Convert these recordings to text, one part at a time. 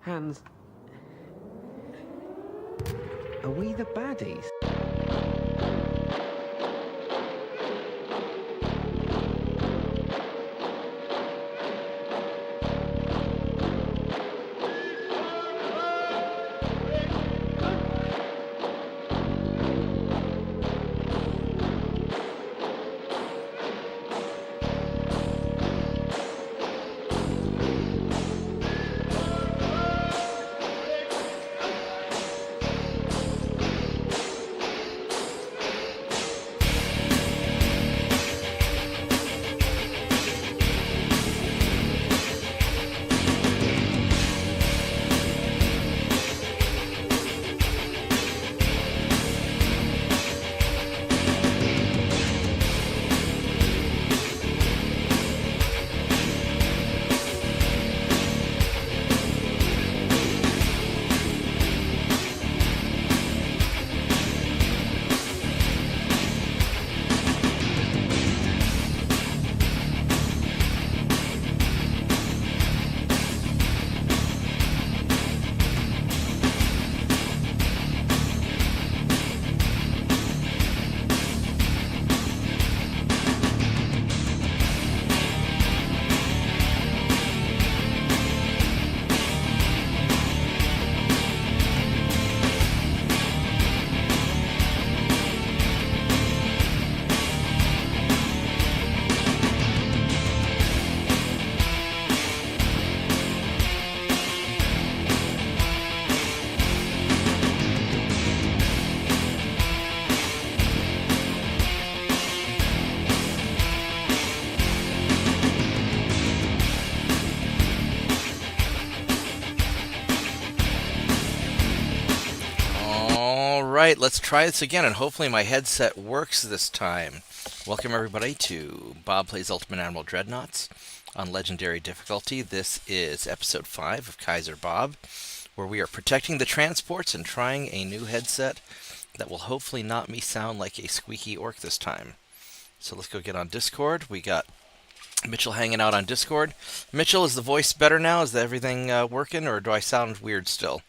Hands, are we the baddies? Alright, let's try this again, and hopefully my headset works this time. Welcome everybody to Bob Plays Ultimate Admiral Dreadnoughts on Legendary Difficulty. This is episode 5 of Kaiser Bob, where we are protecting the transports and trying a new headset that will hopefully not me sound like a squeaky orc this time. So let's go get on Discord. We got Mitchell hanging out on Discord. Mitchell, is the voice better now? Is everything working, or do I sound weird still?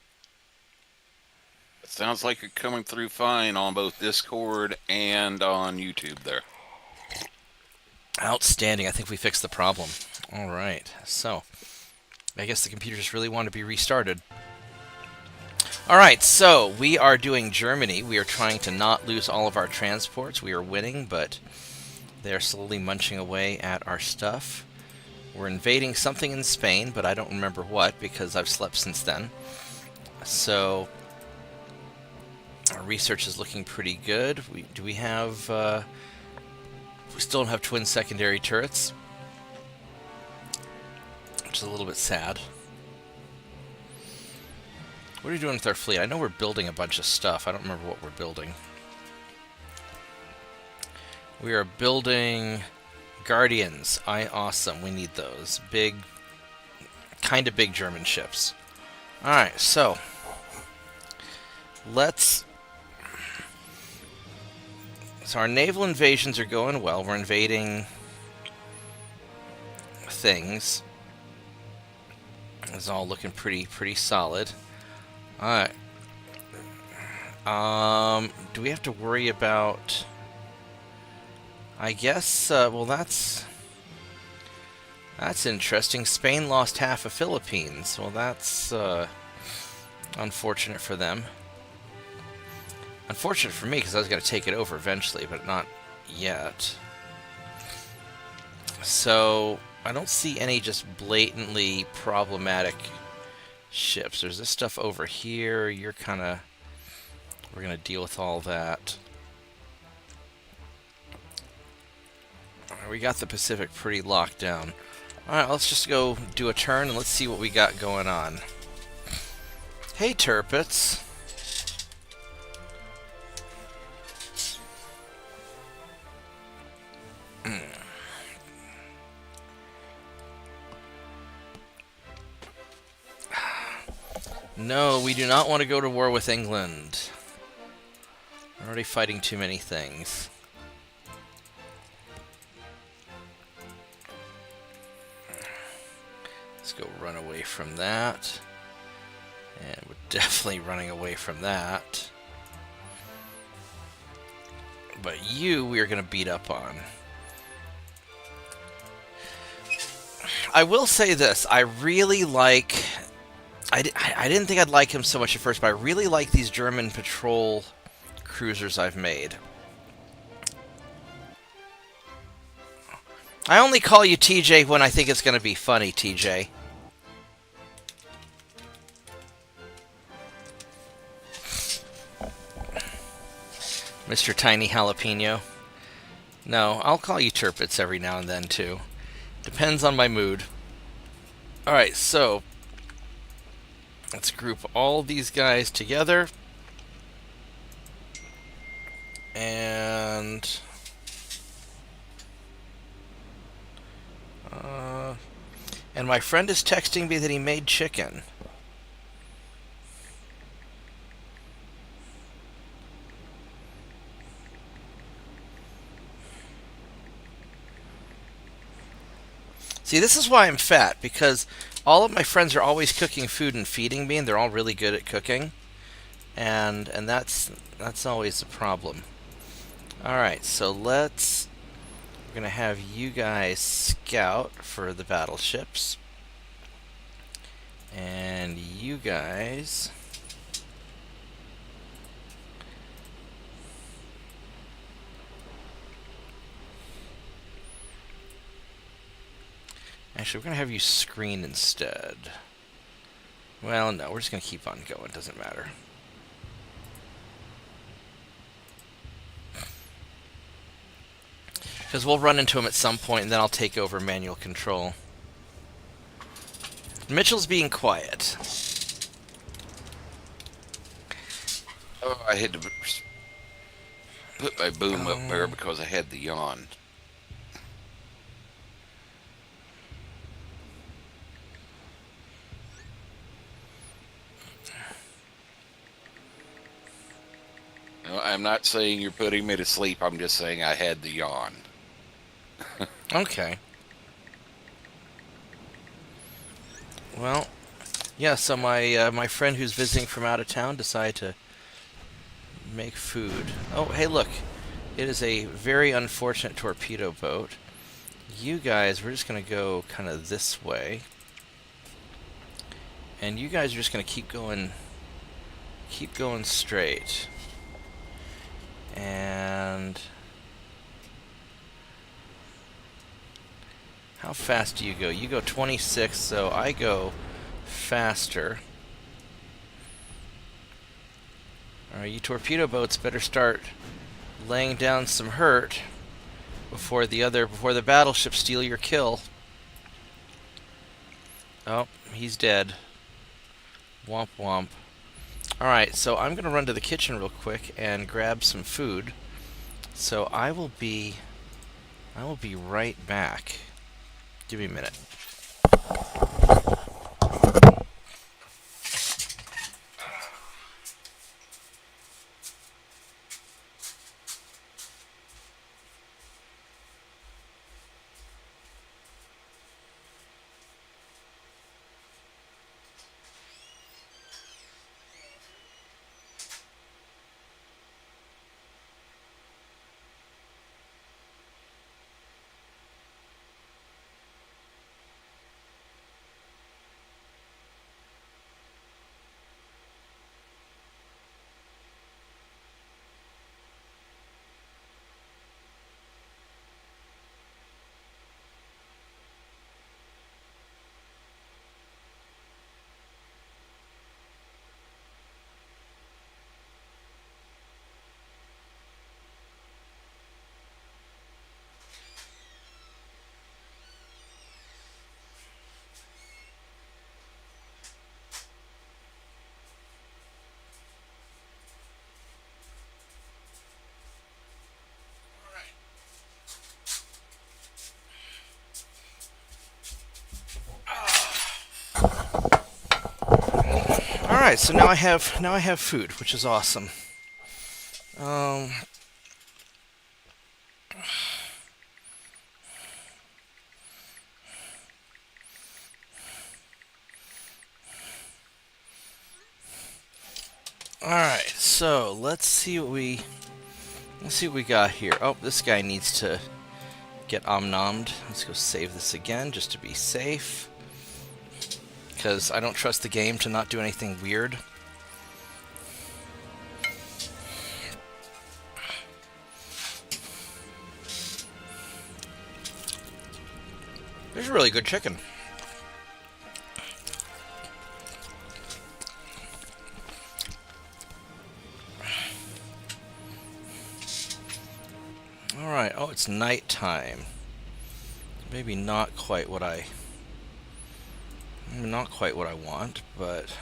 It sounds like you're coming through fine on both Discord and on YouTube there. Outstanding. I think we fixed the problem. Alright, so I guess the computer just really wanted to be restarted. Alright, so we are doing Germany. We are trying to not lose all of our transports. We are winning, but they are slowly munching away at our stuff. We're invading something in Spain, but I don't remember what because I've slept since then. So our research is looking pretty good. We still don't have twin secondary turrets, which is a little bit sad. What are you doing with our fleet? I know we're building a bunch of stuff. I don't remember what we're building. We are building Guardians. Awesome. We need those. Big, kind of big German ships. Alright, so So our naval invasions are going well. We're invading things. It's all looking pretty solid. Alright. Do we have to worry about... I guess, well that's interesting. Spain lost half of Philippines. Well, that's unfortunate for them. Unfortunate for me, because I was going to take it over eventually, but not yet. So, I don't see any just blatantly problematic ships. There's this stuff over here. You're kind of... We're going to deal with all that. We got the Pacific pretty locked down. Alright, let's just go do a turn and let's see what we got going on. Hey, Turpits. No, we do not want to go to war with England. We're already fighting too many things. Let's go run away from that. And we're definitely running away from that. But you, we are going to beat up on. I will say this. I really like... I didn't think I'd like him so much at first, but I really like these German patrol cruisers I've made. I only call you TJ when I think it's going to be funny, TJ. Mr. Tiny Jalapeno. No, I'll call you Turpits every now and then, too. Depends on my mood. Alright, so... let's group all these guys together. And... and my friend is texting me that he made chicken. See, this is why I'm fat, because all of my friends are always cooking food and feeding me, and they're all really good at cooking. And that's always the problem. Alright, so we're going to have you guys scout for the battleships. And you guys... actually, we're going to have you screen instead. Well, no, we're just going to keep on going. It doesn't matter. Because we'll run into him at some point, and then I'll take over manual control. Mitchell's being quiet. Oh, I had to put my boom up there because I had the yawn. No, I'm not saying you're putting me to sleep. I'm just saying I had the yawn. Okay. Well, yeah, so my friend who's visiting from out of town decided to make food. Oh, hey, look. It is a very unfortunate torpedo boat. You guys, we're just going to go kind of this way. And you guys are just going to keep going straight. And... how fast do you go? You go 26, so I go faster. Alright, you torpedo boats better start laying down some hurt before the battleships steal your kill. Oh, he's dead. Womp womp. Alright, so I'm going to run to the kitchen real quick and grab some food. So I will be right back. Give me a minute. Alright, so now I have food, which is awesome. Alright, so let's see what we got here. Oh, this guy needs to get omnommed. Let's go save this again just to be safe. Because I don't trust the game to not do anything weird. There's really good chicken. Alright, oh, it's nighttime. Maybe not quite what I want, but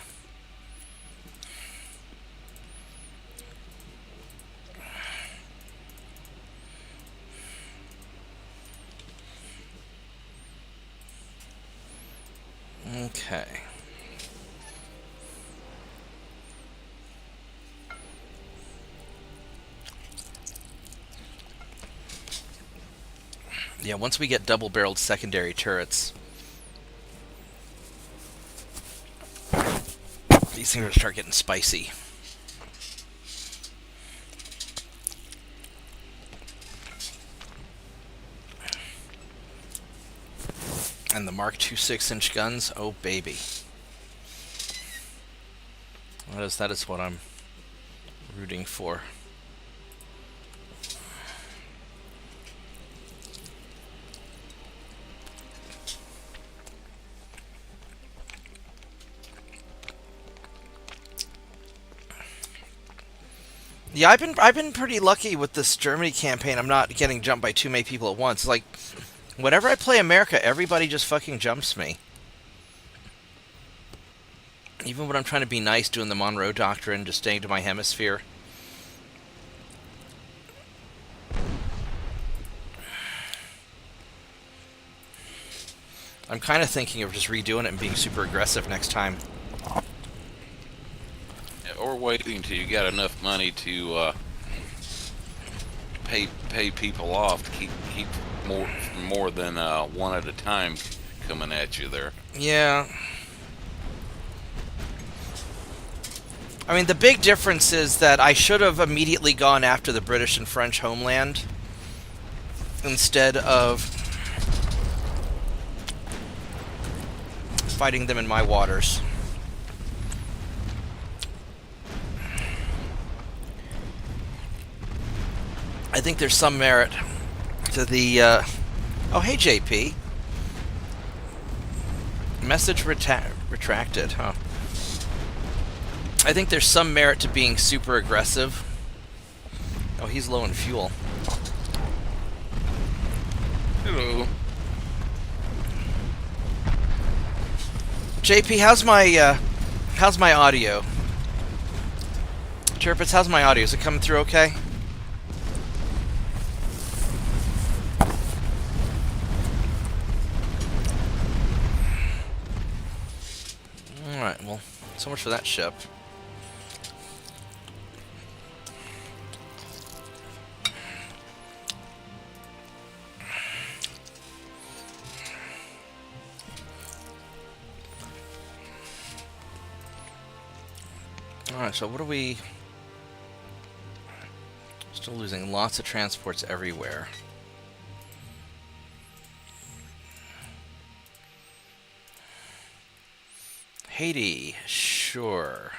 okay. Yeah, once we get double-barreled secondary turrets, these things are going to start getting spicy. And the Mark II 6-inch guns, oh baby. That is what I'm rooting for. Yeah, I've been pretty lucky with this Germany campaign. I'm not getting jumped by too many people at once. Like, whenever I play America, everybody just fucking jumps me. Even when I'm trying to be nice, doing the Monroe Doctrine, just staying to my hemisphere. I'm kind of thinking of just redoing it and being super aggressive next time. Or waiting until you got enough money to pay people off to keep more than one at a time coming at you there. Yeah. I mean, the big difference is that I should have immediately gone after the British and French homeland instead of fighting them in my waters. I think there's some merit to the, oh, hey, JP. Message retracted, huh? I think there's some merit to being super aggressive. Oh, he's low in fuel. Hello. JP, how's my audio? Chirpits, how's my audio? Is it coming through okay? Alright, well, so much for that ship. Alright, so what are we... Still losing lots of transports everywhere. Haiti, sure.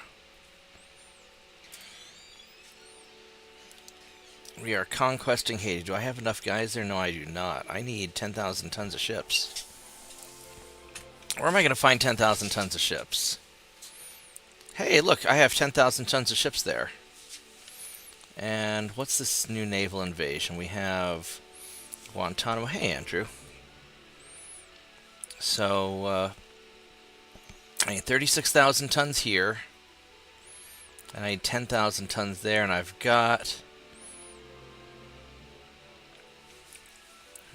We are conquesting Haiti. Do I have enough guys there? No, I do not. I need 10,000 tons of ships. Where am I going to find 10,000 tons of ships? Hey, look, I have 10,000 tons of ships there. And what's this new naval invasion? We have Guantanamo. Hey, Andrew. So, I need 36,000 tons here. And I need 10,000 tons there, and I've got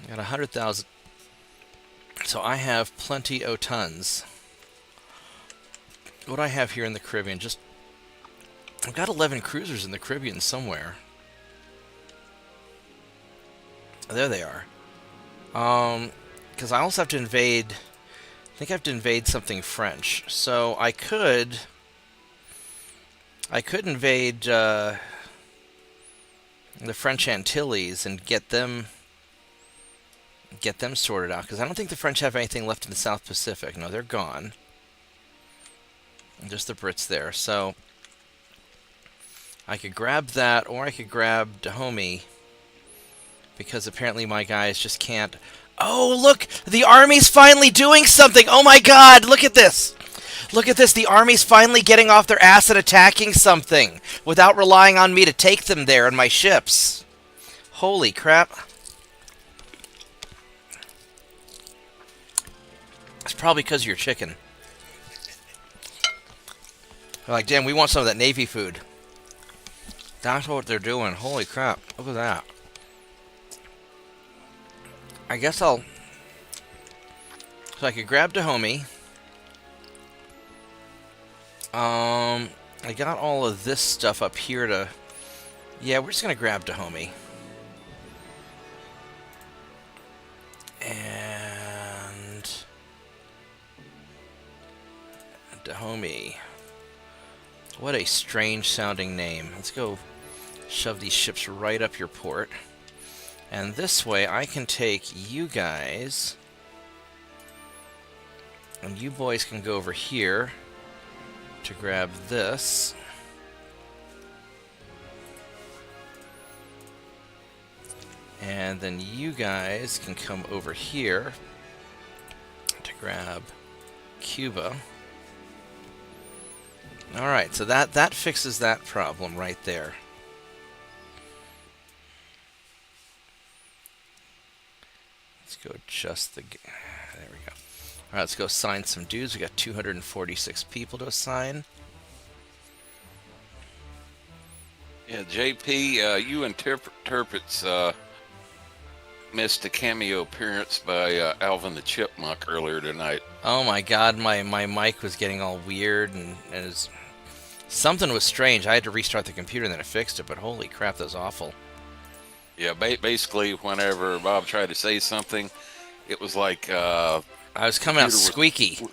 100,000. So I have plenty of tons. What do I have here in the Caribbean? I've got 11 cruisers in the Caribbean somewhere. There they are. Because I also have to invade... I think I have to invade something French. So I could I could invade the French Antilles and get them sorted out, because I don't think the French have anything left in the South Pacific. No, they're gone. Just the Brits there. So I could grab that, or I could grab Dahomey, because apparently my guys just can't. Oh, look! The army's finally doing something! Oh my god, look at this! Look at this, the army's finally getting off their ass and attacking something without relying on me to take them there in my ships. Holy crap. It's probably because of your chicken. They're like, damn, we want some of that Navy food. That's what they're doing. Holy crap. Look at that. I guess I'll... So I could grab Dahomey. I got all of this stuff up here to... Yeah, we're just going to grab Dahomey. And... Dahomey. What a strange sounding name. Let's go shove these ships right up your port. And this way I can take you guys... And you boys can go over here to grab this. And then you guys can come over here to grab Cuba. Alright, so that fixes that problem right there. Let's go adjust the... There we go. Alright, let's go assign some dudes. We got 246 people to assign. Yeah, JP, you interprets missed a cameo appearance by Alvin the Chipmunk earlier tonight. Oh my god, my mic was getting all weird, and it was... Something was strange. I had to restart the computer and then it fixed it, but holy crap, that was awful. Yeah, basically, whenever Bob tried to say something, it was like... I was coming out squeaky.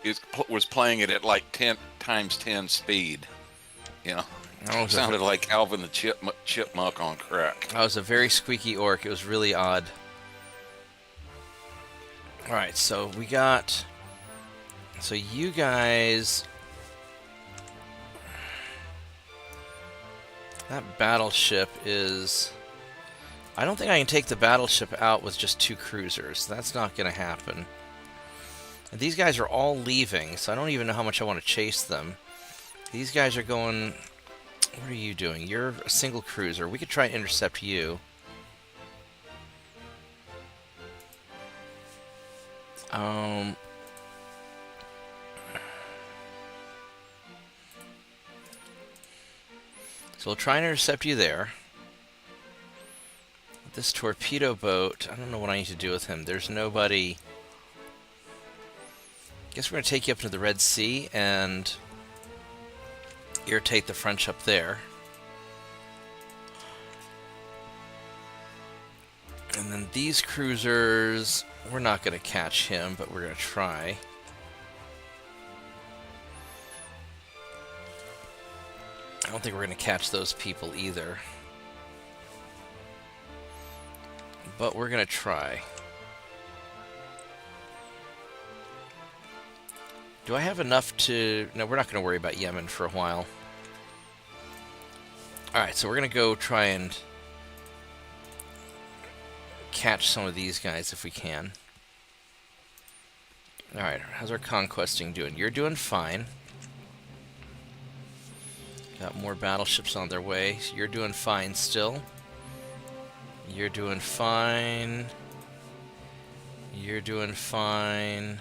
It was playing it at like 10 times 10 speed. You know? It sounded like Alvin the Chipmunk on crack. I was a very squeaky orc. It was really odd. Alright, so we got... So you guys... That battleship is... I don't think I can take the battleship out with just 2 cruisers. That's not going to happen. And these guys are all leaving, so I don't even know how much I want to chase them. These guys are going... What are you doing? You're a single cruiser. We could try and intercept you. So we'll try and intercept you there. This torpedo boat, I don't know what I need to do with him. There's nobody... Guess we're going to take you up into the Red Sea and irritate the French up there. And then these cruisers, we're not going to catch him, but we're going to try. I don't think we're going to catch those people either. But we're going to try. Do I have enough to... No, we're not going to worry about Yemen for a while. Alright, so we're going to go try and catch some of these guys if we can. Alright, how's our conquesting doing? You're doing fine. Got more battleships on their way. You're doing fine still. You're doing fine. You're doing fine.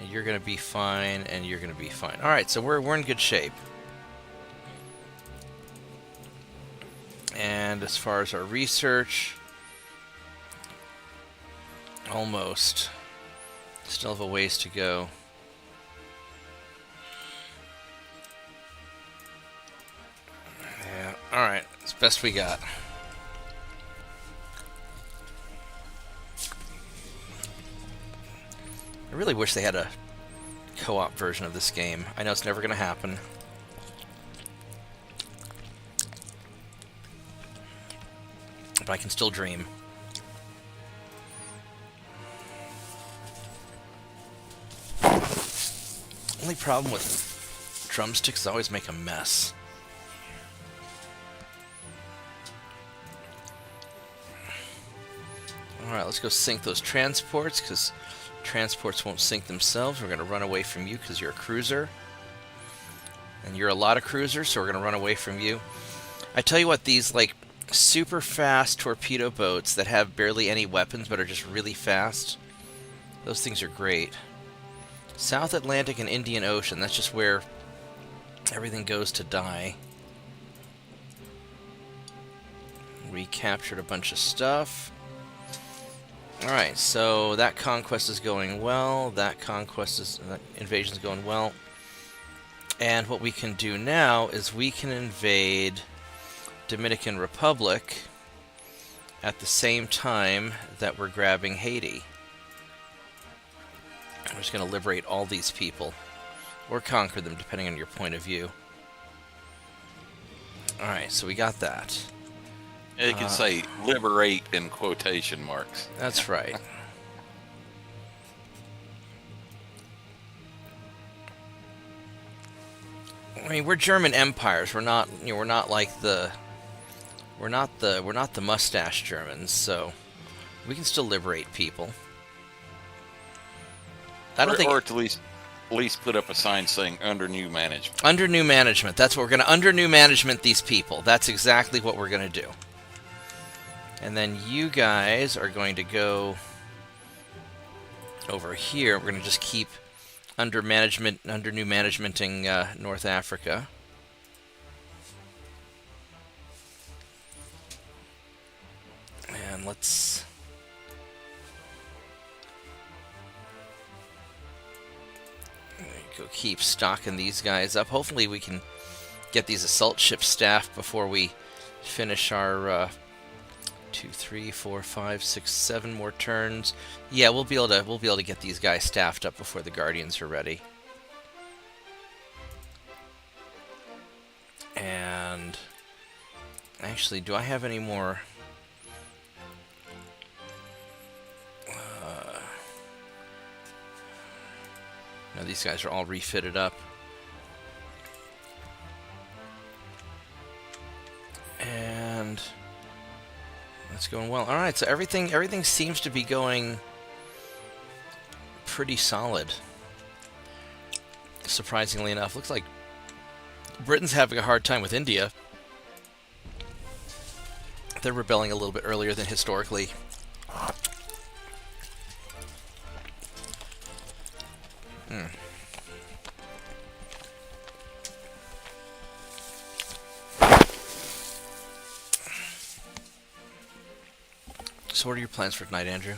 And you're going to be fine, and you're going to be fine. Alright, so we're in good shape. And as far as our research, almost. Still have a ways to go. Yeah, alright. It's the best we got. I really wish they had a co-op version of this game. I know it's never going to happen. but I can still dream. Only problem with drumsticks is I always make a mess. Alright, let's go sink those transports, because transports won't sink themselves. We're going to run away from you because you're a cruiser. And you're a lot of cruisers, so we're going to run away from you. I tell you what, these, like, super fast torpedo boats that have barely any weapons but are just really fast, those things are great. South Atlantic and Indian Ocean, that's just where everything goes to die. We captured a bunch of stuff. Alright, so that conquest is going well. That invasion is going well. And what we can do now is we can invade Dominican Republic at the same time that we're grabbing Haiti. We're just going to liberate all these people. Or conquer them, depending on your point of view. Alright, so we got that. You can say liberate in quotation marks. That's right. I mean, we're German empires. We're not, you know, we're not like the we're not the mustache Germans, so we can still liberate people. I don't think, or at least put up a sign saying under new management. Under new management. That's what we're going to under new management these people. That's exactly what we're going to do. And then you guys are going to go over here. We're going to just keep under new managementing North Africa. And let's go keep stocking these guys up. Hopefully we can get these assault ships staffed before we finish our 2, 3, 4, 5, 6, 7 more turns. Yeah, we'll be able to get these guys staffed up before the Guardians are ready. And actually, do I have any more? No, these guys are all refitted up. And that's going well. All right, so everything seems to be going pretty solid. Surprisingly enough, looks like Britain's having a hard time with India. They're rebelling a little bit earlier than historically. So what are your plans for tonight, Andrew?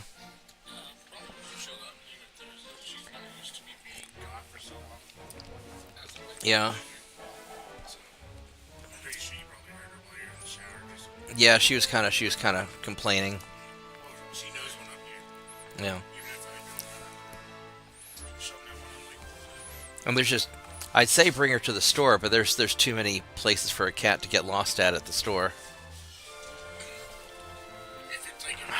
Yeah. Yeah, she was kind of complaining. She knows when I'm here. Yeah. And there's just, I'd say bring her to the store, but there's too many places for a cat to get lost at the store. If it's like an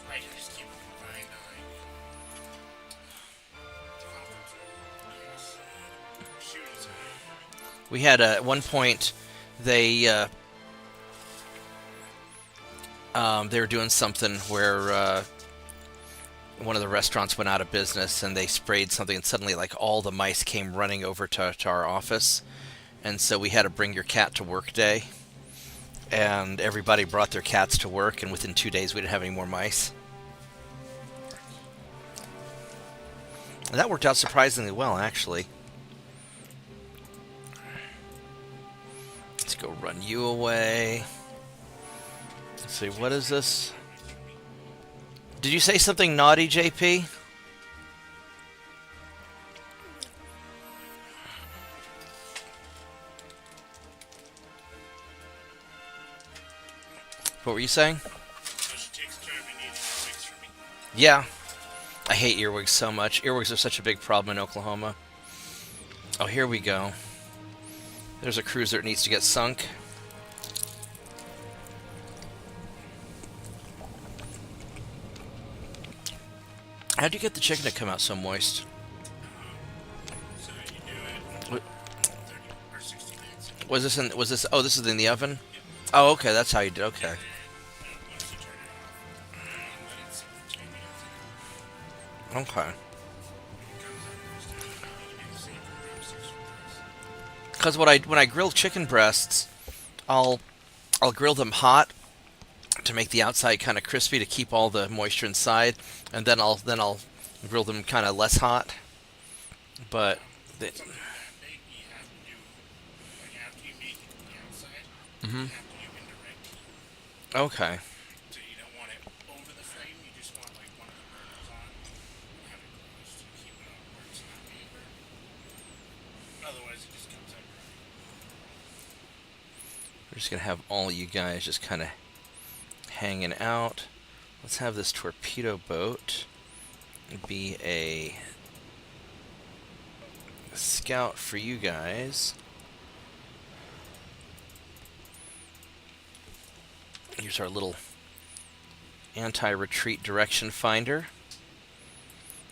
where I can just keep it confined on shooting side. We had at one point they were doing something where one of the restaurants went out of business, and they sprayed something, and suddenly like all the mice came running over to our office, and so we had a bring your cat to work day, and everybody brought their cats to work, and within 2 days we didn't have any more mice. And that worked out surprisingly well, actually. Let's go run you away. Let's see, what is this? Did you say something naughty, JP? What were you saying? So she takes care of any earwigs for me. Yeah. I hate earwigs so much. Earwigs are such a big problem in Oklahoma. Oh, here we go. There's a cruiser that needs to get sunk. How'd you get the chicken to come out so moist? So you do it What- 30 or 60 minutes. Was this in? Was this? Oh, this is in the oven. Oh, okay. That's how you did. Okay. And once you turn it off, let it sit for 10 minutes. Okay. It comes out moist. You can do the same for drumsticks for this. Because when I grill chicken breasts, I'll grill them hot to make the outside kind of crispy to keep all the moisture inside, and then I'll grill them kind of less hot. But they, Something that big you have to do, like after you make it from the outside, Mhm. you have to do indirect heat. okay. So you don't want it over the flame, you just want like one of the burners on and have it closed to keep it up where it's not being burned. Otherwise it just comes out dry. We're just gonna have all you guys just kind of hanging out. Let's have this torpedo boat be a scout for you guys. Here's our little anti-retreat direction finder.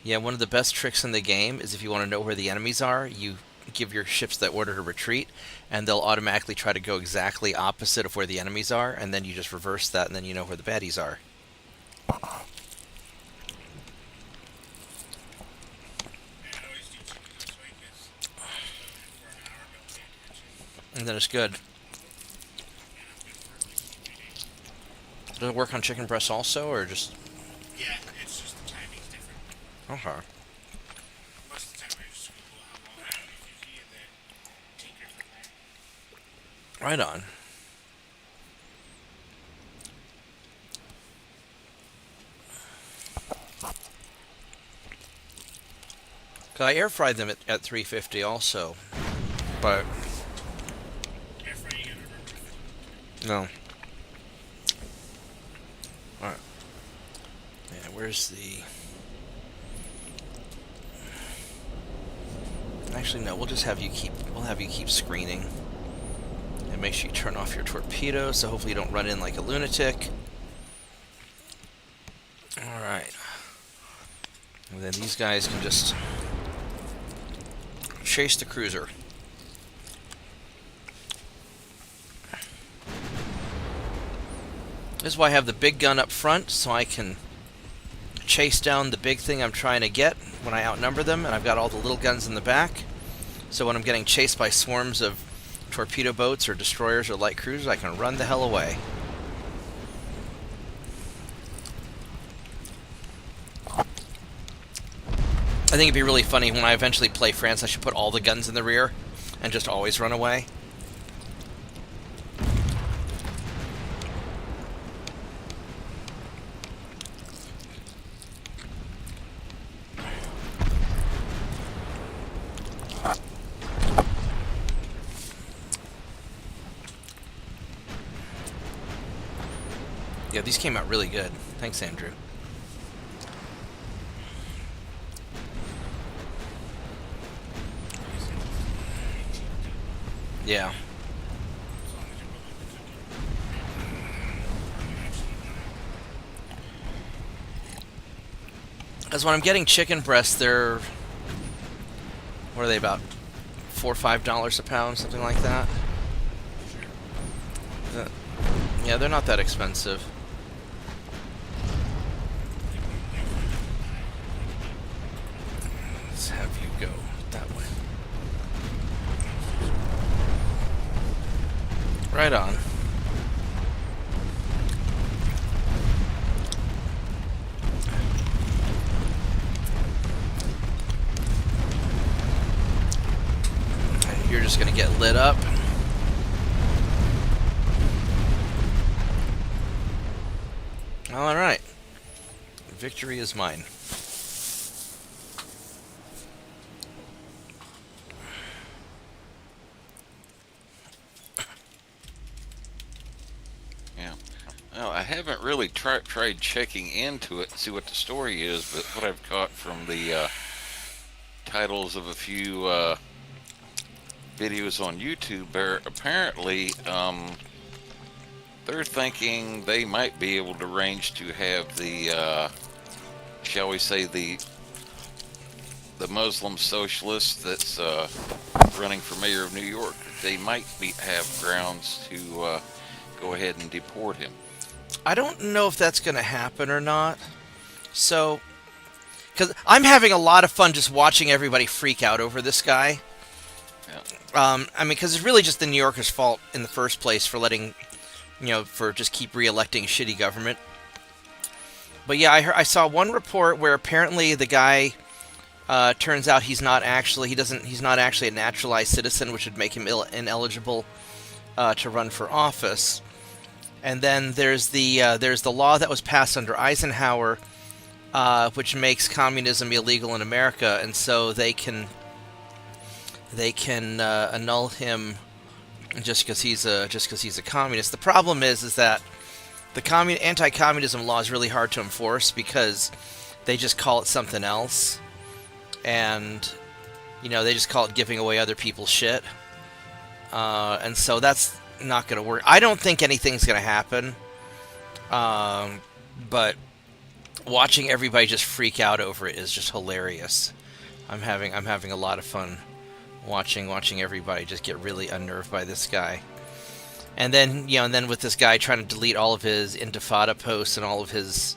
Yeah, one of the best tricks in the game is if you want to know where the enemies are, you give your ships that order to retreat, and they'll automatically try to go exactly opposite of where the enemies are, and then you just reverse that, and then you know where the baddies are. And I always do chicken this way because for an hour don't pay attention And then it's good. and I'm good for at least 3 days. Does it work on chicken breasts also, or just... Yeah, it's just the timing's different. Okay. Most of the time I just Google how long I want it usually and then tinker from there. Right on. Cause I air fried them at 350 also, but Air fry, you gotta remember Refit. no. All right. Yeah, where's the? Actually, no. We'll just have you keep. We'll have you keep screening, and make sure you turn off your torpedo, so hopefully you don't run in like a lunatic. All right. And then these guys can just chase the cruiser. This is why I have the big gun up front, so I can chase down the big thing I'm trying to get when I outnumber them, and I've got all the little guns in the back. So when I'm getting chased by swarms of torpedo boats or destroyers or light cruisers, I can run the hell away. I think it'd be really funny when I eventually play France, I should put all the guns in the rear and just always run away. Yeah, these came out really good. Thanks, Andrew. Yeah. As long as you're willing to cook it. As when I'm getting chicken breasts, they're... What are they, about $4 or $5 a pound, something like that? Yeah, they're not that expensive. Let's have you go that way. Right on. And you're just gonna get lit up. All right. Victory is mine. Yeah. Well, I haven't really tried checking into it to see what the story is, but what I've caught from the titles of a few videos on YouTube, apparently they're thinking they might be able to arrange to have the shall we say, the Muslim socialist that's running for mayor of New York. They might have grounds to go ahead and deport him. I don't know if that's going to happen or not. So, because I'm having a lot of fun just watching everybody freak out over this guy. Yeah. I mean, because it's really just the New Yorkers' fault in the first place for letting, for just keep re-electing shitty government. But yeah, I saw one report where apparently the guy turns out he's not actually a naturalized citizen, which would make him ineligible to run for office. And then there's the law that was passed under Eisenhower, which makes communism illegal in America, and so they can annul him just because he's a communist. The problem is that the anti-communism law is really hard to enforce because they just call it something else, and they just call it giving away other people's shit, and so that's not going to work. I don't think anything's going to happen, but watching everybody just freak out over it is just hilarious. I'm having a lot of fun watching everybody just get really unnerved by this guy. And then with this guy trying to delete all of his Intifada posts and all of his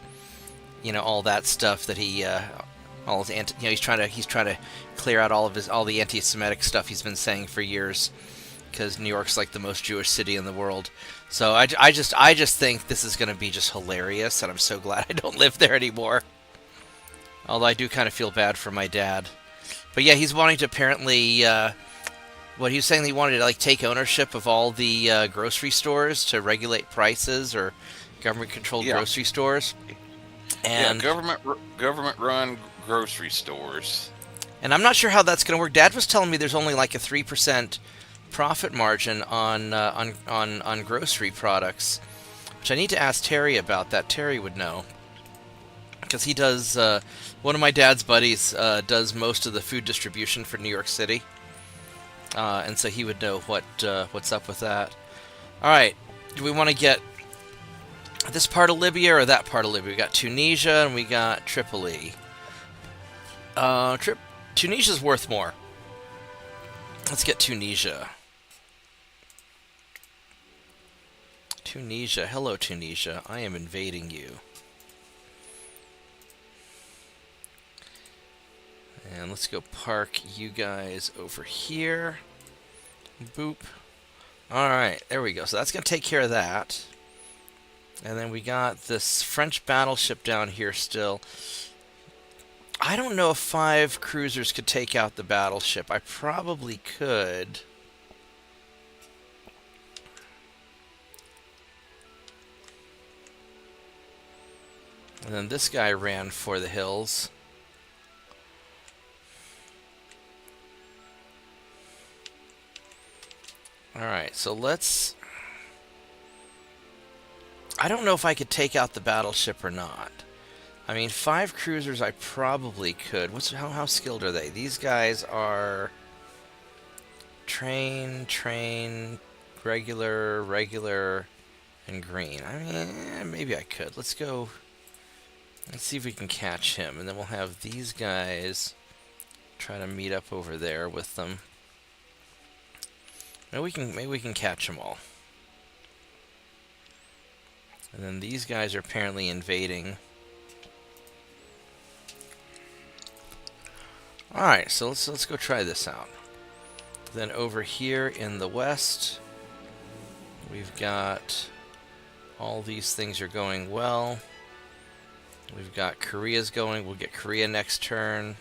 all that stuff that he all his he's trying to clear out all the anti-Semitic stuff he's been saying for years, because New York's like the most Jewish city in the world. So I just think this is going to be just hilarious, and I'm so glad I don't live there anymore. Although I do kind of feel bad for my dad. But yeah, he's wanting to apparently, what he was saying, he wanted to take ownership of all the grocery stores to regulate prices, or government-controlled grocery stores. And government-run grocery stores. And I'm not sure how that's going to work. Dad was telling me there's only like a 3% profit margin on grocery products, which I need to ask Terry about that. Terry would know, because he does. One of my dad's buddies does most of the food distribution for New York City, and so he would know what's up with that. All right, do we want to get this part of Libya or that part of Libya? We got Tunisia and we got Tripoli. Tunisia's worth more. Let's get Tunisia. Tunisia. Hello, Tunisia. I am invading you. And let's go park you guys over here. Boop. Alright, there we go. So that's going to take care of that. And then we got this French battleship down here still. I don't know if 5 cruisers could take out the battleship. I probably could. And then this guy ran for the hills. Alright, so let's... I don't know if I could take out the battleship or not. I mean, 5 cruisers I probably could. How skilled are they? These guys are... Train, regular, and green. I mean, maybe I could. Let's go... Let's see if we can catch him. And then we'll have these guys try to meet up over there with them. Maybe we can catch them all. And then these guys are apparently invading. Alright, so let's go try this out. Then over here in the west, we've got all these things are going well. We've got Korea's going. We'll get Korea next turn.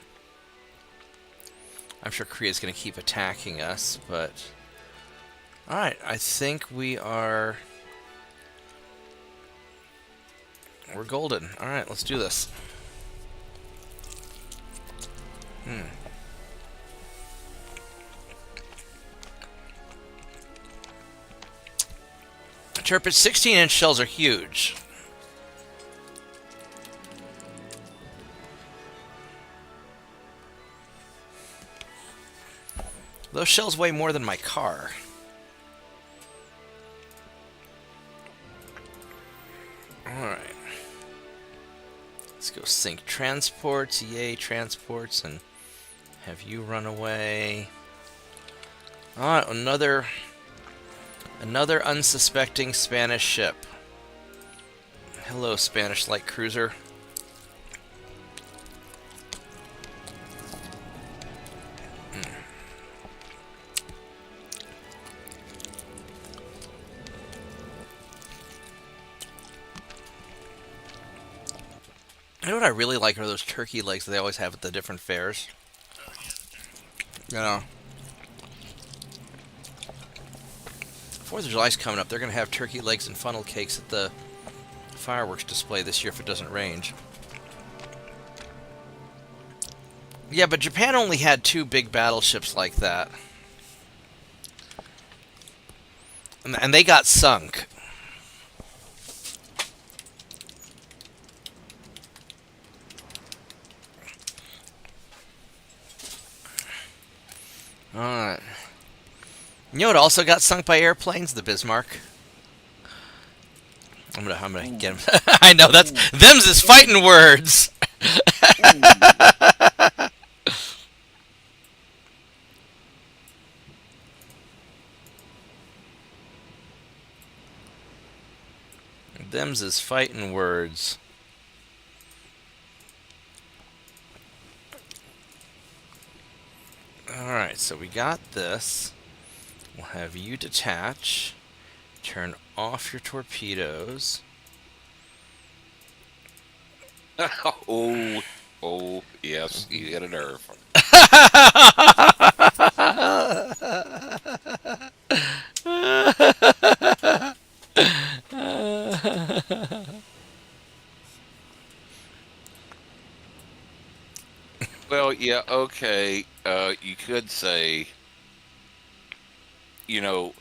I'm sure Korea's going to keep attacking us, but... Alright, I think we're golden. Alright, let's do this. Turpitch 16-inch shells are huge. Those shells weigh more than my car. Alright. Let's go Sink transports, yay transports, and have you run away. Ah, another unsuspecting Spanish ship. Hello, Spanish light cruiser. You know what I really like are those turkey legs that they always have at the different fairs. You know, 4th of July's coming up. They're going to have turkey legs and funnel cakes at the fireworks display this year if it doesn't rain. Yeah, but Japan only had 2 big battleships like that. And they got sunk. Alright. You know what also got sunk by airplanes? The Bismarck. I'm gonna get him. I know, them's is fighting words. Them's is fighting words. Alright, so we got this. We'll have you detach. Turn off your torpedoes. Oh, yes, you hit a nerve. Well, yeah, okay. You could say, you know,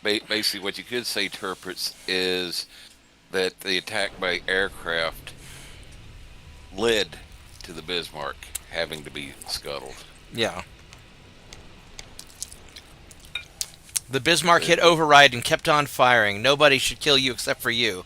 basically what you could say, Turpitz, is that the attack by aircraft led to the Bismarck having to be scuttled. Yeah. The Bismarck hit override and kept on firing. Nobody should kill you except for you.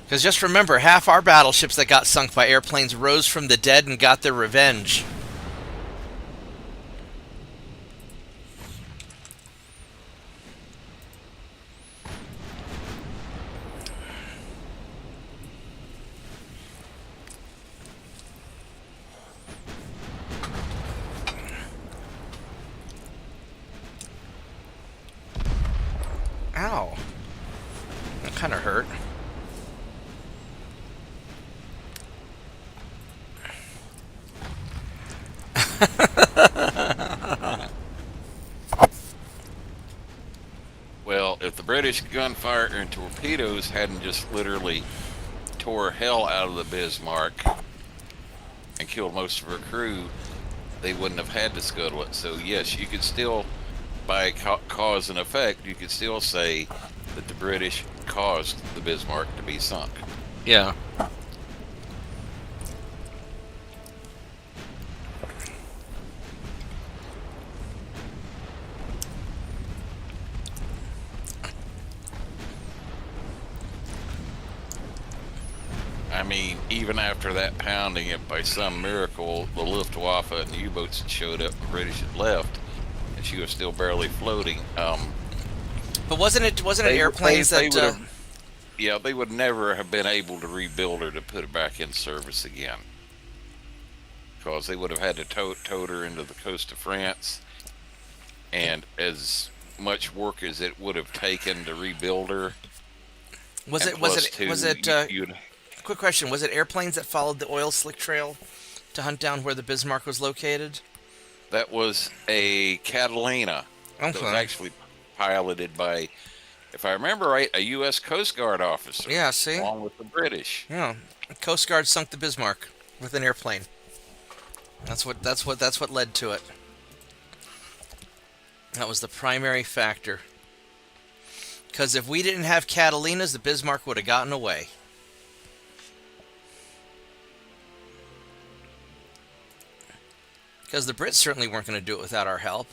Because just remember, half our battleships that got sunk by airplanes rose from the dead and got their revenge. Ow. That kind of hurt. Well, if the British gunfire and torpedoes hadn't just literally tore hell out of the Bismarck and killed most of her crew, they wouldn't have had to scuttle it. So yes, you could still, by cause and effect, you could still say that the British caused the Bismarck to be sunk. Yeah. I mean, even after that pounding, if by some miracle the Luftwaffe and the U-boats had showed up, the British had left, and she was still barely floating. But wasn't it airplanes that? Yeah, they would never have been able to rebuild her to put her back in service again, because they would have had to tow her into the coast of France, and as much work as it would have taken to rebuild her. Was it? Quick question: was it airplanes that followed the oil slick trail to hunt down where the Bismarck was located? That was a Catalina. Okay. That was actually piloted by, if I remember right, a U.S. Coast Guard officer. Yeah, see? Along with the British. Yeah. The Coast Guard sunk the Bismarck with an airplane. That's what led to it. That was the primary factor. Because if we didn't have Catalinas, the Bismarck would have gotten away. Because the Brits certainly weren't going to do it without our help.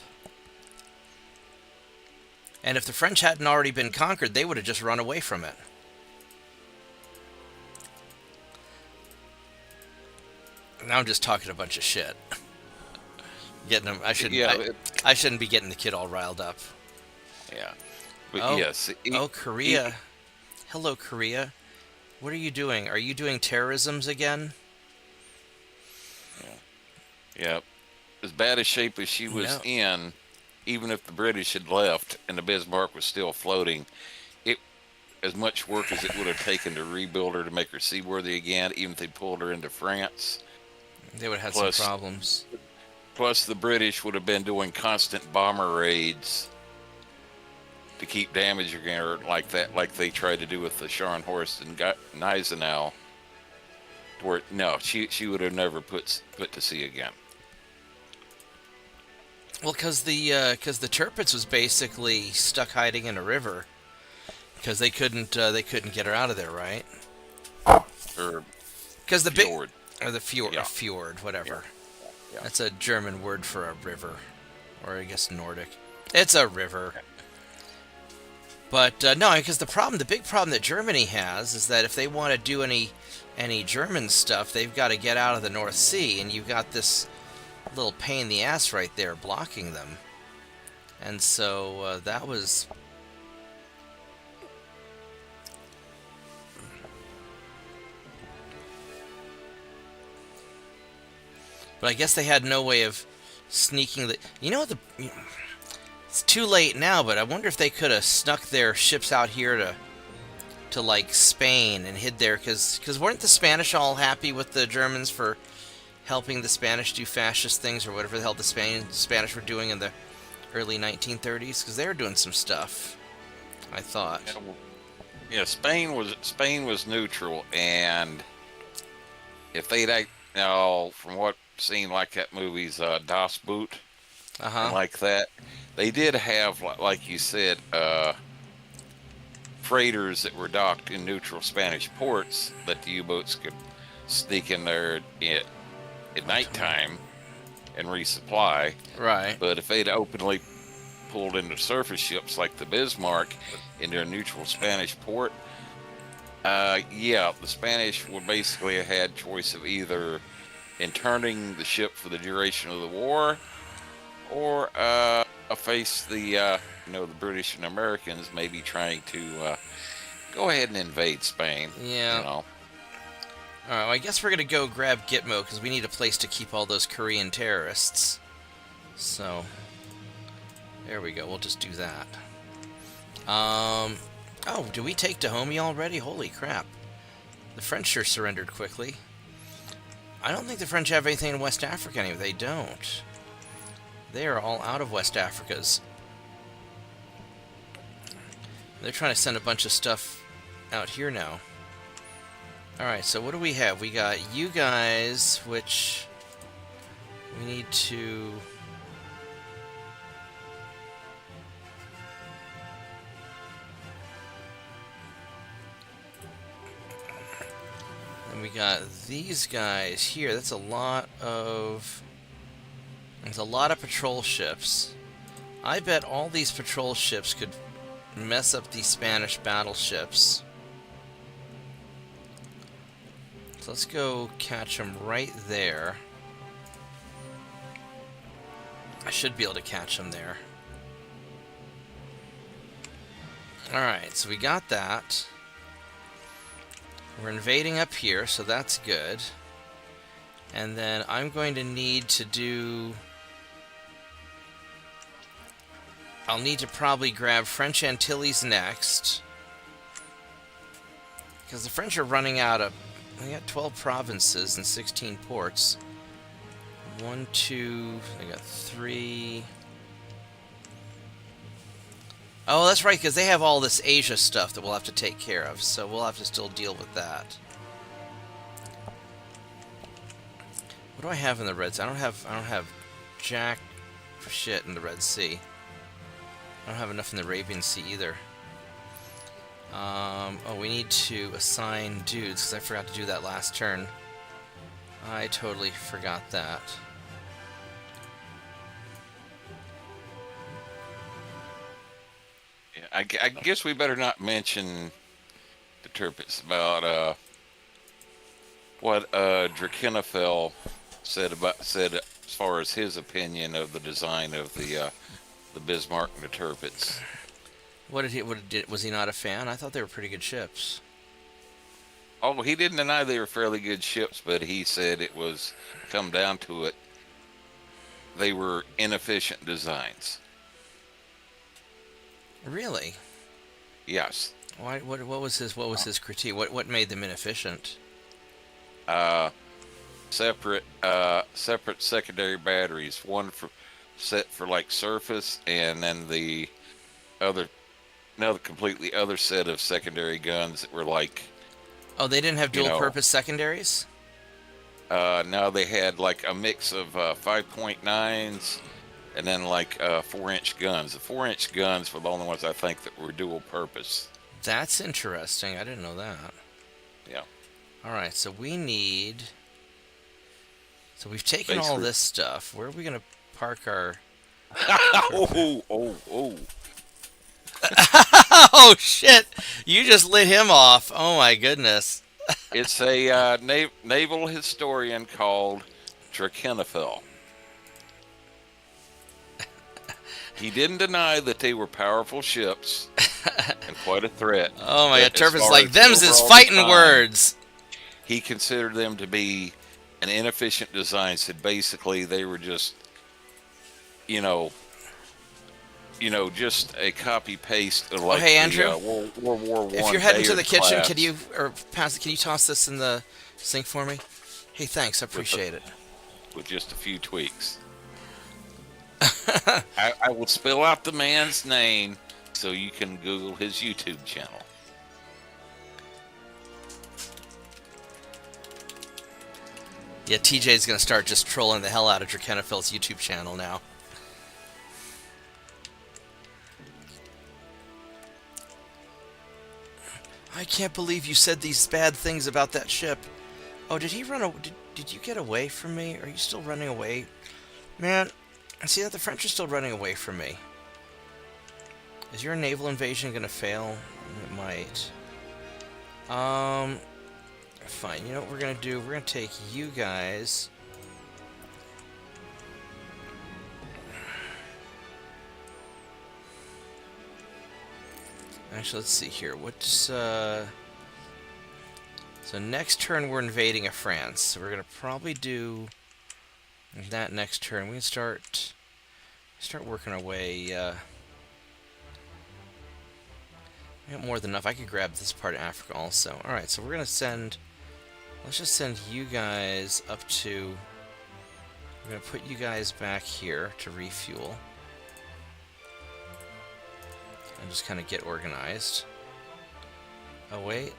And if the French hadn't already been conquered, they would have just run away from it. Now I'm just talking a bunch of shit. Getting them. I shouldn't. Yeah, I shouldn't be getting the kid all riled up. yeah. But Oh, yes. Korea. Hello, Korea. What are you doing? Are you doing terrorisms again? Yeah. As bad a shape as she was in, even if the British had left and the Bismarck was still floating, as much work as it would have taken to rebuild her to make her seaworthy again, even if they pulled her into France. They would have had some problems. Plus, the British would have been doing constant bomber raids to keep damaging her like that, like they tried to do with the Scharnhorst and Gneisenau. Where no, she would have never put to sea again. Well, because the Tirpitz was basically stuck hiding in a river because they couldn't get her out of there, right? Or because the fjord. Or the fjord, Yeah. fjord, whatever. Yeah. That's a German word for a river, or I guess Nordic. It's a river. But no, because the big problem that Germany has is that if they want to do any German stuff, they've got to get out of the North Sea, and you've got this little pain in the ass right there blocking them. And so that was. But I guess they had no way of sneaking the. It's too late now, but I wonder if they could have snuck their ships out here to like Spain and hid there, because weren't the Spanish all happy with the Germans for helping the Spanish do fascist things or whatever the hell the Spanish were doing in the early 1930s? Because they were doing some stuff, I thought. Yeah, Spain was neutral, and if they'd from what seemed like that movie's Das Boot, like that, they did have, like you said, freighters that were docked in neutral Spanish ports that the U-boats could sneak in there at nighttime and resupply. Right. But if they'd openly pulled into surface ships like the Bismarck into a neutral Spanish port, the Spanish would basically have had choice of either interning the ship for the duration of the war, or face the British and Americans maybe trying to go ahead and invade Spain. Yeah. All right, well, I guess we're going to go grab Gitmo because we need a place to keep all those Korean terrorists. So, there we go. We'll just do that. Oh, do we take Dahomey already? Holy crap. The French sure surrendered quickly. I don't think the French have anything in West Africa anymore. They don't. They are all out of West Africa's. They're trying to send a bunch of stuff out here now. Alright, so what do we have? We got you guys, which we need to... And we got these guys here. That's a lot of... There's a lot of patrol ships. I bet all these patrol ships could mess up these Spanish battleships. So let's go catch them right there. I should be able to catch them there. Alright, so we got that. We're invading up here, so that's good. And then I'm going to need to do... I'll need to probably grab French Antilles next. Because the French are running out of... They got 12 provinces and 16 ports. 1, 2... They got 3... Oh, that's right, because they have all this Asia stuff that we'll have to take care of. So we'll have to still deal with that. What do I have in the Red Sea? I don't have jack shit in the Red Sea. I don't have enough in the Arabian Sea either. Oh, we need to assign dudes, because I forgot to do that last turn. I totally forgot that. Yeah, I guess we better not mention the Turpits about what Drakenafel said as far as his opinion of the design of the Bismarck and the Turpits. Was he not a fan? I thought they were pretty good ships. Oh, he didn't deny they were fairly good ships, but he said it was come down to it. They were inefficient designs. Really? Yes. Why? What was his critique? What made them inefficient? Separate secondary batteries. One set for like surface, and then another completely other set of secondary guns that were like. Oh, they didn't have dual-purpose secondaries? No, they had like a mix of 5.9s and then like 4-inch guns. The 4-inch guns were the only ones I think that were dual-purpose. That's interesting. I didn't know that. Yeah. All right, so we need... So we've taken Basically. all this stuff. Where are we going to park our... Oh. Oh, shit! You just lit him off. Oh, my goodness. It's a naval historian called Drakenafel. He didn't deny that they were powerful ships and quite a threat. Oh, my God. But as Turpin's far like, as them's his overall fighting design, words. He considered them to be an inefficient design. Said basically they were just, just a copy paste of like hey, Andrew, World War I. If you're heading to the Bayard kitchen, class can you toss this in the sink for me? Hey, thanks. I appreciate it. with just a few tweaks. I will spell out the man's name so you can Google his YouTube channel. Yeah, TJ's going to start just trolling the hell out of Drakenafel's YouTube channel now. I can't believe you said these bad things about that ship. Oh, did he run away? Did you get away from me? Are you still running away? Man, I see that the French are still running away from me. Is your naval invasion going to fail? It might. Fine. You know what we're going to do? We're going to take you guys. Actually, let's see here. So next turn we're invading a France. So we're going to probably do that next turn. We can start working our way. We got more than enough. I could grab this part of Africa also. Alright, so we're going to send... Let's just send you guys up to... We're going to put you guys back here to refuel. And just kind of get organized. Oh, wait.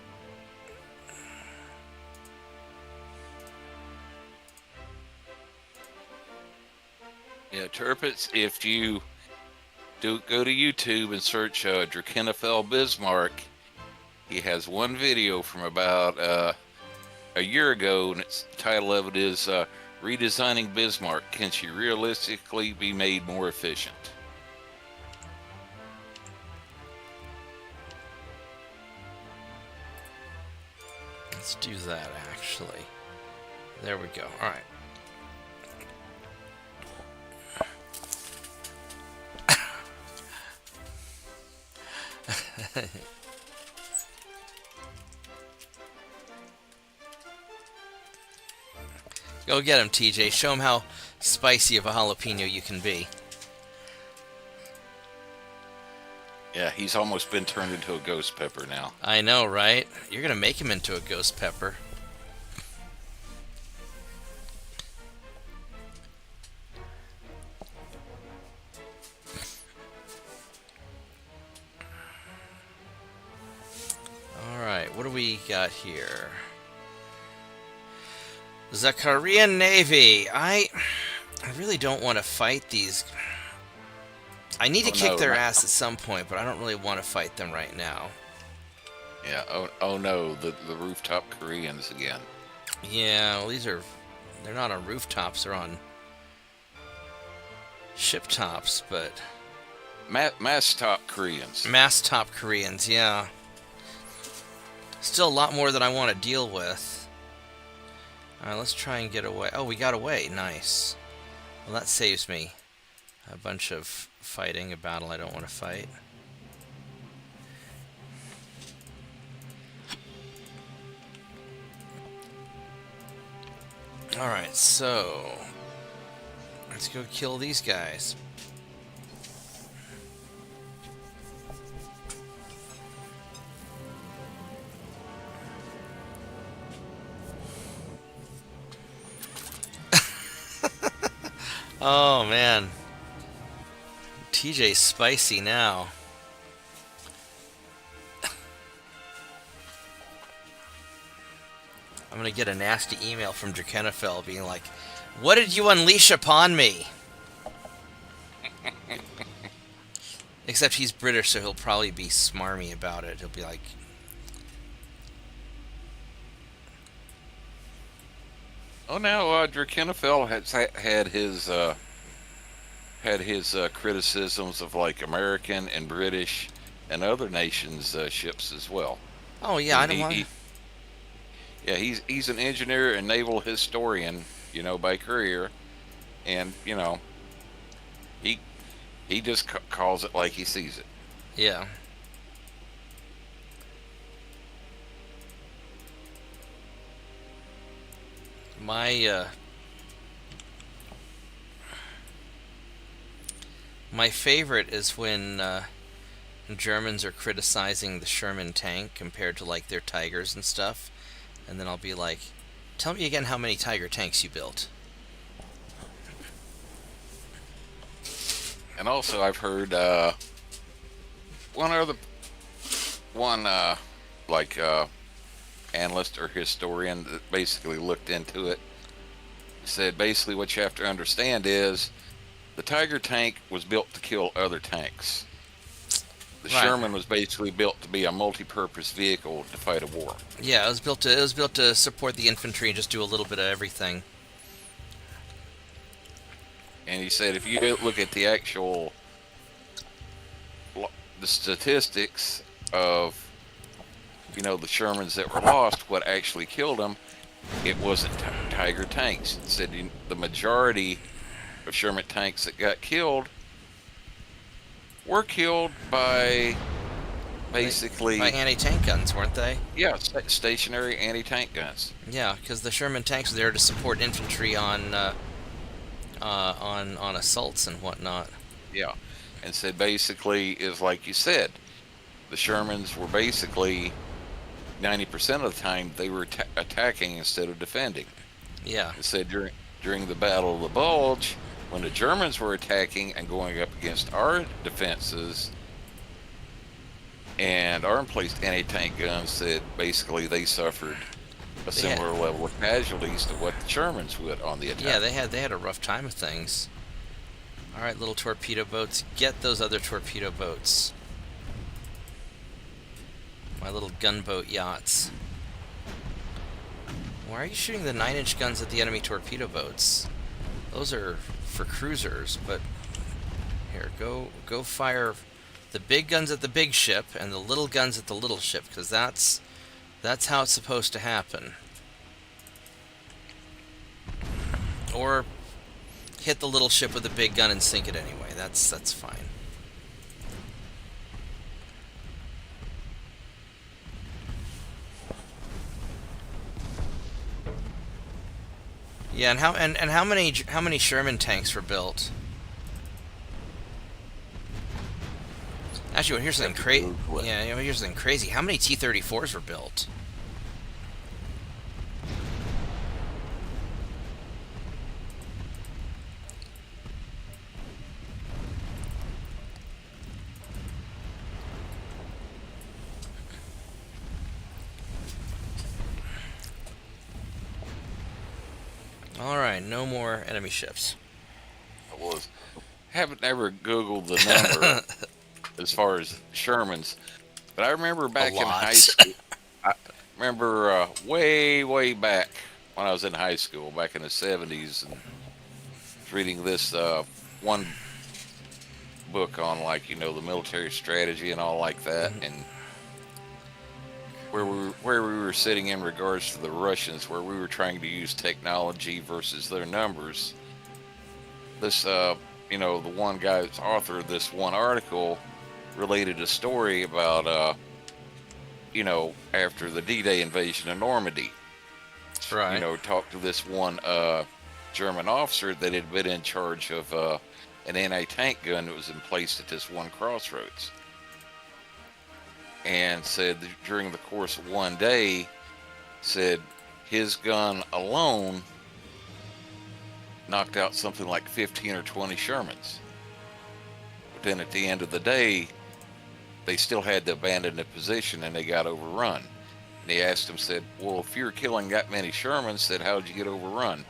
Yeah, Turpits, if you go to YouTube and search Drakenafel Bismarck, he has one video from about a year ago, and the title of it is Redesigning Bismarck. Can she realistically be made more efficient? Let's do that, actually. There we go. All right. Go get him, TJ. Show him how spicy of a jalapeno you can be. Yeah, he's almost been turned into a ghost pepper now. I know, right? You're gonna make him into a ghost pepper. Alright, what do we got here? Zakarian Navy. I really don't want to fight these. I need to kick their ass at some point, but I don't really want to fight them right now. Yeah. Oh no, the rooftop Koreans again. Yeah, well, they're not on rooftops, they're on ship tops, but Mass top Koreans. mast top Koreans, yeah. Still a lot more that I want to deal with. Alright, let's try and get away. Oh, we got away. Nice. Well, that saves me a bunch of fighting, a battle I don't want to fight. Alright, so let's go kill these guys. Oh man, TJ's spicy now. I'm gonna get a nasty email from Drakenafel being like, "What did you unleash upon me?" Except he's British, so he'll probably be smarmy about it. He'll be like, Oh, now Drakenafel has had his criticisms of like American and British and other nations' ships as well. "Oh yeah, I don't He, want." he, yeah, he's an engineer and naval historian, by career, and he he just calls it like he sees it. Yeah. My my favorite is when Germans are criticizing the Sherman tank compared to like their Tigers and stuff, and then I'll be like, "Tell me again how many Tiger tanks you built." And also, I've heard one like analyst or historian that basically looked into it said basically what you have to understand is the Tiger tank was built to kill other tanks. The Right. Sherman was basically built to be a multi-purpose vehicle to fight a war. Yeah, it was built to support the infantry and just do a little bit of everything. And he said if you look at the actual the statistics of the Shermans that were lost, what actually killed them, it wasn't Tiger tanks. It said the majority of Sherman tanks that got killed were killed by basically By anti-tank guns, weren't they? stationary anti-tank guns. Yeah, because the Sherman tanks were there to support infantry on assaults and whatnot. Yeah, and said basically is like you said, the Shermans were basically 90% of the time they were attacking instead of defending. Yeah. It said during the Battle of the Bulge, when the Germans were attacking and going up against our defenses and our emplaced anti-tank guns, that basically they suffered a similar level of casualties to what the Germans would on the attack. Yeah, they had a rough time of things. All right, little torpedo boats, get those other torpedo boats. My little gunboat yachts. Why are you shooting the 9-inch guns at the enemy torpedo boats? Those are for cruisers, but here, go fire the big guns at the big ship and the little guns at the little ship, because that's how it's supposed to happen. Or hit the little ship with a big gun and sink it anyway. That's fine. Yeah, and how many Sherman tanks were built? Actually, here's something crazy. Yeah, here's something crazy. How many T-34s were built? All right, no more enemy ships. Haven't ever Googled the number as far as Shermans, but But I remember back in lot. high school. I remember way back when I was in high school, back in the '70s, and reading this one book on like the military strategy and all like that, and where we were sitting in regards to the Russians, where we were trying to use technology versus their numbers. This the one guy's author of this one article related a story about after the D-Day invasion of Normandy. Right. Talked to this one German officer that had been in charge of an anti-tank gun that was in place at this one crossroads, and said that during the course of one day, said his gun alone knocked out something like 15 or 20 Shermans. But then at the end of the day, they still had to abandon the position and they got overrun. And he asked him, said, well, if you're killing that many Shermans, said, how did you get overrun?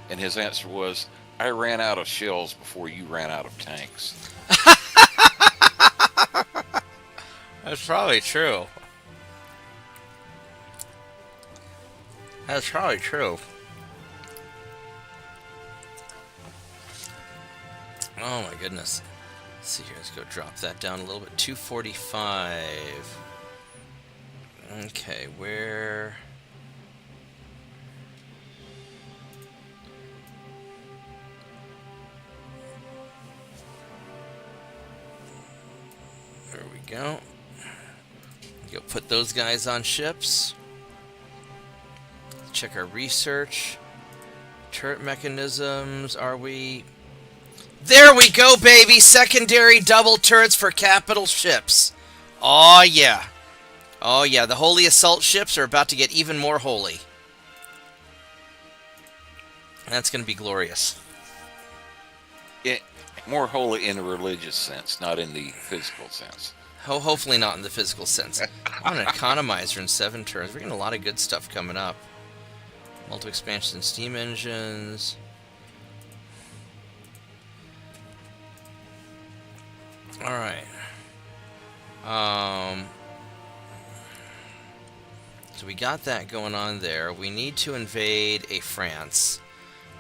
And his answer was, I ran out of shells before you ran out of tanks. That's probably true. That's probably true. Oh my goodness. Let's see here. Let's go drop that down a little bit. 245. Okay, where... There we go. Go put those guys on ships. Check our research. Turret mechanisms. Are we... There we go, baby! Secondary double turrets for capital ships. Oh yeah. Oh yeah, the holy assault ships are about to get even more holy. That's going to be glorious. More holy in a religious sense, not in the physical sense. Hopefully not in the physical sense. I'm an economizer in 7 turns. We're getting a lot of good stuff coming up. Multi-expansion steam engines. Alright. So we got that going on there. We need to invade a France.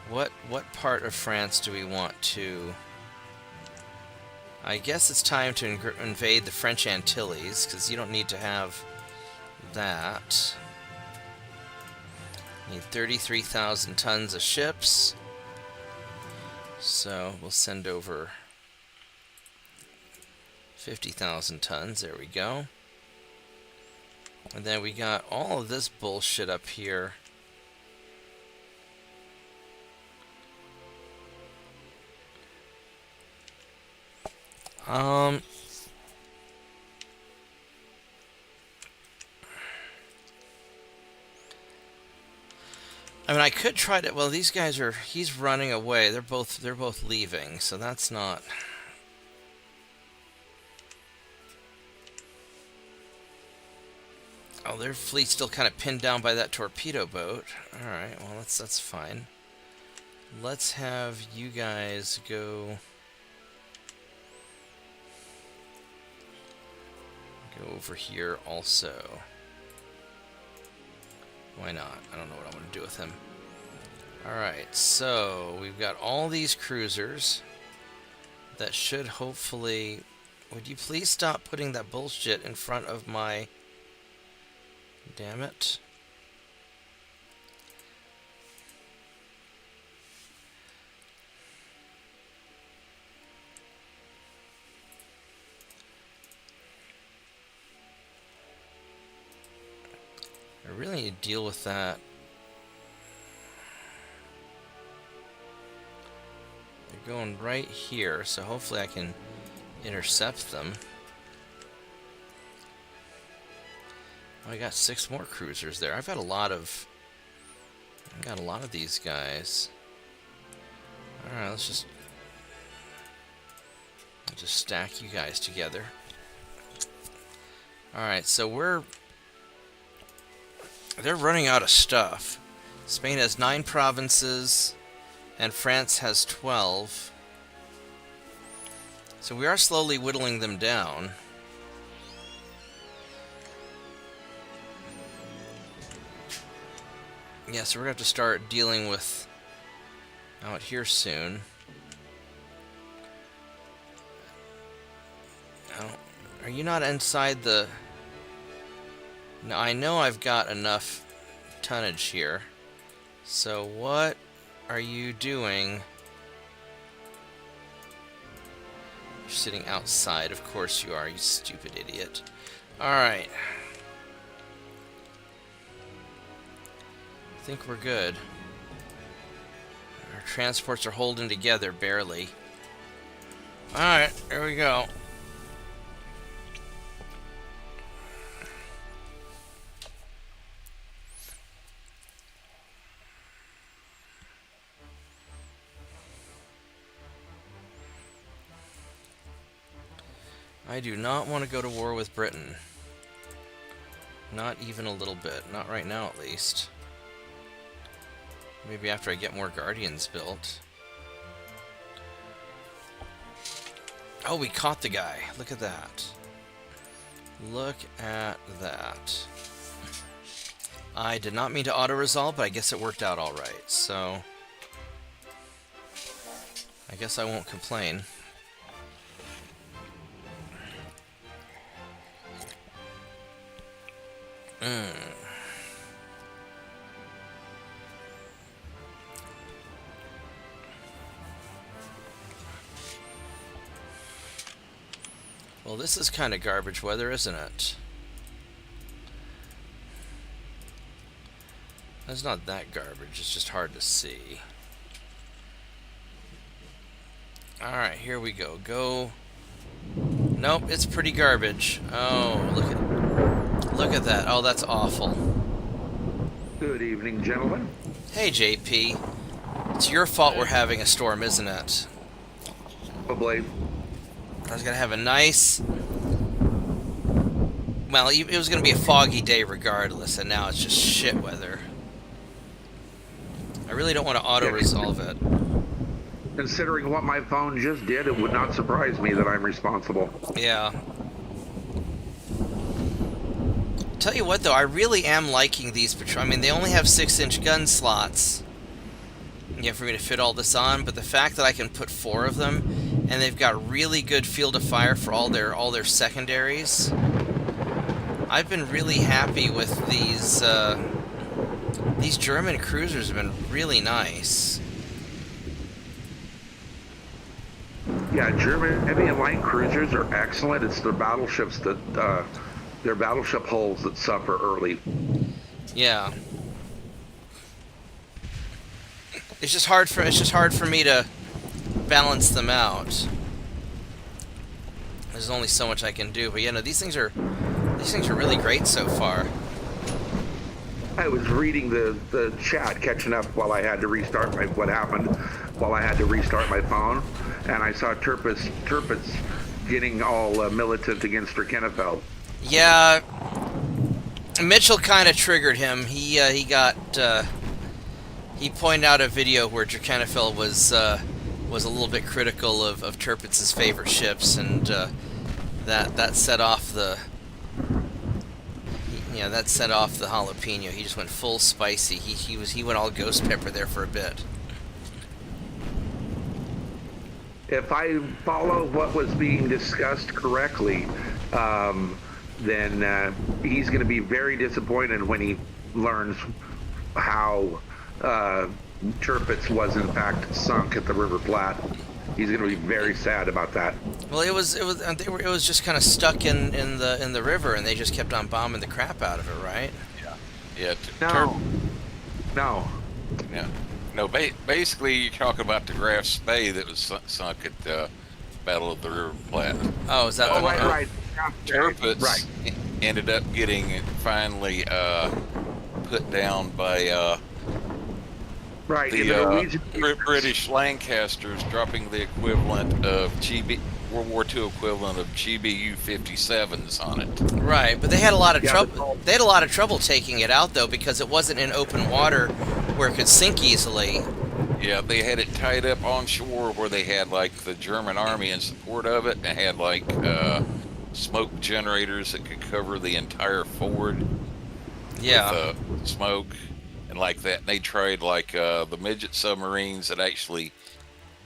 What part of France do we want to... I guess it's time to invade the French Antilles, because you don't need to have that. Need 33,000 tons of ships. So we'll send over 50,000 tons. There we go. And then we got all of this bullshit up here. I mean, I could try to... Well, these guys are... He's running away. They're both leaving, so that's not... Oh, their fleet's still kind of pinned down by that torpedo boat. Alright, well, that's fine. Let's have you guys go over here also. Why not? I don't know what I'm going to do with him. Alright, so we've got all these cruisers that should hopefully... Would you please stop putting that bullshit in front of my... Damn it. I really need to deal with that. They're going right here, so hopefully I can intercept them. Oh, I got 6 more cruisers there. I've got a lot of these guys. Alright, let's just stack you guys together. Alright, so they're running out of stuff. Spain has 9 provinces, and France has 12. So we are slowly whittling them down. Yeah, so we're going to have to start dealing with out here soon. Oh, are you not inside the... Now, I know I've got enough tonnage here. So what are you doing? You're sitting outside. Of course you are, you stupid idiot. Alright. I think we're good. Our transports are holding together, barely. Alright, here we go. I do not want to go to war with Britain. Not even a little bit. Not right now, at least. Maybe after I get more Guardians built. Oh, we caught the guy. Look at that. Look at that. I did not mean to auto-resolve, but I guess it worked out alright, so... I guess I won't complain. Well, this is kind of garbage weather, isn't it? It's not that garbage, it's just hard to see. Alright, here we go. Go. Nope, it's pretty garbage. Oh, look at that. Oh, that's awful. Good evening, gentlemen. Hey, JP. It's your fault we're having a storm, isn't it? Probably. I was going to have a nice... Well, it was going to be a foggy day regardless, and now it's just shit weather. I really don't want to auto-resolve it. Considering what my phone just did, it would not surprise me that I'm responsible. Yeah. Tell you what, though, I really am liking these patrol. I mean, they only have 6-inch gun slots, you know, for me to fit all this on. But the fact that I can put 4 of them, and they've got really good field of fire for all their secondaries. I've been really happy with these. These German cruisers have been really nice. Yeah, German heavy and light cruisers are excellent. It's their battleships that their battleship hulls that suffer early. Yeah. It's just hard for me to balance them out. There's only so much I can do, but yeah, no, these things are really great so far. I was reading the chat, catching up while I had to restart what happened while I had to restart my phone, and I saw Tirpitz getting all militant against Kenefeld. Yeah, Mitchell kind of triggered him. He pointed out a video where Kenefeld was a little bit critical of Tirpitz's favorite ships, and that set off the jalapeno. He just went full spicy. He went all ghost pepper there for a bit. If I follow what was being discussed correctly, then he's going to be very disappointed when he learns how Tirpitz was in fact sunk at the River Platte. He's going to be very sad about that. Well, it was just kind of stuck in the river, and they just kept on bombing the crap out of it, right? Yeah. No. Yeah. No. Basically, you're talking about the Graf Spee that was sunk at the Battle of the River Platte. Oh, is that the one? Right. Tirpitz ended up getting finally put down by Right. the British Lancasters, dropping the equivalent of World War II equivalent of GBU-57s on it. Right, but they had a lot of trouble. They had a lot of trouble taking it out though, because it wasn't in open water where it could sink easily. Yeah, they had it tied up on shore where they had like the German army in support of it, and they had like smoke generators that could cover the entire forward. Yeah. With smoke. and like that. And they tried like the midget submarines that actually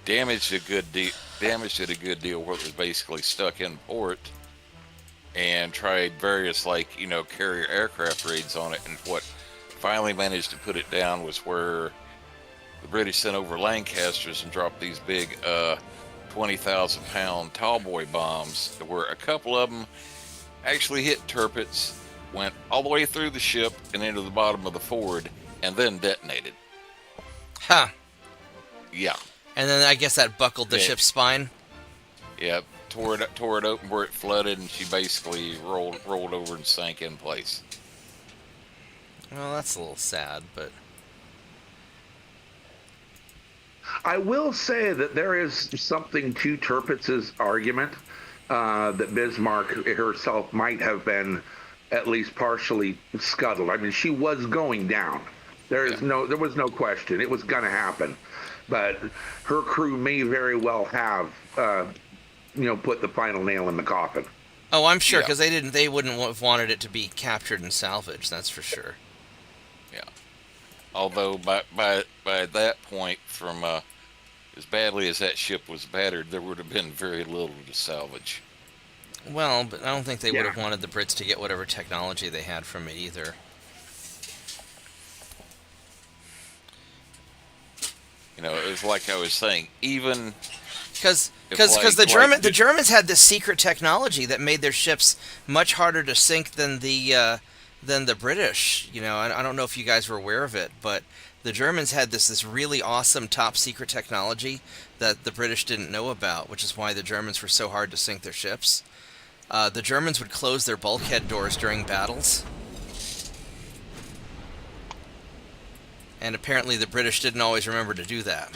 damaged it a good deal where it was basically stuck in port, and tried various like carrier aircraft raids on it. And what finally managed to put it down was where the British sent over Lancasters and dropped these big 20,000-pound tallboy bombs, where a couple of them actually hit turrets, went all the way through the ship and into the bottom of the forward, and then detonated. Huh. Yeah. And then I guess that buckled the ship's spine. Yeah, tore it open where it flooded, and she basically rolled over and sank in place. Well, that's a little sad, but I will say that there is something to Tirpitz's argument that Bismarck herself might have been at least partially scuttled. I mean, she was going down. There was no question. It was going to happen. But her crew may very well have, put the final nail in the coffin. oh, I'm sure, because they wouldn't have wanted it to be captured and salvaged. That's for sure. Yeah. Although by that point, from as badly as that ship was battered, there would have been very little to salvage. Well, but I don't think they would have wanted the Brits to get whatever technology they had from it either. It was like I was saying, even because the Germans had this secret technology that made their ships much harder to sink than the British. I don't know if you guys were aware of it, but the Germans had this really awesome top secret technology that the British didn't know about, which is why the Germans were so hard to sink their ships. The Germans would close their bulkhead doors during battles. And apparently the British didn't always remember to do that.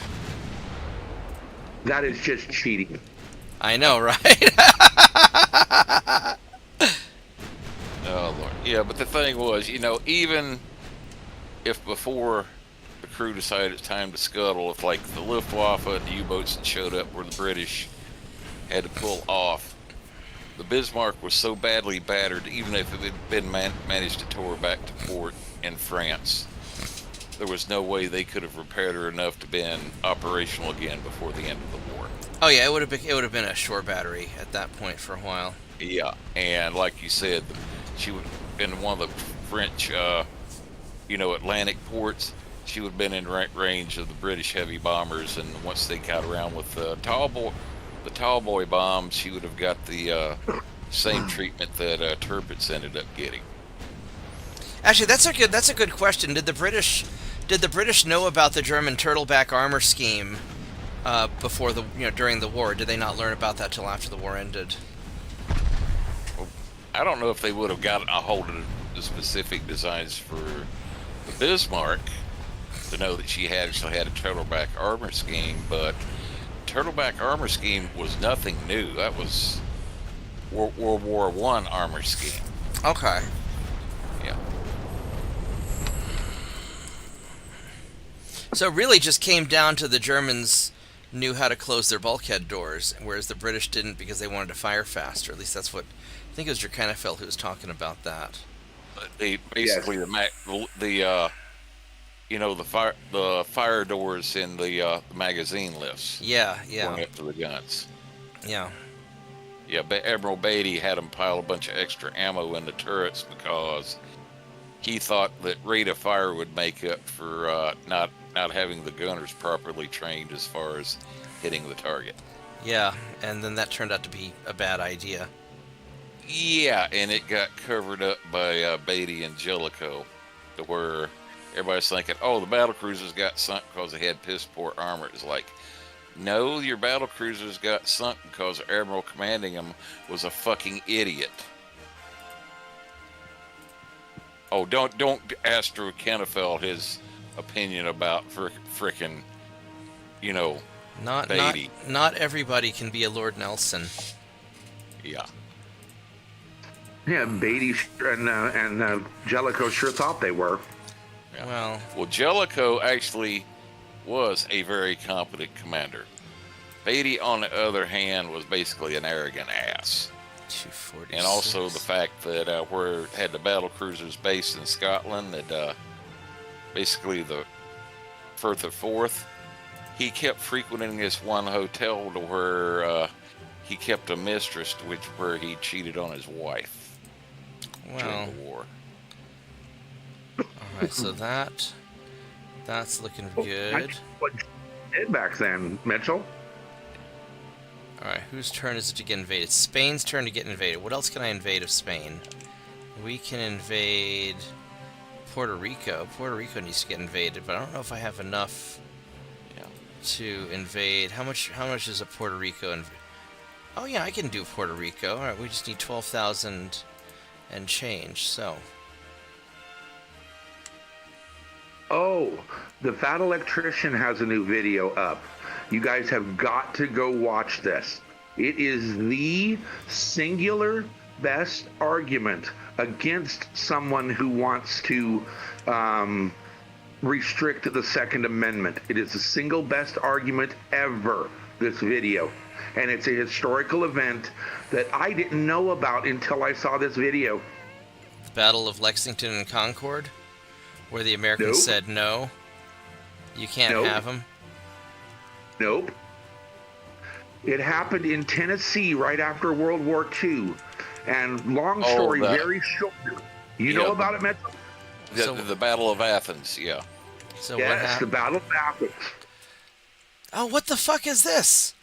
That is just cheating. I know, right? Oh, Lord. Yeah, but the thing was, even if before the crew decided it's time to scuttle, if like the Luftwaffe and the U-boats that showed up where the British had to pull off, the Bismarck was so badly battered, even if it had been managed to tow her back to port in France, there was no way they could have repaired her enough to be operational again before the end of the war. Oh yeah, it would have been a shore battery at that point for a while. Yeah, and like you said, she would in one of the French, Atlantic ports. She would have been in range of the British heavy bombers, and once they got around with the tallboy bombs, she would have got the same treatment that Tirpitz ended up getting. Actually, that's a good question. Did the British know about the German turtleback armor scheme before during the war? Did they not learn about that till after the war ended? Well, I don't know if they would have gotten a hold of the specific designs for the Bismarck to know that she actually had a turtleback armor scheme, but turtleback armor scheme was nothing new. That was World War I armor scheme. Okay. Yeah. So it really just came down to the Germans knew how to close their bulkhead doors, whereas the British didn't because they wanted to fire faster. At least that's what I think it was Jerkanafel who was talking about that. Basically, the fire doors in the magazine lifts. Yeah. Going up to the guns. Yeah. Yeah, but Admiral Beatty had them pile a bunch of extra ammo in the turrets because he thought that rate of fire would make up for not having the gunners properly trained as far as hitting the target. Yeah, and then that turned out to be a bad idea. Yeah, and it got covered up by Beatty and Jellicoe, to where everybody's thinking, oh, the battle cruisers got sunk because they had piss poor armor. It's like, no, your battle cruisers got sunk because the admiral commanding them was a fucking idiot. Oh, don't ask Drew Kennefeld his opinion about frickin', Beatty. Not everybody can be a Lord Nelson. Yeah. Yeah, Beatty and Jellicoe sure thought they were. Yeah. Well, Jellicoe actually was a very competent commander. Beatty, on the other hand, was basically an arrogant ass. 246. And also the fact that where it had the battle cruisers based in Scotland, that basically for the 4th, he kept frequenting this one hotel to where he kept a mistress, where he cheated on his wife during the war. All right, so that's looking good. What did back then, Mitchell? All right, whose turn is it to get invaded? Spain's turn to get invaded. What else can I invade of Spain? We can invade Puerto Rico. Puerto Rico needs to get invaded, but I don't know if I have enough to invade. How much is a Puerto Rico? Oh yeah, I can do Puerto Rico. All right, we just need 12,000 and change. So. Oh, the Fat Electrician has a new video up. You guys have got to go watch this. It is the singular best argument against someone who wants to restrict the Second Amendment. It is the single best argument ever, this video. And it's a historical event that I didn't know about until I saw this video. The Battle of Lexington and Concord, where the Americans said no, you can't have them. Nope. It happened in Tennessee right after World War II. And long story, very short. You know about it, Mitchell? The Battle of Athens, yeah. So yes, what happened? The Battle of Athens. Oh, what the fuck is this?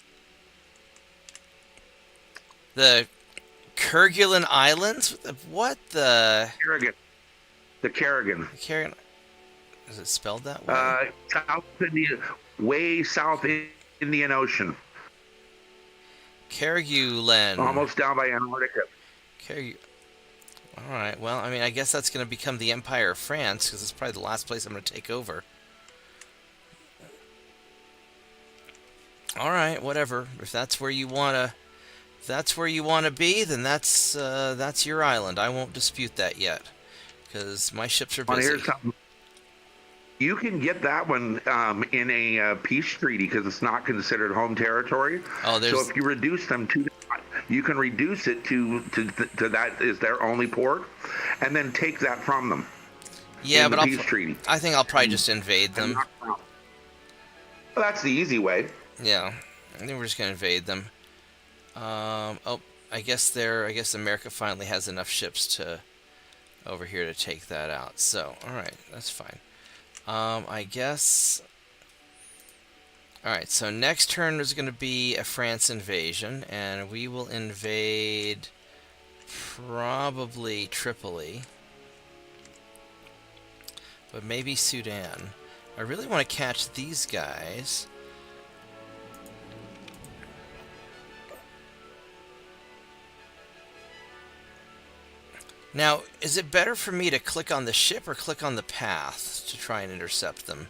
The Kerguelen Islands? What the? Kerrigan. The Kerrigan. Kerrigan. Is it spelled that way? Way south Indian Ocean. Kerguelen. Almost down by Antarctica. All right. Well, I mean, I guess that's going to become the Empire of France because it's probably the last place I'm going to take over. All right, whatever. If that's where you want to be, then that's your island. I won't dispute that yet because my ships are busy. Here's something. You can get that one in a peace treaty because it's not considered home territory. Oh, so if you reduce them to that, you can reduce it to that is their only port, and then take that from them. Yeah, but peace treaty. I think I'll probably just invade them. Well, that's the easy way. Yeah, I think we're just gonna invade them. Oh, I guess America finally has enough ships over here to take that out. So, all right, that's fine. I guess. All right, so next turn is going to be a France invasion, and we will invade probably Tripoli, but maybe Sudan. I really want to catch these guys. Now, is it better for me to click on the ship or click on the path to try and intercept them?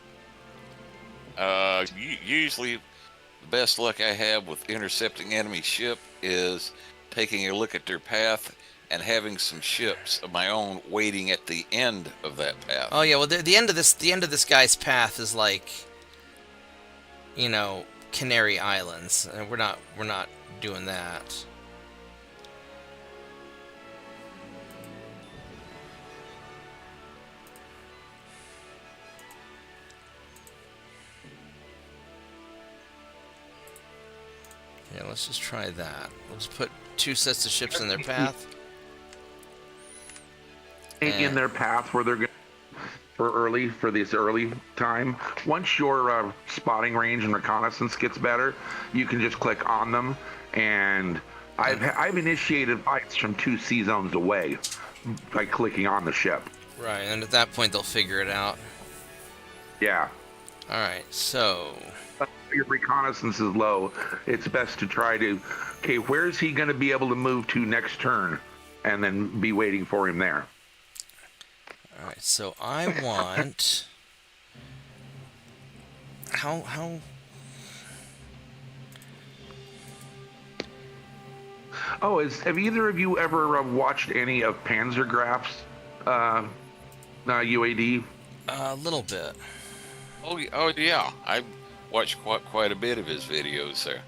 Usually, the best luck I have with intercepting enemy ship is taking a look at their path and having some ships of my own waiting at the end of that path. Oh yeah, well the end of this guy's path is like, you know, Canary Islands, and we're not doing that. Yeah, let's just try that. We'll just put 2 sets of ships in their path. In their path where they're going for this early time. Once your spotting range and reconnaissance gets better, you can just click on them. And I've initiated fights from 2 sea zones away by clicking on the ship. Right, and at that point they'll figure it out. Yeah. All right, so your reconnaissance is low, it's best to try to, okay, where's he going to be able to move to next turn, and then be waiting for him there. All right, so I want how Oh, have either of you ever watched any of Panzergraph's UAD? a little bit. Oh yeah, I watched quite a bit of his videos there.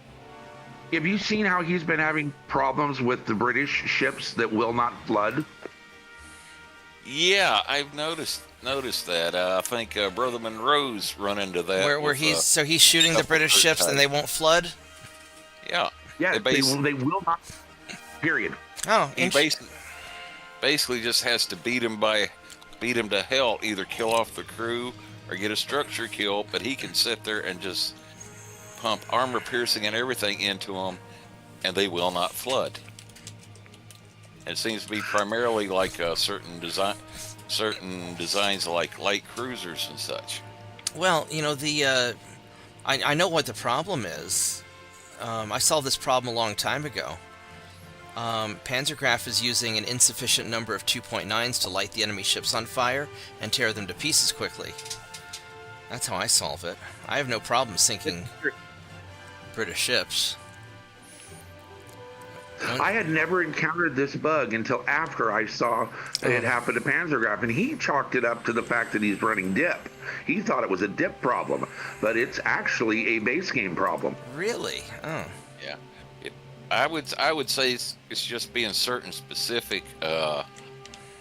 Have you seen how he's been having problems with the British ships that will not flood? Yeah, I've noticed noticed that. I think Brother Monroe's run into that. Where with, he's shooting the couple British of ships and they won't flood? Yeah. Yeah, They they will not. Period. Oh, He basically just has to beat him to hell, either kill off the crew or get a structure kill, but he can sit there and just pump armor piercing and everything into them, and they will not flood. It seems to be primarily like certain designs like light cruisers and such. Well, you know, I know what the problem is. I solved this problem a long time ago. Panzergraf is using an insufficient number of 2.9s to light the enemy ships on fire and tear them to pieces quickly. That's how I solve it. I have no problem sinking British ships. I had never encountered this bug until after I saw it happen to Panzergraf, and he chalked it up to the fact that he's running dip. He thought it was a dip problem, but it's actually a base game problem. Really? Oh. Yeah. I would say it's just being certain specific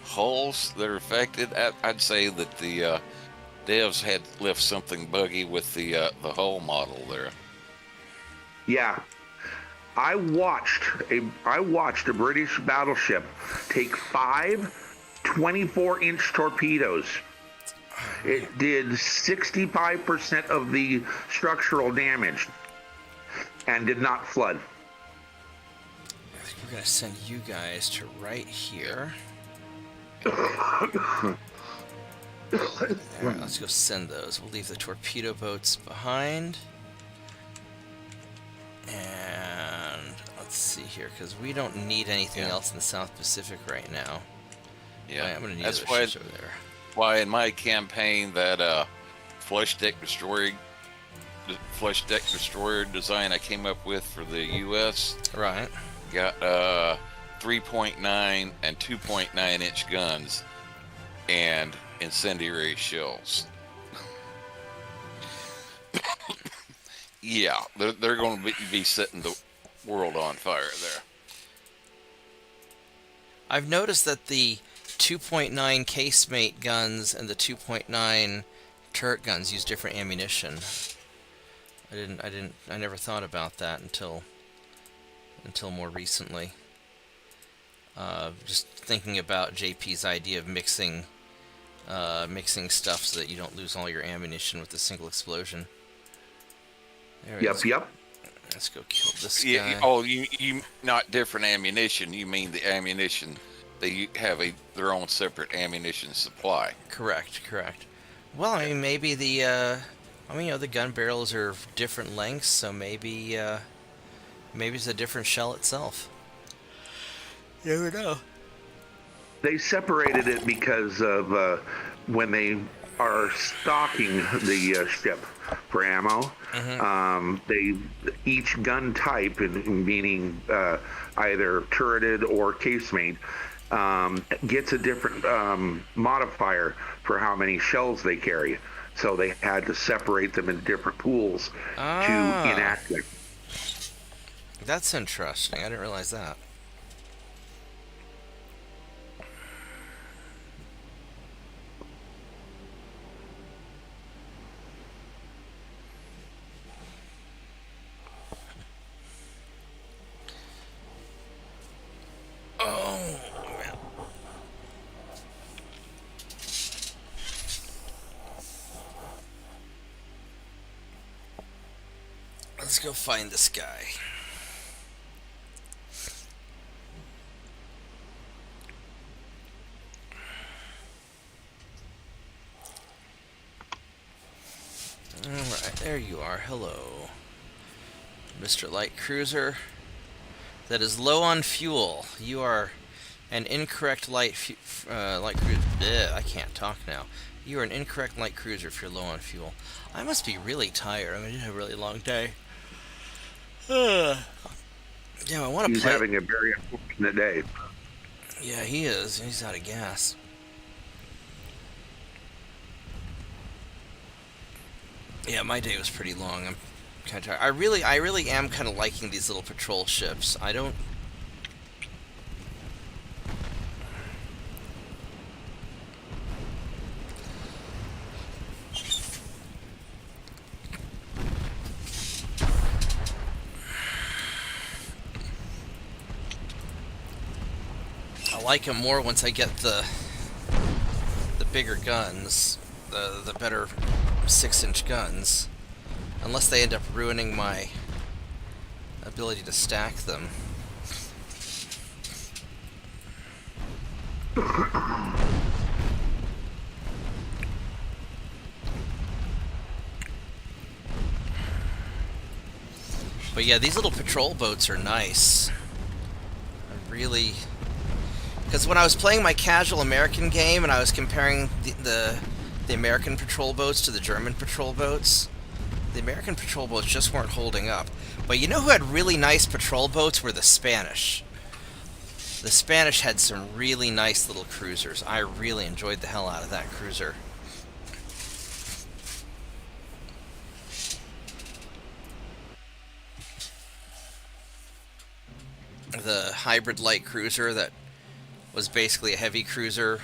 hulls that are affected. I'd say that the devs had left something buggy with the hull model there. Yeah. I watched a British battleship take 5 24-inch torpedoes. It did 65% of the structural damage and did not flood. I think we're going to send you guys to right here. Alright, let's go send those. We'll leave the torpedo boats behind. And let's see here, because we don't need anything else in the South Pacific right now. Yeah, I'm going to need that's those ships over there. Why in my campaign that flush deck destroyer design I came up with for the U.S. Right. got 3.9 and 2.9 inch guns and incendiary shells. Yeah, they're going to be setting the world on fire there. I've noticed that the 2.9 casemate guns and the 2.9 turret guns use different ammunition. I never thought about that until more recently. Just thinking about JP's idea of mixing stuff so that you don't lose all your ammunition with a single explosion. Yep. Let's go kill this guy. Yeah, oh, you not different ammunition. You mean the ammunition? They have their own separate ammunition supply. Correct. Well, I mean, maybe the gun barrels are different lengths, so maybe it's a different shell itself. You never know. They separated it because of when they are stocking the ship for ammo. Each gun type, meaning either turreted or casemate, gets a different modifier for how many shells they carry. So they had to separate them into different pools to enact it. That's interesting. I didn't realize that. Let's go find this guy. Alright, there you are. Hello. Mr. Light Cruiser that is low on fuel. You are an incorrect light cruiser. I can't talk now. You are an incorrect light cruiser if you're low on fuel. I must be really tired. I mean, I did have a really long day. Yeah, I want to play. He's having a very unfortunate day. Yeah, he is. He's out of gas. Yeah, my day was pretty long. I'm kind of tired. I really am kind of liking these little patrol ships. I don't. I'll like them more once I get the bigger guns, the better 6-inch guns, unless they end up ruining my ability to stack them. But yeah, these little patrol boats are nice. I really... Because when I was playing my casual American game and I was comparing the American patrol boats to the German patrol boats, the American patrol boats just weren't holding up. But you know who had really nice patrol boats were the Spanish. The Spanish had some really nice little cruisers. I really enjoyed the hell out of that cruiser. The hybrid light cruiser that was basically a heavy cruiser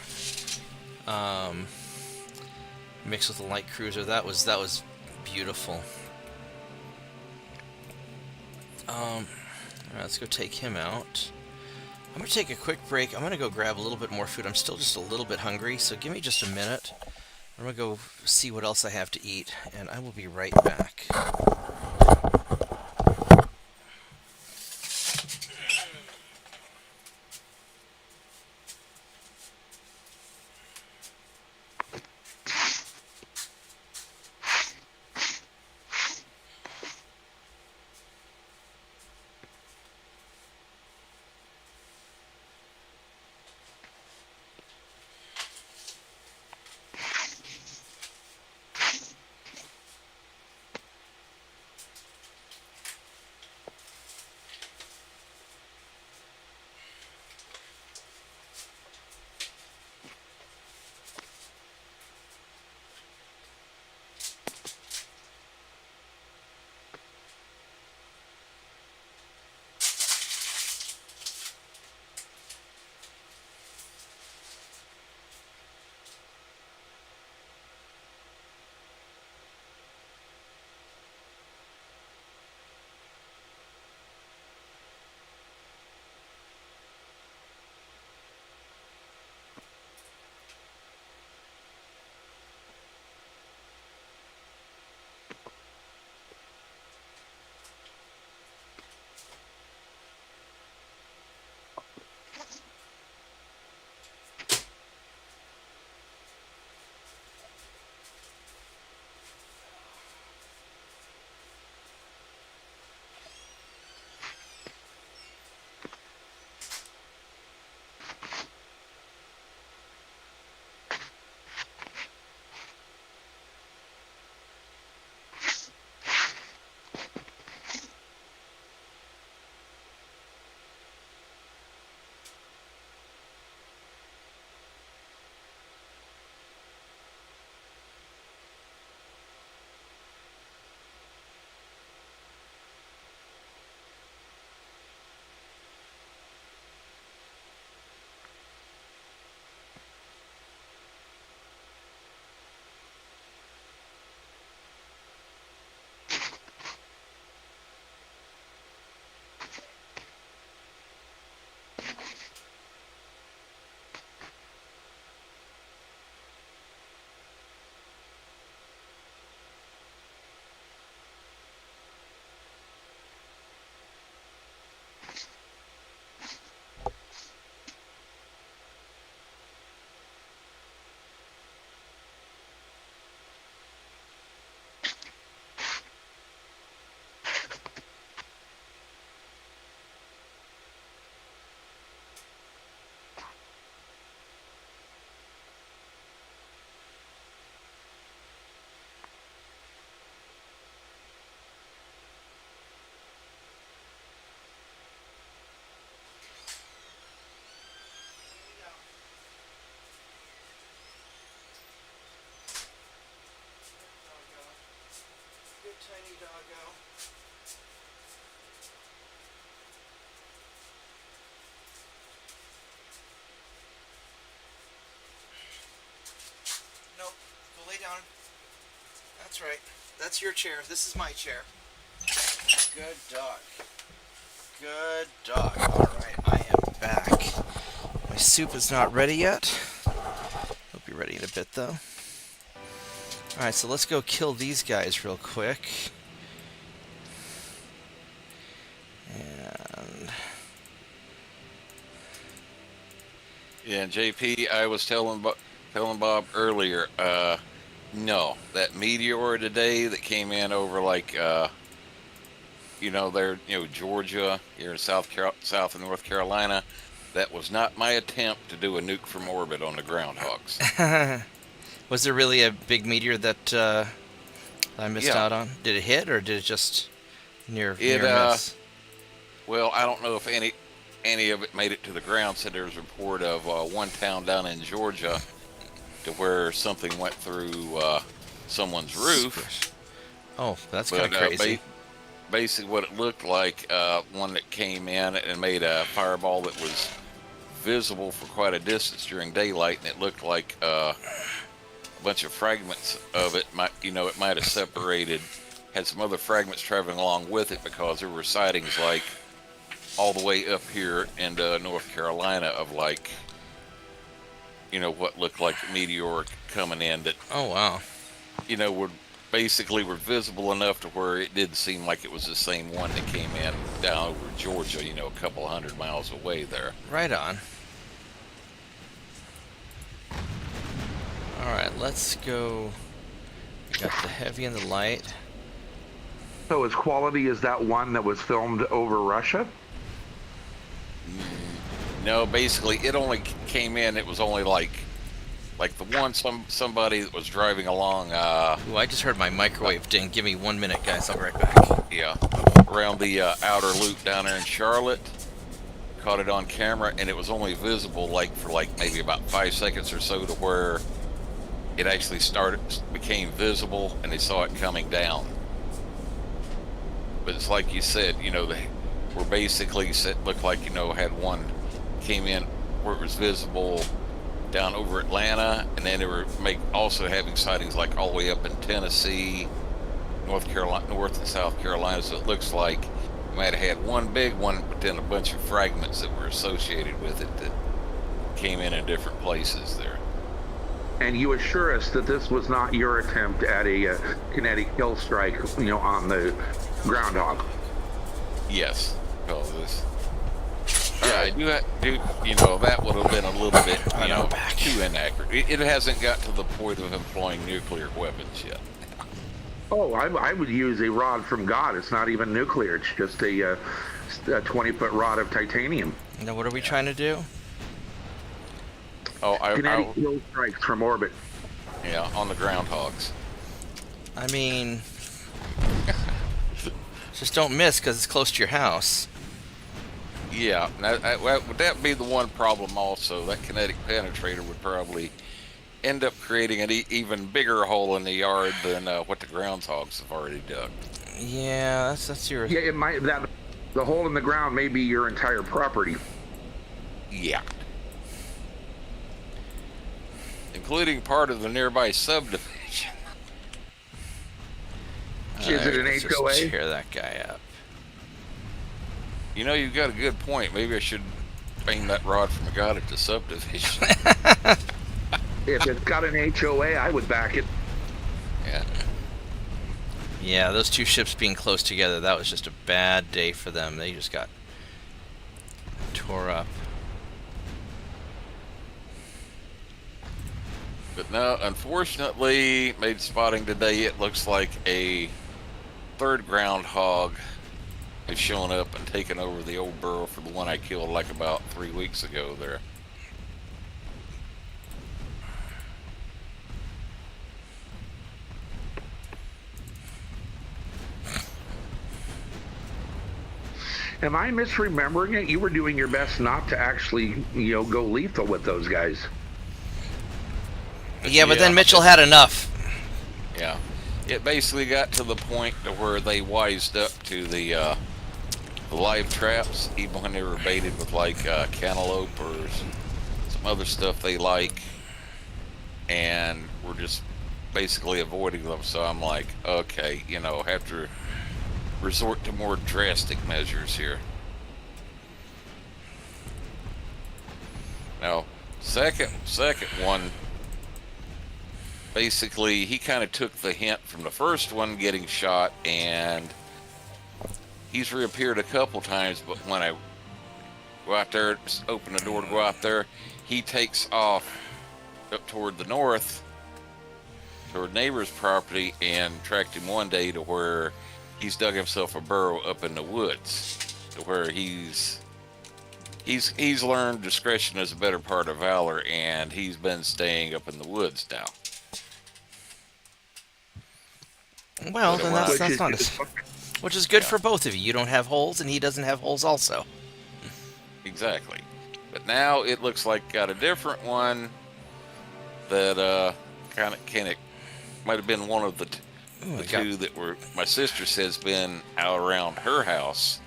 mixed with a light cruiser. That was beautiful. Alright, let's go take him out. I'm going to take a quick break. I'm going to go grab a little bit more food. I'm still just a little bit hungry, so give me just a minute. I'm going to go see what else I have to eat, and I will be right back. Tiny doggo. Nope. Go lay down. That's right. That's your chair. This is my chair. Good dog. Good dog. Alright, I am back. Let me My soup is not ready yet. It'll be ready in a bit, though. Alright, so let's go kill these guys real quick. And... Yeah, and JP, I was telling Bob earlier, no, that meteor today that came in over like, there, Georgia, here in South and North Carolina, that was not my attempt to do a nuke from orbit on the groundhogs. Was there really a big meteor that I missed out on? Did it hit, or did it just near miss? Well, I don't know if any of it made it to the ground. Said there was a report of one town down in Georgia to where something went through someone's roof. Oh, that's kind of crazy. Basically, what it looked like, one that came in and made a fireball that was visible for quite a distance during daylight, and it looked like a bunch of fragments of it. It might have separated, had some other fragments traveling along with it, because there were sightings like all the way up here in North Carolina of like, what looked like a meteor coming in that. Oh wow. Were visible enough to where it did seem like it was the same one that came in down over Georgia, a couple 100 miles away there. Right on. Alright, let's go. We got the heavy and the light. So as quality as that one that was filmed over Russia? No, basically it only came in, it was only like the one somebody that was driving along Ooh, I just heard my microwave ding. Give me 1 minute, guys. I'll be right back. Yeah, around the outer loop down there in Charlotte. Caught it on camera, and it was only visible for maybe about 5 seconds or so, to where it actually became visible, and they saw it coming down. But it's like you said, they were basically looked like had one came in where it was visible down over Atlanta, and then they were also having sightings like all the way up in Tennessee, North and South Carolina. So it looks like you might have had one big one, but then a bunch of fragments that were associated with it that came in different places there. And you assure us that this was not your attempt at a kinetic kill strike, on the groundhog? Yes, because this. Yeah, I do. That would have been a little bit, too inaccurate. It hasn't got to the point of employing nuclear weapons yet. Oh, I would use a rod from God. It's not even nuclear. It's just a 20-foot rod of titanium. Now, what are we trying to do? Oh, kinetic kill strikes from orbit. Yeah, on the groundhogs. I mean, just don't miss because it's close to your house. Yeah, would that be the one problem also? That kinetic penetrator would probably end up creating an even bigger hole in the yard than what the groundhogs have already dug. Yeah, that's your... Yeah, it might. The hole in the ground may be your entire property. Yeah. Including part of the nearby subdivision. Is it an HOA? Just tear that guy up. You've got a good point. Maybe I should aim that rod from a god at the subdivision. If it's got an HOA, I would back it. Yeah. Yeah, those two ships being close together, that was just a bad day for them. They just got tore up. But no, unfortunately, made spotting today, it looks like a third groundhog has shown up and taken over the old burrow for the one I killed like about 3 weeks ago there. Am I misremembering it? You were doing your best not to actually, go lethal with those guys. Yeah, but then Mitchell had enough. Yeah. It basically got to the point to where they wised up to the live traps, even when they were baited with like cantaloupe or some other stuff they like, and we're just basically avoiding them. So I'm like, okay, have to resort to more drastic measures here. Now, second one, basically, he kind of took the hint from the first one getting shot, and he's reappeared a couple times, but when I go out there, just open the door to go out there, he takes off up toward the north, toward neighbor's property, and tracked him one day to where he's dug himself a burrow up in the woods, to where he's learned discretion is a better part of valor, and he's been staying up in the woods now. Well, then that's Which not is- which is good for both of you. You don't have holes, and he doesn't have holes also. Exactly. But now it looks like got a different one that kind of might have been one of the two that were, my sister says, been out around her house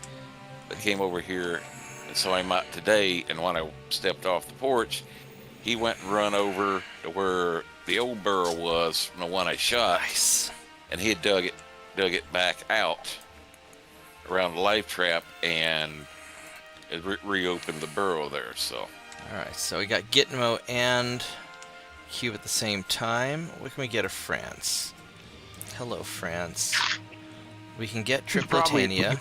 that came over here and saw him out today. And when I stepped off the porch, he went and run over to where the old burrow was from the one I shot. Nice. And he had dug it back out around the life trap and it reopened the burrow there. So All right, so we got Gitmo and Cube at the same time. What can we get of France? Hello, France. We can get He's probably Tripletania.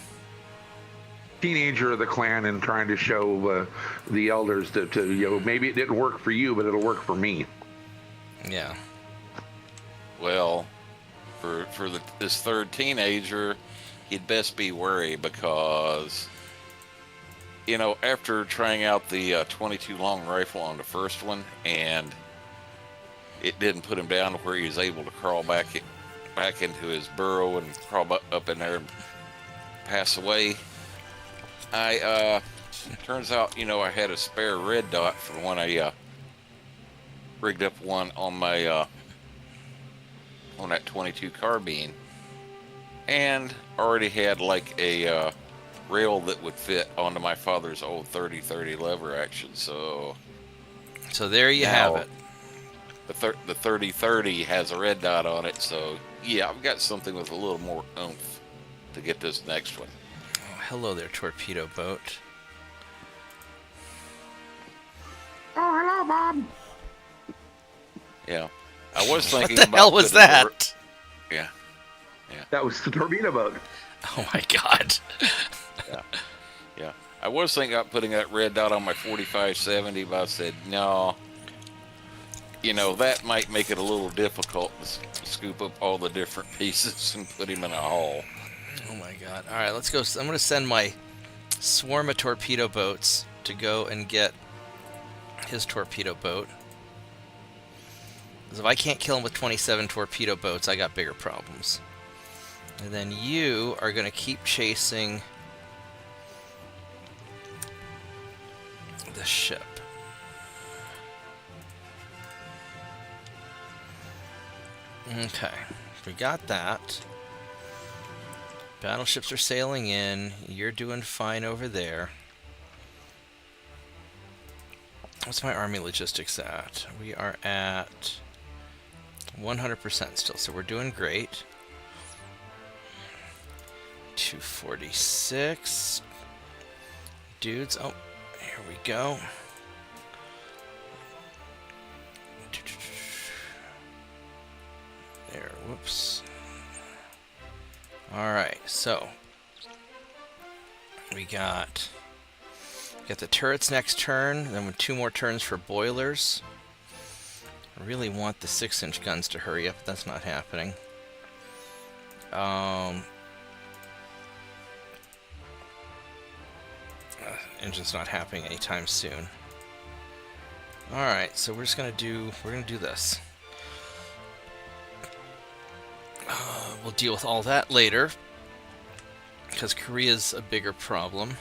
teenager of the clan and trying to show the elders to maybe it didn't work for you, but it'll work for me. Yeah. well, for this third teenager, he'd best be wary because, after trying out the 22 long rifle on the first one, and it didn't put him down to where he was able to crawl back into his burrow and crawl up in there and pass away. Turns out, I had a spare red dot for the one I rigged up one on my on that 22 carbine, and already had like a rail that would fit onto my father's old 30-30 lever action. So there you have it. The 30-30 has a red dot on it. So yeah, I've got something with a little more oomph to get this next one. Oh, hello there, torpedo boat. Oh, hello, Bob. Yeah, I was thinking What the hell was putting a- that? Yeah. That was the torpedo boat. Oh my god. Yeah. I was thinking about putting that red dot on my 45-70, but I said, no. That might make it a little difficult to scoop up all the different pieces and put him in a haul. Oh my god. Alright, let's go. I'm going to send my swarm of torpedo boats to go and get his torpedo boat. Because if I can't kill him with 27 torpedo boats, I got bigger problems. And then you are going to keep chasing the ship. Okay, we got that. Battleships are sailing in. You're doing fine over there. What's my army logistics at? We are at 100% still, so we're doing great. 246. Dudes, oh, here we go. There, whoops. Alright, so we got the turrets next turn, then with 2 more turns for boilers. I really want the 6-inch guns to hurry up, but that's not happening. Engine's not happening anytime soon. Alright, so we're gonna do this. We'll deal with all that later, because Korea's a bigger problem.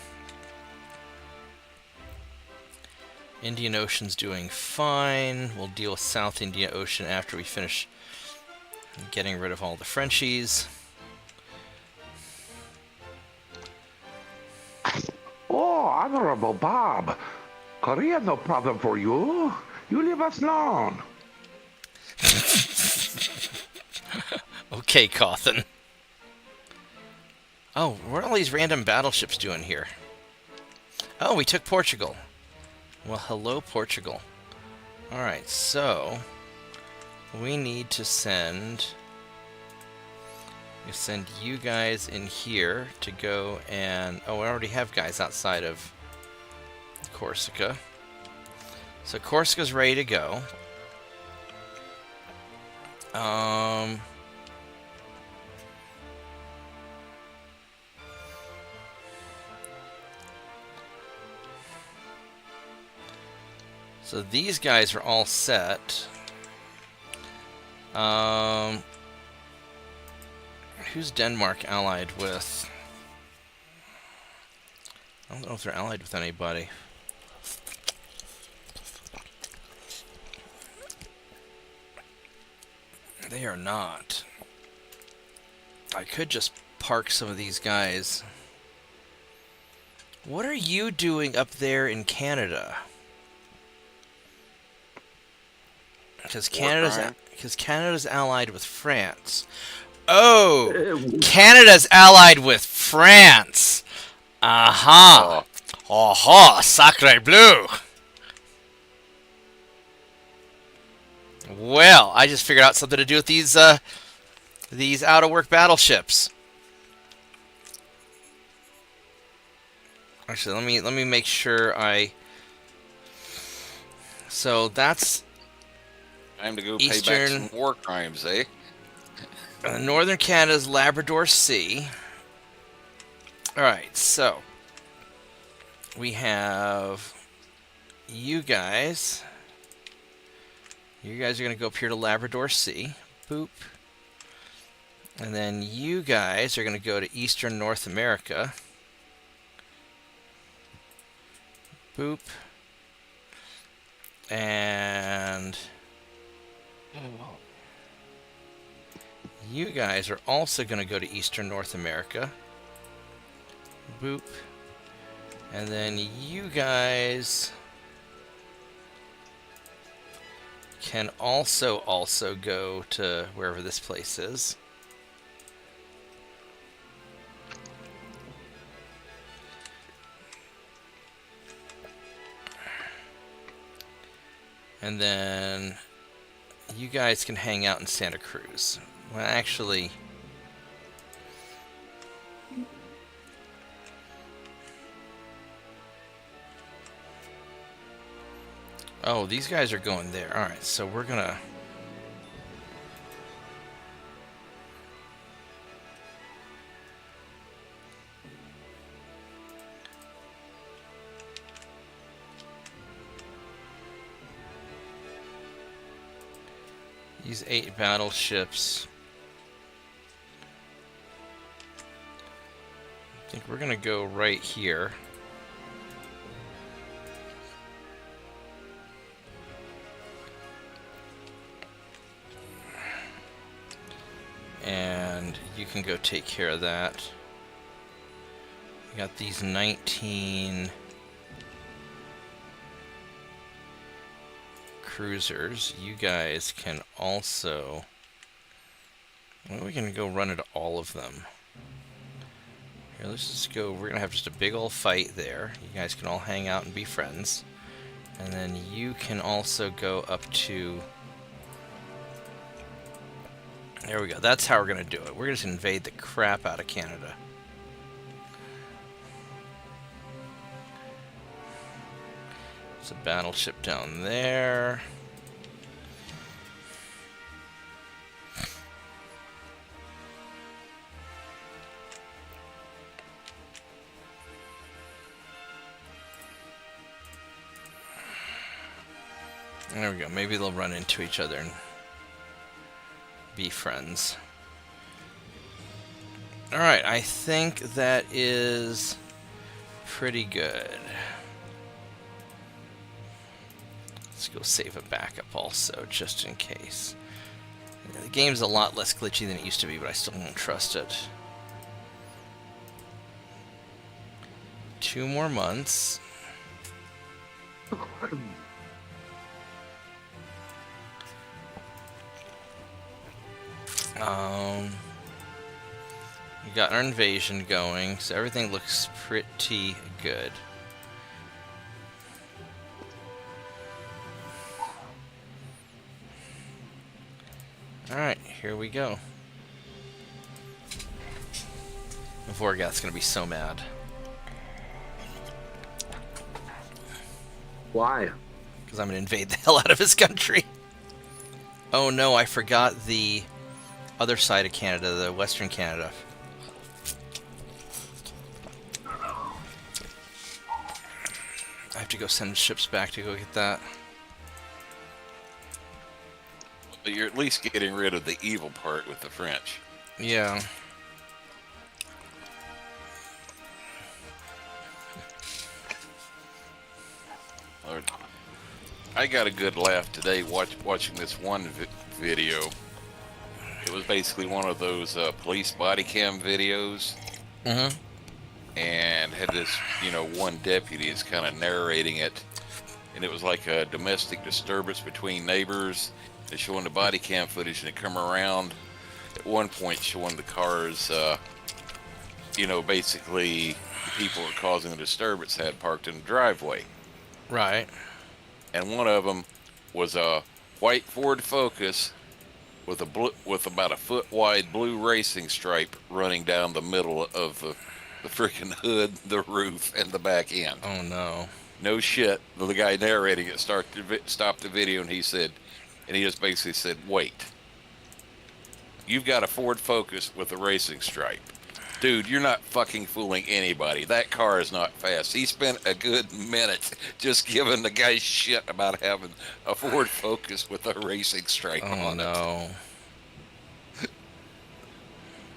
Indian Ocean's doing fine. We'll deal with South Indian Ocean after we finish getting rid of all the Frenchies. Oh, Honorable Bob. Korea, no problem for you. You leave us alone. Okay, Cawthon. Oh, what are all these random battleships doing here? Oh, we took Portugal. Well, hello, Portugal. Alright, so we need to send you guys in here to go and... Oh, we already have guys outside of Corsica. So Corsica's ready to go. So these guys are all set. Who's Denmark allied with? I don't know if they're allied with anybody. They are not. I could just park some of these guys. What are you doing up there in Canada? Because Canada's allied with France. Oh, Canada's allied with France. Aha. Aha, sacre bleu. Well, I just figured out something to do with these out-of-work battleships. Actually, let me make sure I. So that's time to go pay back some war crimes, eh? Northern Canada's Labrador Sea. All right, so we have you guys. You guys are going to go up here to Labrador Sea. Boop. And then you guys are going to go to Eastern North America. Boop. And you guys are also going to go to Eastern North America. Boop. And then you guys can also go to wherever this place is. And then you guys can hang out in Santa Cruz. Well, actually, oh, these guys are going there. All right, so we're gonna. These 8 battleships. I think we're gonna go right here. And you can go take care of that. We got these 19 cruisers. You guys can also... Well, we can go run into all of them. Here, let's just go. We're gonna have just a big old fight there. You guys can all hang out and be friends. And then you can also go up to... There we go. That's how we're gonna do it. We're just gonna invade the crap out of Canada. There's a battleship down there. There we go. Maybe they'll run into each other and be friends. Alright, I think that is pretty good. Let's go save a backup also, just in case. The game's a lot less glitchy than it used to be, but I still don't trust it. 2 more months. We got our invasion going, so everything looks pretty good. Alright, here we go. Vorgath's gonna be so mad. Why? Because I'm gonna invade the hell out of his country. Oh no, I forgot the other side of Canada, the Western Canada. I have to go send ships back to go get that. But you're at least getting rid of the evil part with the French. Yeah. Lord. I got a good laugh today watching this one video. It was basically one of those police body cam videos. Mm-hmm. And had this, one deputy is kind of narrating it. And it was like a domestic disturbance between neighbors. They're showing the body cam footage and they come around. At one point showing the cars, basically the people who were causing the disturbance had parked in the driveway. Right. And one of them was a white Ford Focus with about a foot wide blue racing stripe running down the middle of the freaking hood, the roof, and the back end. Oh no. No shit. The guy narrating it stopped the video and he just basically said, "Wait. You've got a Ford Focus with a racing stripe. Dude, you're not fucking fooling anybody. That car is not fast." He spent a good minute just giving the guy shit about having a Ford Focus with a racing stripe on it. Oh no.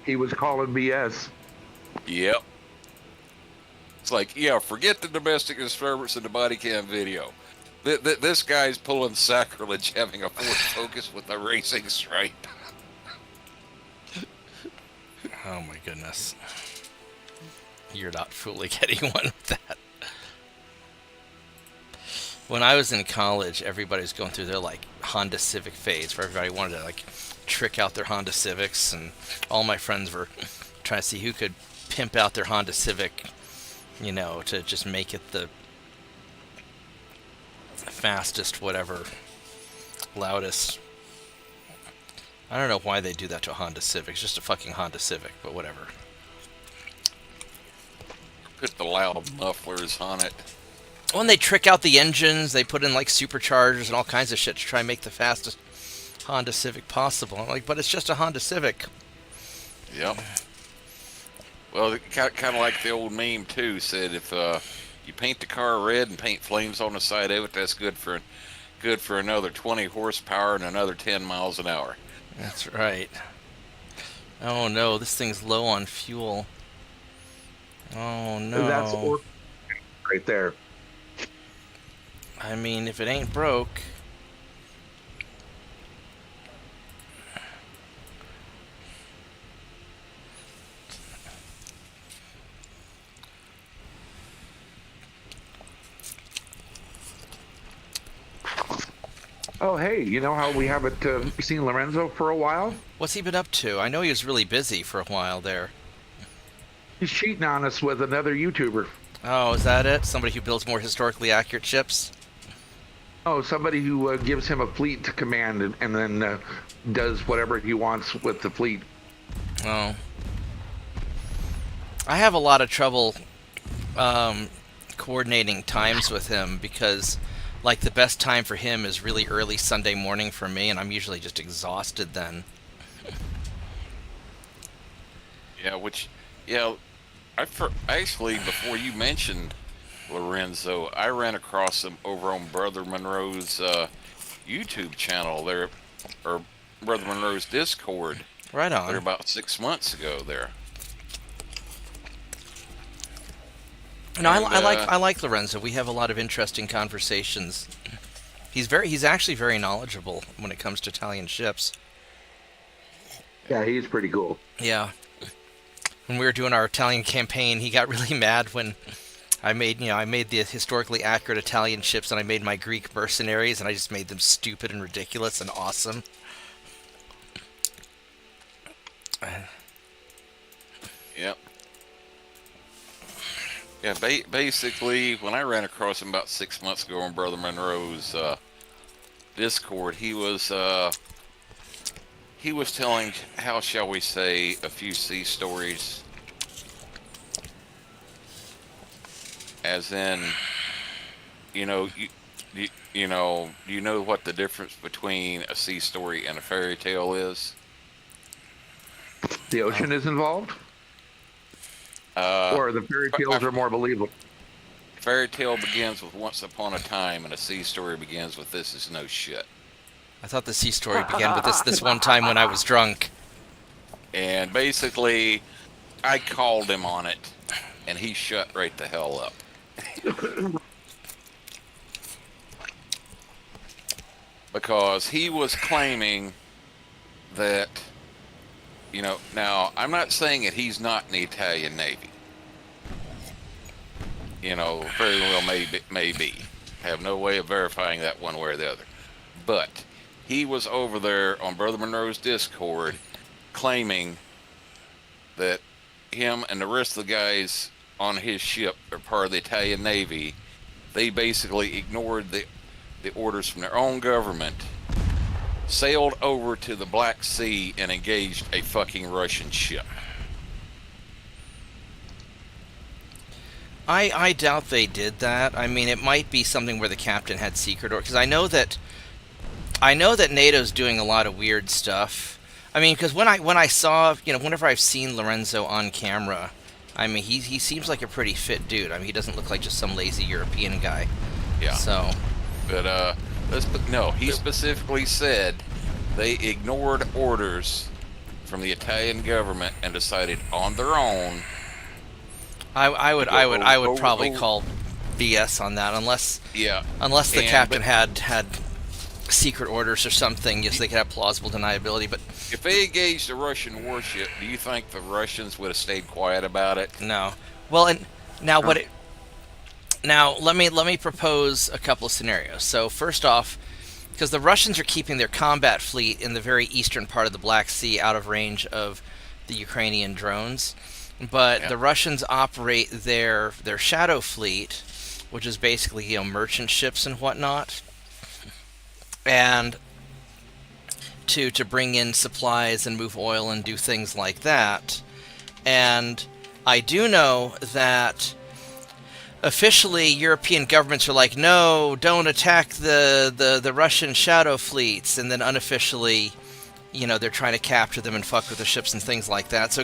He was calling BS. Yep. It's like, yeah, forget the domestic disturbance in the body cam video. This guy's pulling sacrilege having a Ford Focus with a racing stripe. Oh my goodness. You're not fooling anyone with that. When I was in college, everybody was going through their Honda Civic phase where everybody wanted to trick out their Honda Civics, and all my friends were trying to see who could pimp out their Honda Civic, to just make it the fastest, whatever, loudest. I don't know why they do that to a Honda Civic. It's just a fucking Honda Civic, but whatever. Put the loud mufflers on it. When they trick out the engines, they put in superchargers and all kinds of shit to try and make the fastest Honda Civic possible. I'm like, but it's just a Honda Civic. Yep. Well, kind of like the old meme too said, if you paint the car red and paint flames on the side of it, that's good for another 20 horsepower and another 10 miles an hour. That's right. Oh no, this thing's low on fuel. Oh no. That's right there. I mean, if it ain't broke. Oh, hey, you know how we haven't seen Lorenzo for a while? What's he been up to? I know he was really busy for a while there. He's cheating on us with another YouTuber. Oh, is that it? Somebody who builds more historically accurate ships? Oh, somebody who gives him a fleet to command and then does whatever he wants with the fleet. Oh. I have a lot of trouble coordinating times with him because, the best time for him is really early Sunday morning for me, and I'm usually just exhausted then. Actually, before you mentioned Lorenzo, I ran across him over on Brother Monroe's YouTube channel there, or Brother Monroe's Discord. Right on. There about 6 months ago there. No, I like Lorenzo. We have a lot of interesting conversations. He's actually very knowledgeable when it comes to Italian ships. Yeah, he's pretty cool. Yeah. When we were doing our Italian campaign, he got really mad when I made the historically accurate Italian ships, and I made my Greek mercenaries, and I just made them stupid and ridiculous and awesome. Yep. Yeah, basically, when I ran across him about 6 months ago on Brother Monroe's Discord, he was he was telling, how shall we say, a few sea stories. As in, you know, you know what the difference between a sea story and a fairy tale is? The ocean is involved, or the fairy tales are more believable. Fairy tale begins with once upon a time, and a sea story begins with this is no shit. I thought the sea story began with this one time when I was drunk. And basically, I called him on it, and he shut right the hell up. Because he was claiming that, you know, now, I'm not saying that he's not in the Italian Navy. You know, very well may be. Have no way of verifying that one way or the other. But he was over there on Brother Monroe's Discord claiming that him and the rest of the guys on his ship are part of the Italian Navy. They basically ignored the orders from their own government, sailed over to the Black Sea and engaged a fucking Russian ship. I doubt they did that. I mean, it might be something where the captain had secret orders, because I know that NATO's doing a lot of weird stuff. I mean, because when I saw, you know, whenever I've seen Lorenzo on camera, I mean, he seems like a pretty fit dude. I mean, he doesn't look like just some lazy European guy. Yeah. So, but no, he specifically said they ignored orders from the Italian government and decided on their own. I would probably call BS on that, unless the captain had secret orders or something, yes, they could have plausible deniability. But if they engaged a Russian warship, do you think the Russians would have stayed quiet about it? No. Well, and now now let me propose a couple of scenarios. So first off, because the Russians are keeping their combat fleet in the very eastern part of the Black Sea, out of range of the Ukrainian drones, but the Russians operate their shadow fleet, which is basically, you know, merchant ships and whatnot, and to bring in supplies and move oil and do things like that. And I do know that officially European governments are like, no, don't attack the Russian shadow fleets, and then unofficially, you know, they're trying to capture them and fuck with the ships and things like that. So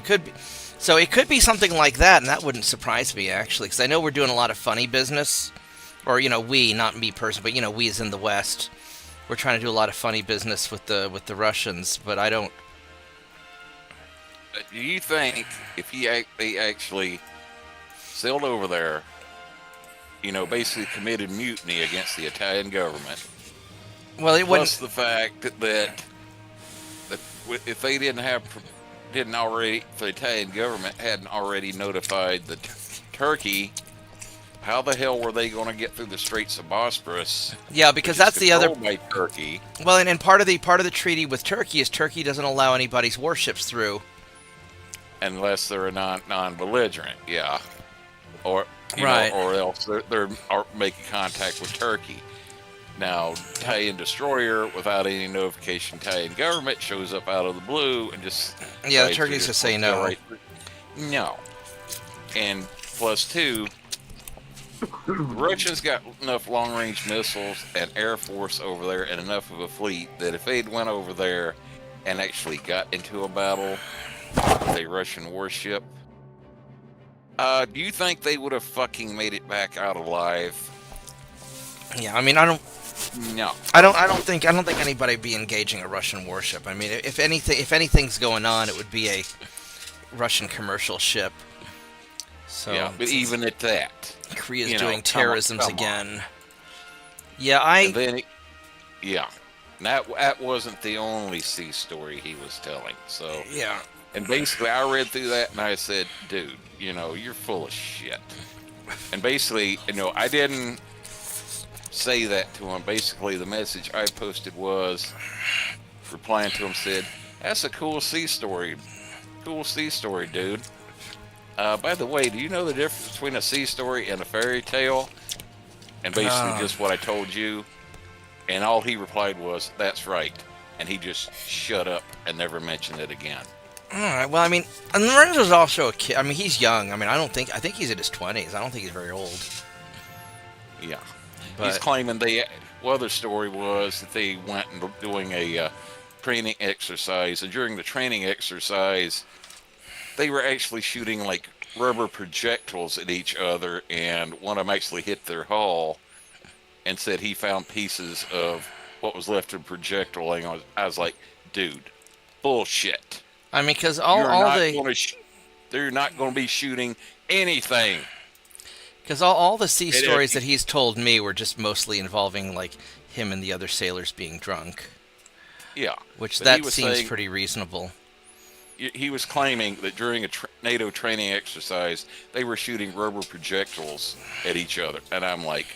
it could be something like that, and that wouldn't surprise me, actually, because I know we're doing a lot of funny business, or, you know, we, not me personally, but, you know, we as in the West, we're trying to do a lot of funny business with the Russians, but I don't. Do you think if they actually sailed over there, you know, basically committed mutiny against the Italian government? Well, it wouldn't. Plus the fact that if they didn't already, the Italian government hadn't already notified the Turkey, how the hell were they going to get through the Straits of Bosporus? Yeah, because that's the other. By Turkey. Well, and part of the treaty with Turkey is Turkey doesn't allow anybody's warships through, unless they're a non-belligerent, yeah, or right, or else they're making contact with Turkey. Now, Italian destroyer, without any notification, Italian government shows up out of the blue and just the Turkey's just say no. Right. No, and plus two, the Russians got enough long-range missiles and air force over there, and enough of a fleet that if they'd went over there and actually got into a battle with a Russian warship, do you think they would have fucking made it back out alive? Yeah, I mean, I don't think anybody would be engaging a Russian warship. I mean, if anything's going on, it would be a Russian commercial ship. So yeah, but even at that, Korea's doing terrorisms again. Yeah, that wasn't the only sea story he was telling. So yeah, and basically, I read through that and I said, dude, you know, you're full of shit. And basically, you know, I didn't say that to him. Basically, the message I posted was, replying to him, said, that's a cool sea story. Cool sea story, dude. By the way, do you know the difference between a sea story and a fairy tale? And basically just what I told you. And all he replied was, that's right. and he just shut up and never mentioned it again. All right. Well, I mean, and Lorenzo's also a kid. I mean, he's young. I mean, I think he's in his 20s. I don't think he's very old. Yeah. But He's claiming well, the story was that they went and doing a training exercise, and during the training exercise, they were actually shooting like rubber projectiles at each other, and one of them actually hit their hull, and said he found pieces of what was left of projectile. And I was like, dude, bullshit. I mean, because They're not going to be shooting anything. Because all the sea stories that he's told me were just mostly involving, like, him and the other sailors being drunk. Yeah. Which But that he was seems saying- pretty reasonable. He was claiming that during a NATO training exercise, they were shooting rubber projectiles at each other. And I'm like,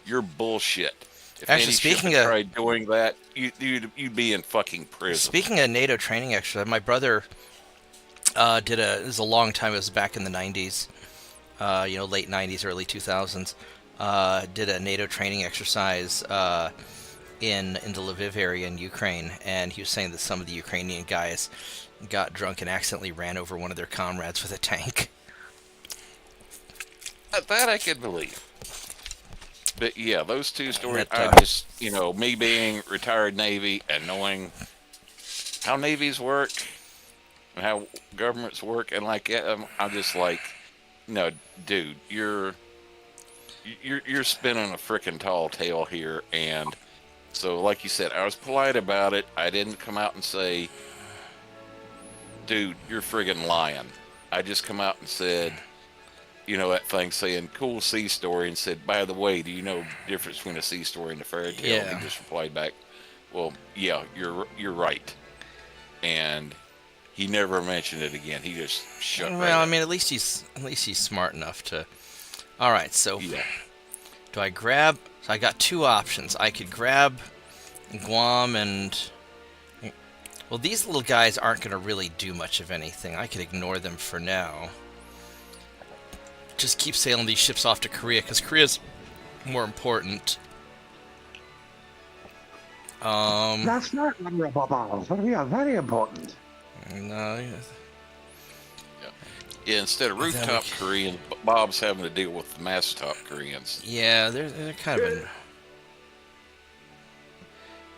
you're bullshit. If Actually, any speaking ship of- tried doing that, you'd be in fucking prison. Speaking of NATO training exercise, my brother it was a long time, it was back in the 90s, late 90s, early 2000s, did a NATO training exercise in the Lviv area in Ukraine, and he was saying that some of the Ukrainian guys got drunk and accidentally ran over one of their comrades with a tank. That I could believe. But yeah, those two stories, That, I just, me being retired Navy and knowing how navies work and how governments work, and like, I'm just like, no, dude, you're spinning a frickin' tall tale here. And so, like you said, I was polite about it. I didn't come out and say, dude, you're friggin' lying. I just come out and said, that thing saying cool sea story, and said, by the way, do you know the difference between a sea story and a fairy tale? Yeah. And he just replied back, well, yeah, you're right. And he never mentioned it again. He just shut right Well, I up. mean, at least he's smart enough to. All right, so Yeah. do I grab? So I got two options. I could grab Guam and. Well, these little guys aren't going to really do much of anything. I could ignore them for now. Just keep sailing these ships off to Korea, because Korea's more important. That's not very important. No, Yeah, instead of rooftop Koreans, Bob's having to deal with the mast top Koreans. yeah, they're kind of in.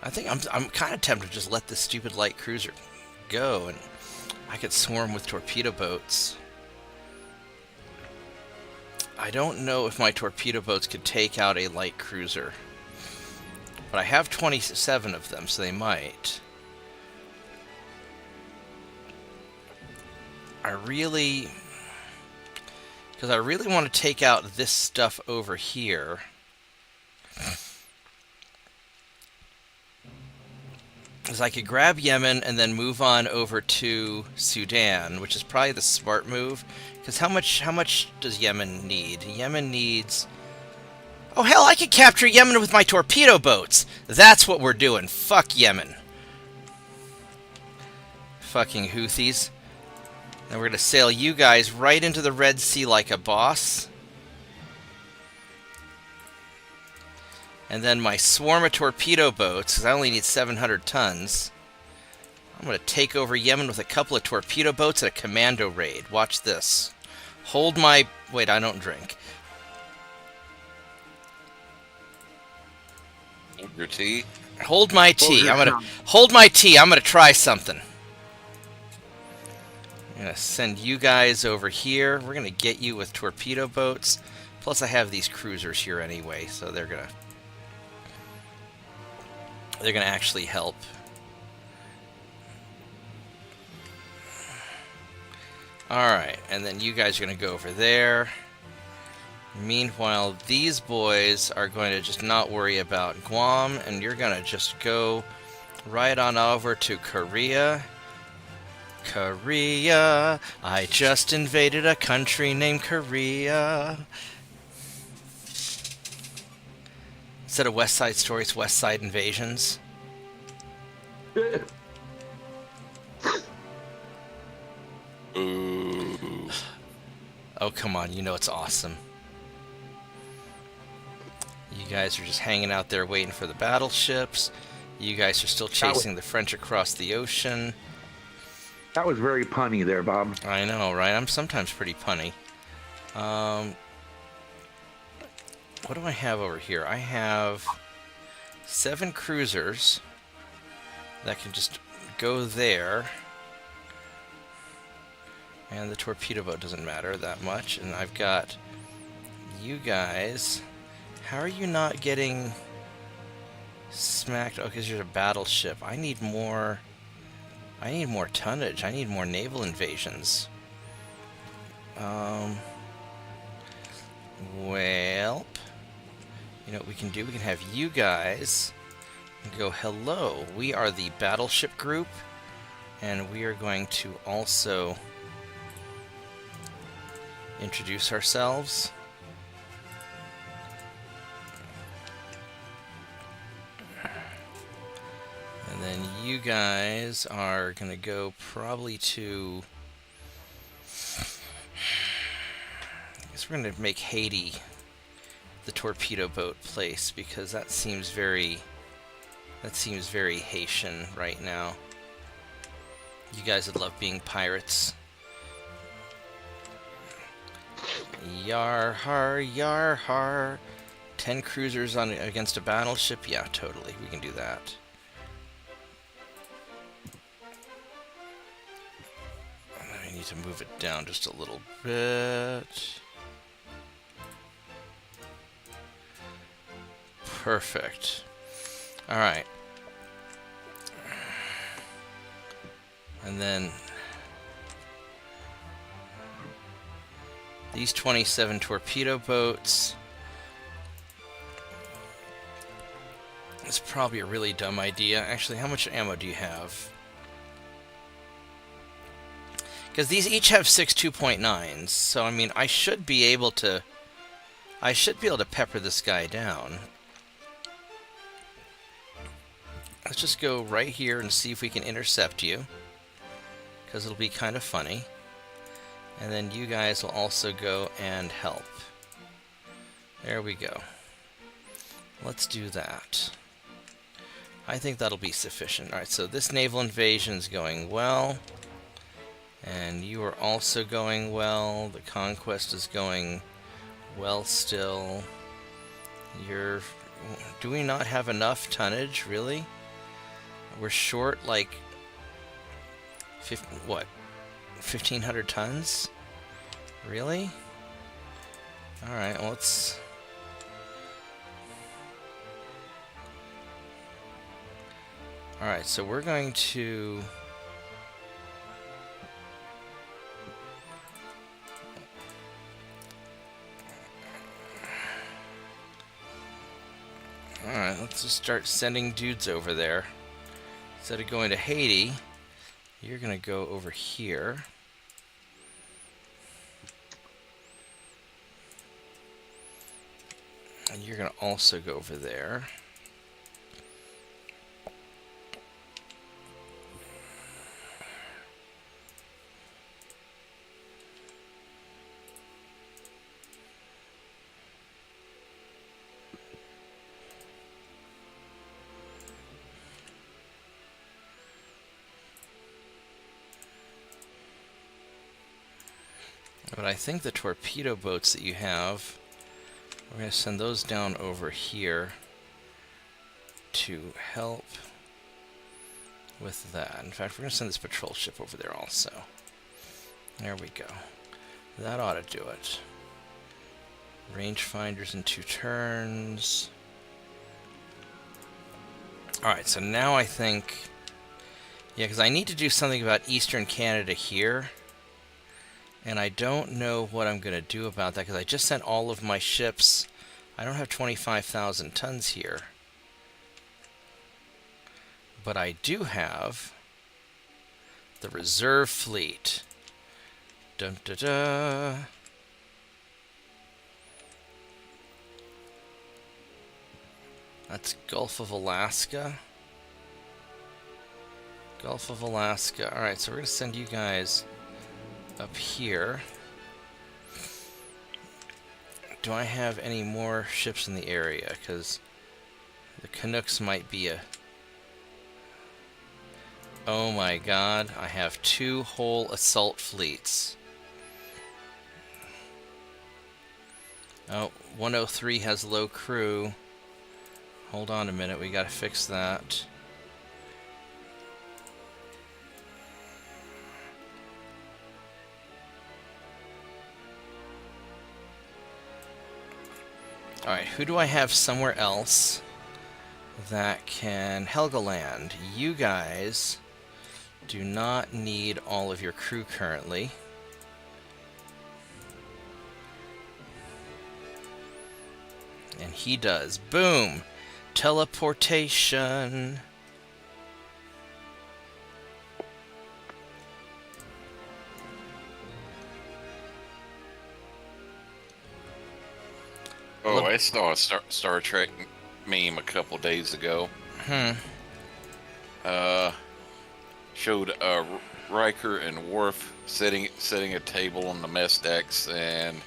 I think I'm kind of tempted to just let this stupid light cruiser go, and I could swarm with torpedo boats. I don't know if my torpedo boats could take out a light cruiser, but I have 27 of them, so they might. Because I really want to take out this stuff over here. Because I could grab Yemen and then move on over to Sudan, which is probably the smart move. Because how much does Yemen need? Yemen needs... Oh hell, I could capture Yemen with my torpedo boats! That's what we're doing. Fuck Yemen. Fucking Houthis. Then we're going to sail you guys right into the Red Sea like a boss. And then my swarm of torpedo boats, because I only need 700 tons. I'm going to take over Yemen with a couple of torpedo boats and a commando raid. Watch this. Hold my... Wait, I don't drink. Your tea? Hold my tea. your I'm going to... tongue. Hold my tea. I'm going to try something. I'm going to send you guys over here. We're going to get you with torpedo boats. Plus I have these cruisers here anyway, so they're going to actually help. Alright, and then you guys are going to go over there. Meanwhile, these boys are going to just not worry about Guam, and you're going to just go right on over to Korea. Korea, I just invaded a country named Korea. Instead of West Side Story, it's West Side Invasions. Ooh. Oh, come on, you know it's awesome. You guys are just hanging out there waiting for the battleships. You guys are still chasing the French across the ocean. That was very punny there, Bob. I know, right? I'm sometimes pretty punny. What do I have over here? I have 7 cruisers that can just go there. And the torpedo boat doesn't matter that much. And I've got you guys. How are you not getting smacked? Oh, because you're a battleship. I need more tonnage. I need more naval invasions. Well, you know what we can do? We can have you guys go, hello, we are the battleship group, and we are going to also introduce ourselves. And then you guys are going to go probably to... I guess we're going to make Haiti the torpedo boat place, because that seems very Haitian right now. You guys would love being pirates. Yar har, yar har. 10 cruisers against a battleship? Yeah, totally. We can do that. I need to move it down just a little bit. Perfect. Alright. And then these 27 torpedo boats. It's probably a really dumb idea. Actually, how much ammo do you have? Because these each have 6 2.9s, so I mean, I should be able to pepper this guy down. Let's just go right here and see if we can intercept you, because it'll be kind of funny. And then you guys will also go and help. There we go. Let's do that. I think that'll be sufficient. Alright, so this naval invasion's going well. And you are also going well. The conquest is going well still. Do we not have enough tonnage, really? We're short, like, 1,500 tons? Really? Alright, well, let's... Alright, so we're going to... Alright, let's just start sending dudes over there. Instead of going to Haiti, you're going to go over here. And you're going to also go over there. But I think the torpedo boats that you have, we're going to send those down over here to help with that. In fact, we're going to send this patrol ship over there also. There we go. That ought to do it. Rangefinders in 2 turns. Alright, so now I think... Yeah, because I need to do something about Eastern Canada here. And I don't know what I'm going to do about that, because I just sent all of my ships. I don't have 25,000 tons here. But I do have the reserve fleet. Dun da da. That's Gulf of Alaska. Gulf of Alaska. Alright, so we're going to send you guys up here. Do I have any more ships in the area? Because the Canucks might be a Oh my god, I have 2 whole assault fleets. Oh, 103 has low crew. Hold on a minute, we gotta fix that. Alright, who do I have somewhere else that can... Helgoland, you guys do not need all of your crew currently. And he does. Boom! Teleportation. Oh, I saw a Star Trek meme a couple days ago. Showed Riker and Worf sitting at a table on the mess decks, and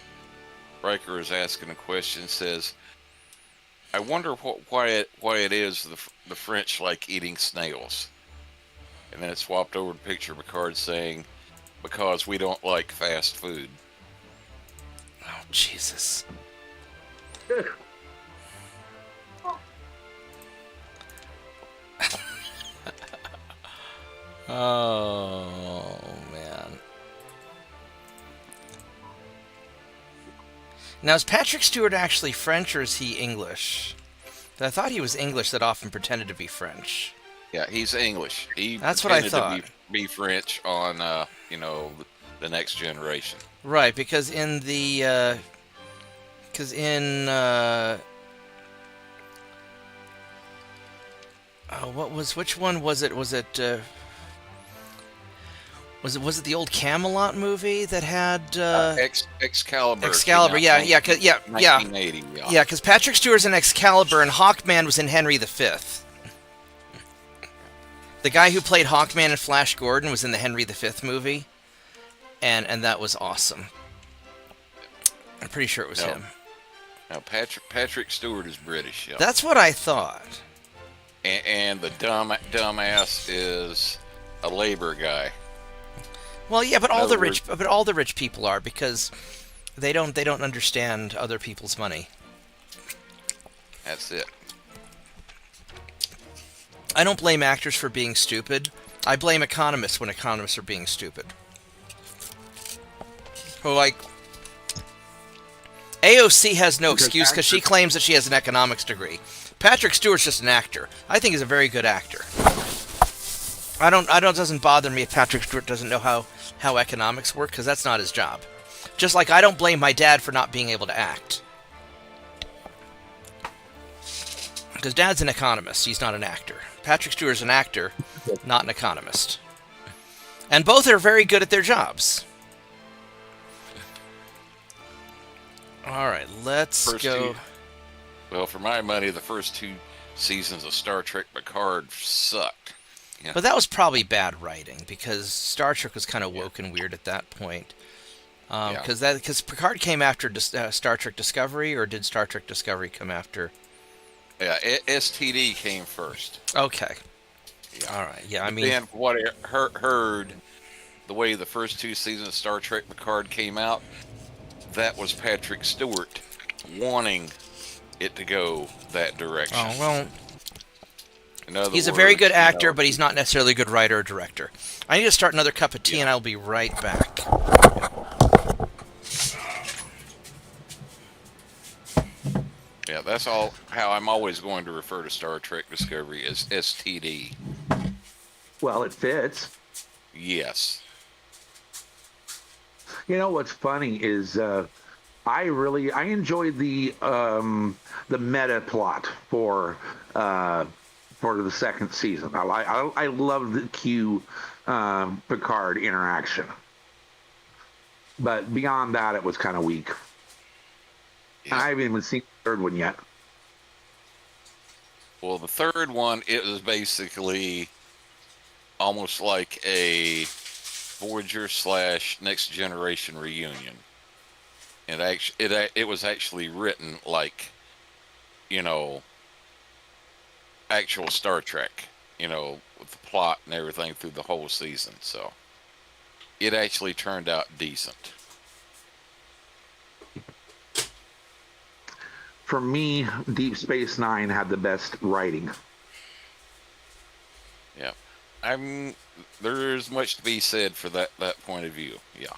Riker is asking a question. Says, "I wonder why it is the French like eating snails." And then it swapped over to picture Picard saying, "Because we don't like fast food." Oh, Jesus. Oh, man. Now, is Patrick Stewart actually French, or is he English? I thought he was English that often pretended to be French. Yeah, he's English. That's what I thought. To be French on, the Next Generation. Right, because in the... which one was it? Was it the old Camelot movie that had Excalibur? Excalibur, yeah, 1980, yeah, because Patrick Stewart's in Excalibur and Hawkman was in Henry V. The guy who played Hawkman in Flash Gordon was in the Henry V movie, and that was awesome. I'm pretty sure it was him. No, Patrick Stewart is British. Yeah. That's what I thought. And the dumbass is a labor guy. Well, yeah, but all the rich people are, because they don't understand other people's money. That's it. I don't blame actors for being stupid. I blame economists when economists are being stupid. Well, like, AOC has no excuse because she claims that she has an economics degree. Patrick Stewart's just an actor. I think he's a very good actor. It doesn't bother me if Patrick Stewart doesn't know how economics work, because that's not his job. Just like I don't blame my dad for not being able to act. Because Dad's an economist, he's not an actor. Patrick Stewart's an actor, not an economist. And both are very good at their jobs. Alright, let's go... Well, for my money, the first 2 seasons of Star Trek Picard sucked. Yeah. But that was probably bad writing, because Star Trek was kind of woke and weird at that point. Because Picard came after Star Trek Discovery, or did Star Trek Discovery come after? Yeah, STD came first. Okay. Yeah. All right. Yeah, I mean... Then what I heard, the way the first 2 seasons of Star Trek Picard came out, that was Patrick Stewart wanting it to go that direction. Oh, well... He's a very good actor, but he's not necessarily a good writer or director. I need to start another cup of tea, and I'll be right back. Yeah, that's all how I'm always going to refer to Star Trek Discovery as STD. Well, it fits. Yes. You know what's funny is I enjoyed the meta plot for the second season. I love the Q Picard interaction, but beyond that, it was kind of weak. Yeah. I haven't even seen the third one yet. Well, the third one, it was basically almost like a Voyager / Next Generation reunion. And it was actually written like, actual Star Trek. with the plot and everything through the whole season. So it actually turned out decent. For me, Deep Space Nine had the best writing. Yeah, there's much to be said for that point of view. Yeah,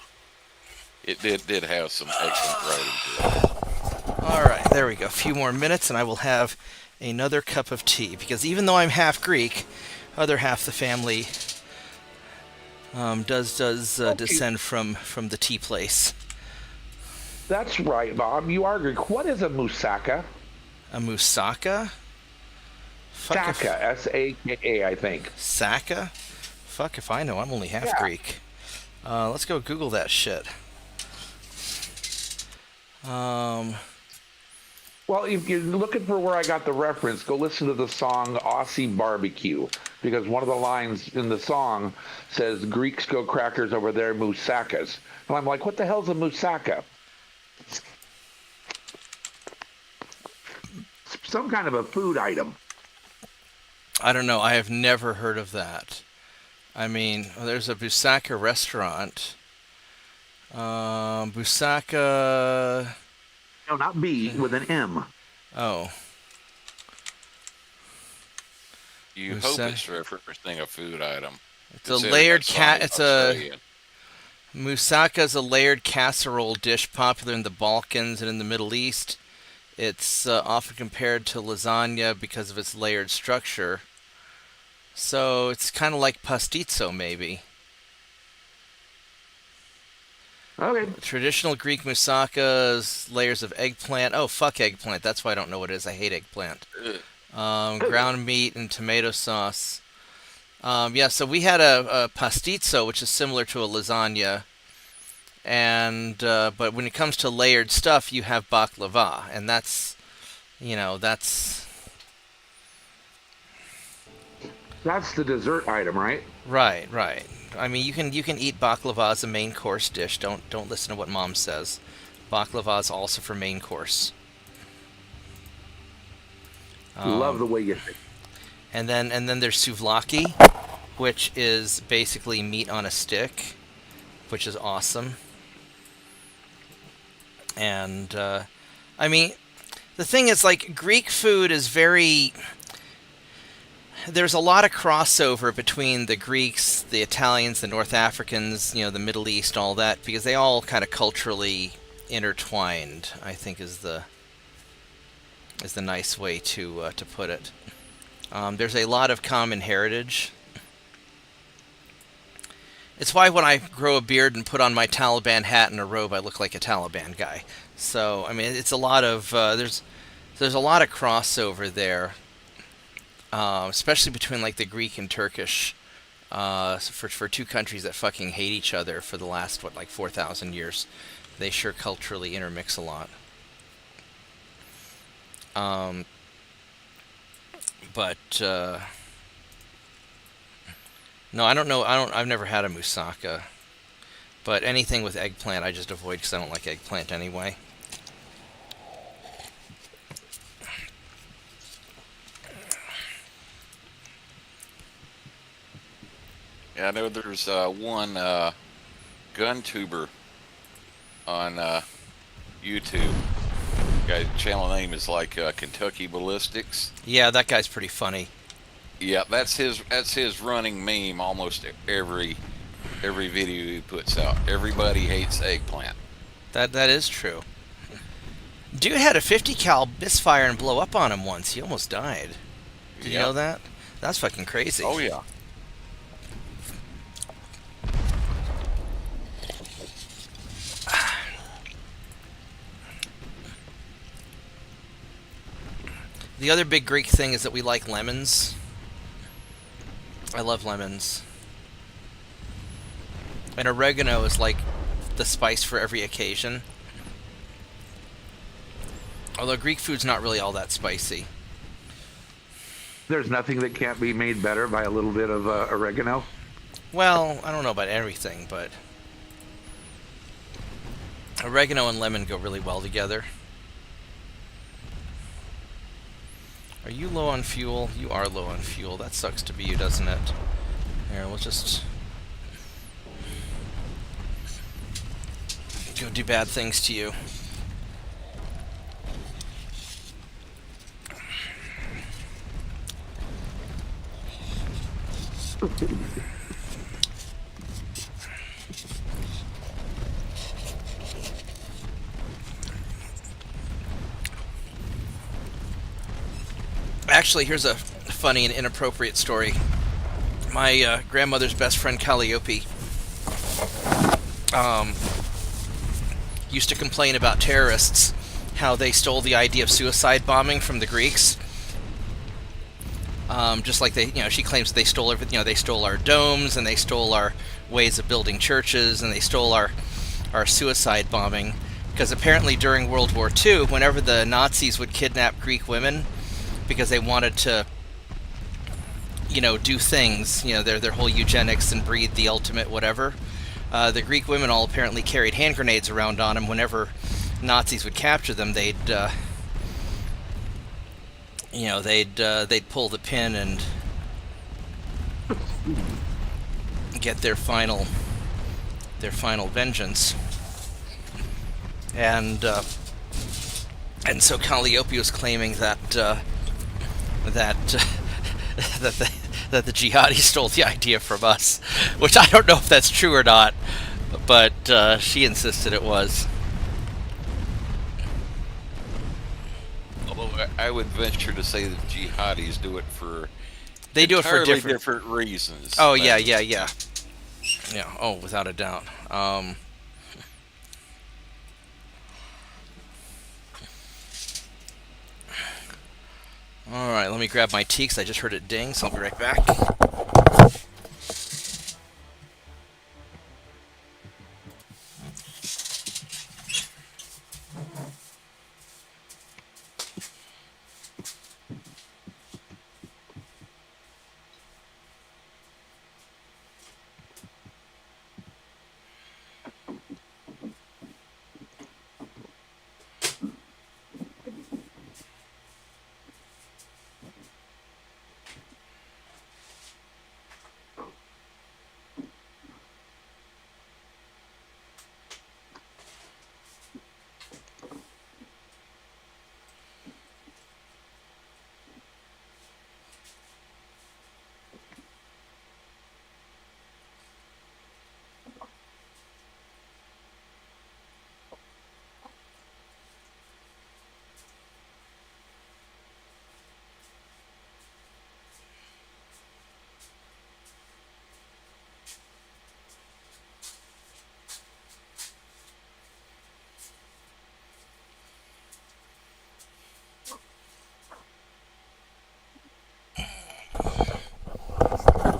it did have some excellent writing to it. All right, there we go. A few more minutes, and I will have another cup of tea. Because even though I'm half Greek, other half the family does descend from the tea place. That's right, Bob. You are Greek. What is a moussaka? A moussaka? Saka, S-A-K-A, I think. Saka? Fuck if I know. I'm only half Greek. Let's go Google that shit. Well, if you're looking for where I got the reference, go listen to the song Aussie Barbecue, because one of the lines in the song says, Greeks go crackers over their moussakas. And I'm like, what the hell's a moussaka? Some kind of a food item. I don't know. I have never heard of that. I mean, there's a Busaka restaurant. Busaka... No, not B, with an M. Oh. You hope it's referencing a food item. It's a layered Moussaka is a layered casserole dish popular in the Balkans and in the Middle East. It's often compared to lasagna because of its layered structure. So it's kind of like pastizo, maybe. Okay. Traditional Greek moussaka is layers of eggplant. Oh, fuck eggplant. That's why I don't know what it is. I hate eggplant. Ground meat and tomato sauce. Yeah, so we had a pastizo, which is similar to a lasagna. And but when it comes to layered stuff, you have baklava, and that's the dessert item, right? Right. I mean, you can eat baklava as a main course dish. Don't listen to what Mom says. Baklava is also for main course. Love the way you think. And then there's souvlaki, which is basically meat on a stick, which is awesome. And I mean, the thing is, like, Greek food is very... There's a lot of crossover between the Greeks, the Italians, the North Africans, the Middle East, all that, because they all kind of culturally intertwined, I think is the nice way to put it. There's a lot of common heritage. It's why when I grow a beard and put on my Taliban hat and a robe, I look like a Taliban guy. So, I mean, it's a lot of there's a lot of crossover there. Especially between like the Greek and Turkish, for two countries that fucking hate each other for the last 4,000 years, they sure culturally intermix a lot. No, I don't know. I've never had a moussaka, but anything with eggplant I just avoid because I don't like eggplant anyway. Yeah, I know there's one gun tuber on YouTube. Guy's channel name is Kentucky Ballistics. Yeah, that guy's pretty funny. Yeah, that's his running meme almost every video he puts out. Everybody hates eggplant. That is true. Dude had a 50 cal misfire and blow up on him once. He almost died. Did you know that? That's fucking crazy. Oh yeah. The other big Greek thing is that we like lemons. I love lemons. And oregano is like the spice for every occasion. Although Greek food's not really all that spicy. There's nothing that can't be made better by a little bit of oregano. Well, I don't know about everything, but oregano and lemon go really well together. Are you low on fuel? You are low on fuel. That sucks to be you, doesn't it? Here, we'll just go do bad things to you. Actually, here's a funny and inappropriate story. My grandmother's best friend, Calliope, used to complain about terrorists, how they stole the idea of suicide bombing from the Greeks. Just like she claims they stole everything. They stole our domes, and they stole our ways of building churches, and they stole our suicide bombing. Because apparently during World War II, whenever the Nazis would kidnap Greek women, because they wanted to, do things, their whole eugenics and breed the ultimate whatever. The Greek women all apparently carried hand grenades around on them. Whenever Nazis would capture them, they'd pull the pin and get their final vengeance. And so Calliope was claiming that that the jihadis stole the idea from us, which I don't know if that's true or not, but she insisted it was. Although I would venture to say that jihadis do it for entirely different reasons. Oh yeah. Oh, without a doubt. Alright, let me grab my tea because I just heard it ding, so I'll be right back.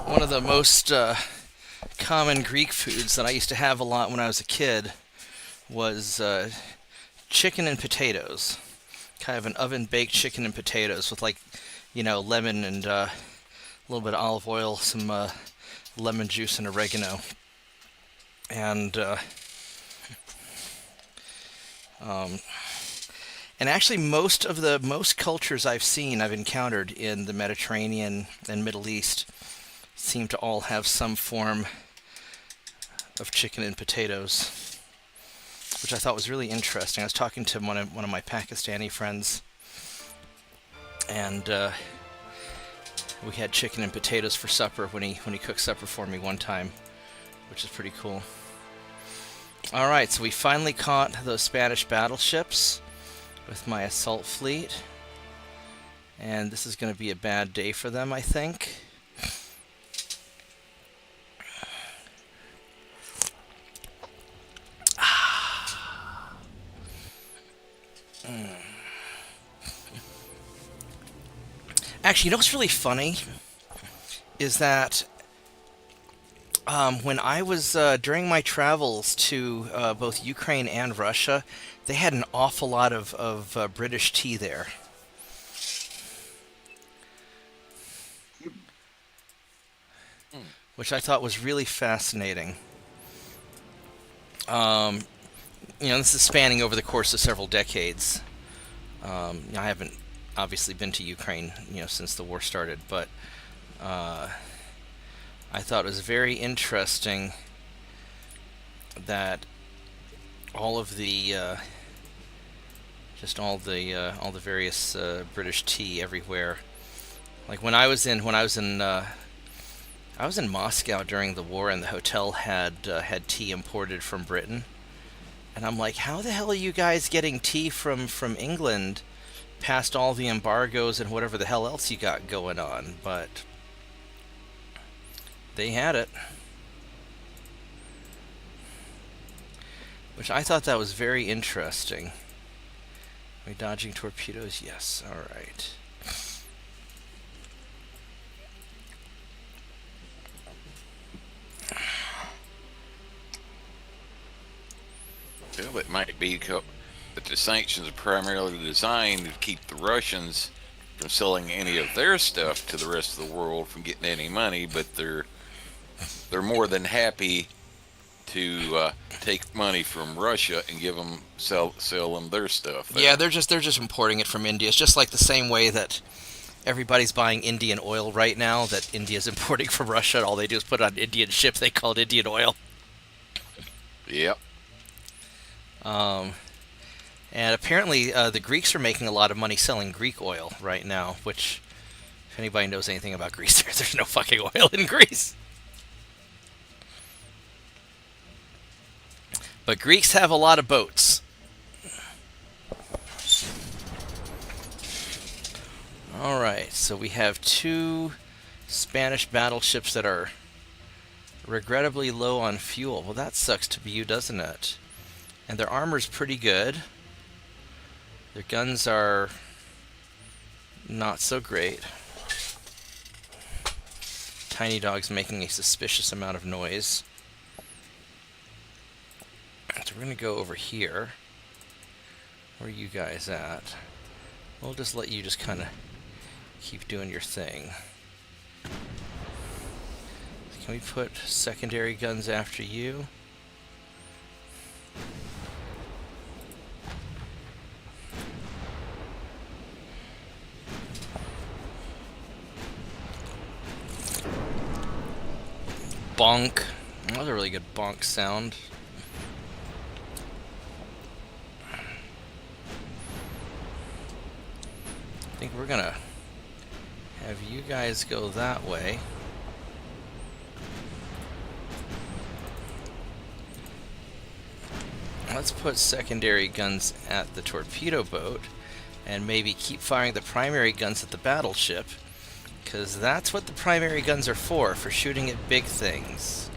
One of the most common Greek foods that I used to have a lot when I was a kid was chicken and potatoes. Kind of an oven-baked chicken and potatoes with lemon and a little bit of olive oil, some lemon juice and oregano. And actually most cultures I've encountered in the Mediterranean and Middle East seem to all have some form of chicken and potatoes, which I thought was really interesting. I was talking to one of my Pakistani friends, and we had chicken and potatoes for supper when he cooked supper for me one time, which is pretty cool. All right, so we finally caught those Spanish battleships with my assault fleet, and this is going to be a bad day for them, I think. Actually, what's really funny is that when I was during my travels to both Ukraine and Russia, they had an awful lot of British tea there. Which I thought was really fascinating. This is spanning over the course of several decades. I haven't obviously been to Ukraine, since the war started, but I thought it was very interesting that all of the just all the various British tea everywhere. Like I was in Moscow during the war, and the hotel had tea imported from Britain, and I'm like, how the hell are you guys getting tea from England past all the embargoes and whatever the hell else you got going on? But they had it. Which I thought that was very interesting. Are we dodging torpedoes? Yes. All right. Well, it might be that the sanctions are primarily designed to keep the Russians from selling any of their stuff to the rest of the world from getting any money, but they're more than happy to take money from Russia and sell them their stuff. Yeah, they're just importing it from India. It's just like the same way that everybody's buying Indian oil right now that India's importing from Russia. All they do is put on Indian ships. They call it Indian oil. Yep. And apparently the Greeks are making a lot of money selling Greek oil right now, which, if anybody knows anything about Greece, there's no fucking oil in Greece. But Greeks have a lot of boats. Alright, so we have 2 Spanish battleships that are regrettably low on fuel. Well, that sucks to be you, doesn't it? And their armor's pretty good. Their guns are not so great. Tiny Dog's making a suspicious amount of noise. So we're going to go over here. Where are you guys at? We'll just let you just kind of keep doing your thing. Can we put secondary guns after you? Bonk. That was a really good bonk sound. I think we're gonna have you guys go that way. Let's put secondary guns at the torpedo boat and maybe keep firing the primary guns at the battleship, because that's what the primary guns are for shooting at big things.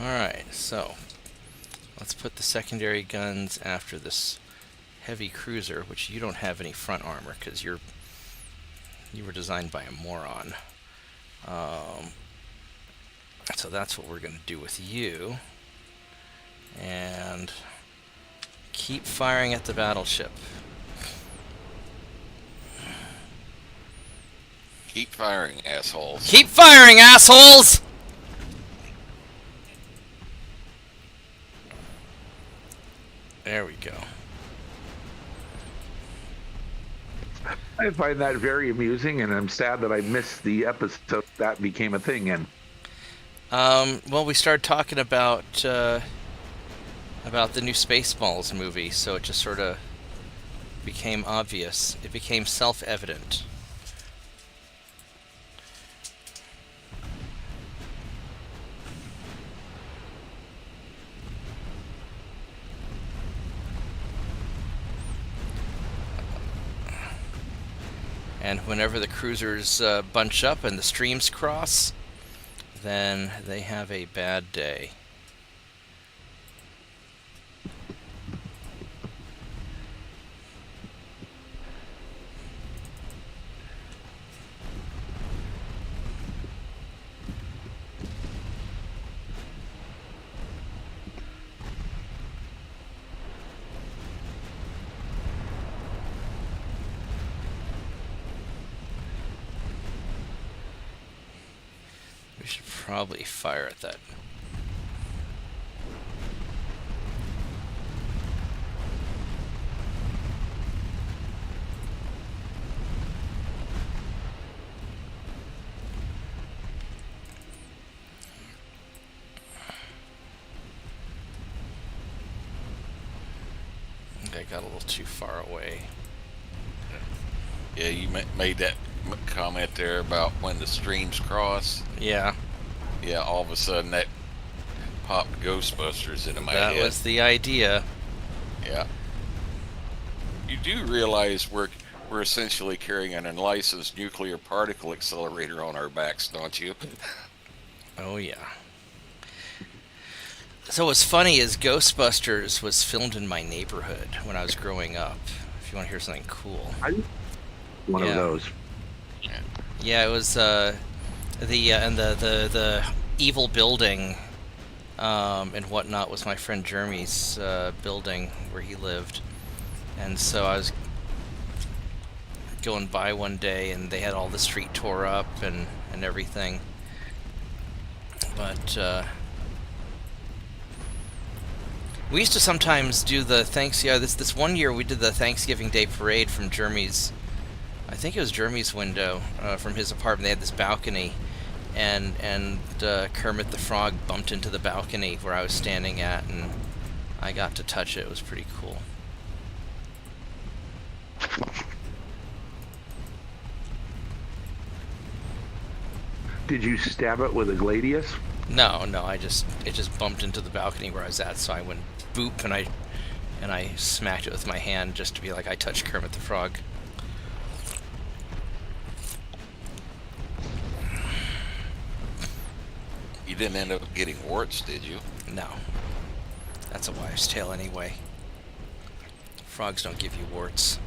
Alright, so let's put the secondary guns after this heavy cruiser, which you don't have any front armor because you were designed by a moron. So that's what we're going to do with you. And keep firing at the battleship. Keep firing, assholes. Keep firing, assholes! There we go. I find that very amusing, and I'm sad that I missed the episode that became a thing in. Well, we started talking about the new Spaceballs movie, so it just sort of became obvious. It became self-evident. And whenever the cruisers bunch up and the streams cross, then they have a bad day. should probably fire at that. I got a little too far away. Yeah, you made that comment there about when the streams cross. Yeah. Yeah, all of a sudden that popped Ghostbusters into my head. That was the idea. Yeah. You do realize we're essentially carrying an unlicensed nuclear particle accelerator on our backs, don't you? Oh, yeah. So what's funny is Ghostbusters was filmed in my neighborhood when I was growing up. If you want to hear something cool. One of those. Yeah, it was the evil building and whatnot was my friend Jeremy's building where he lived, and so I was going by one day and they had all the street tore up and everything, but we used to sometimes do the this one year we did the Thanksgiving Day parade from Jeremy's, I think it was Jeremy's window, from his apartment. They had this balcony, and Kermit the Frog bumped into the balcony where I was standing at, and I got to touch it. It was pretty cool. Did you stab it with a gladius? No, it just bumped into the balcony where I was at, so I went boop, and I smacked it with my hand just to be like I touched Kermit the Frog. You didn't end up getting warts, did you? No. That's a wives' tale anyway. Frogs don't give you warts.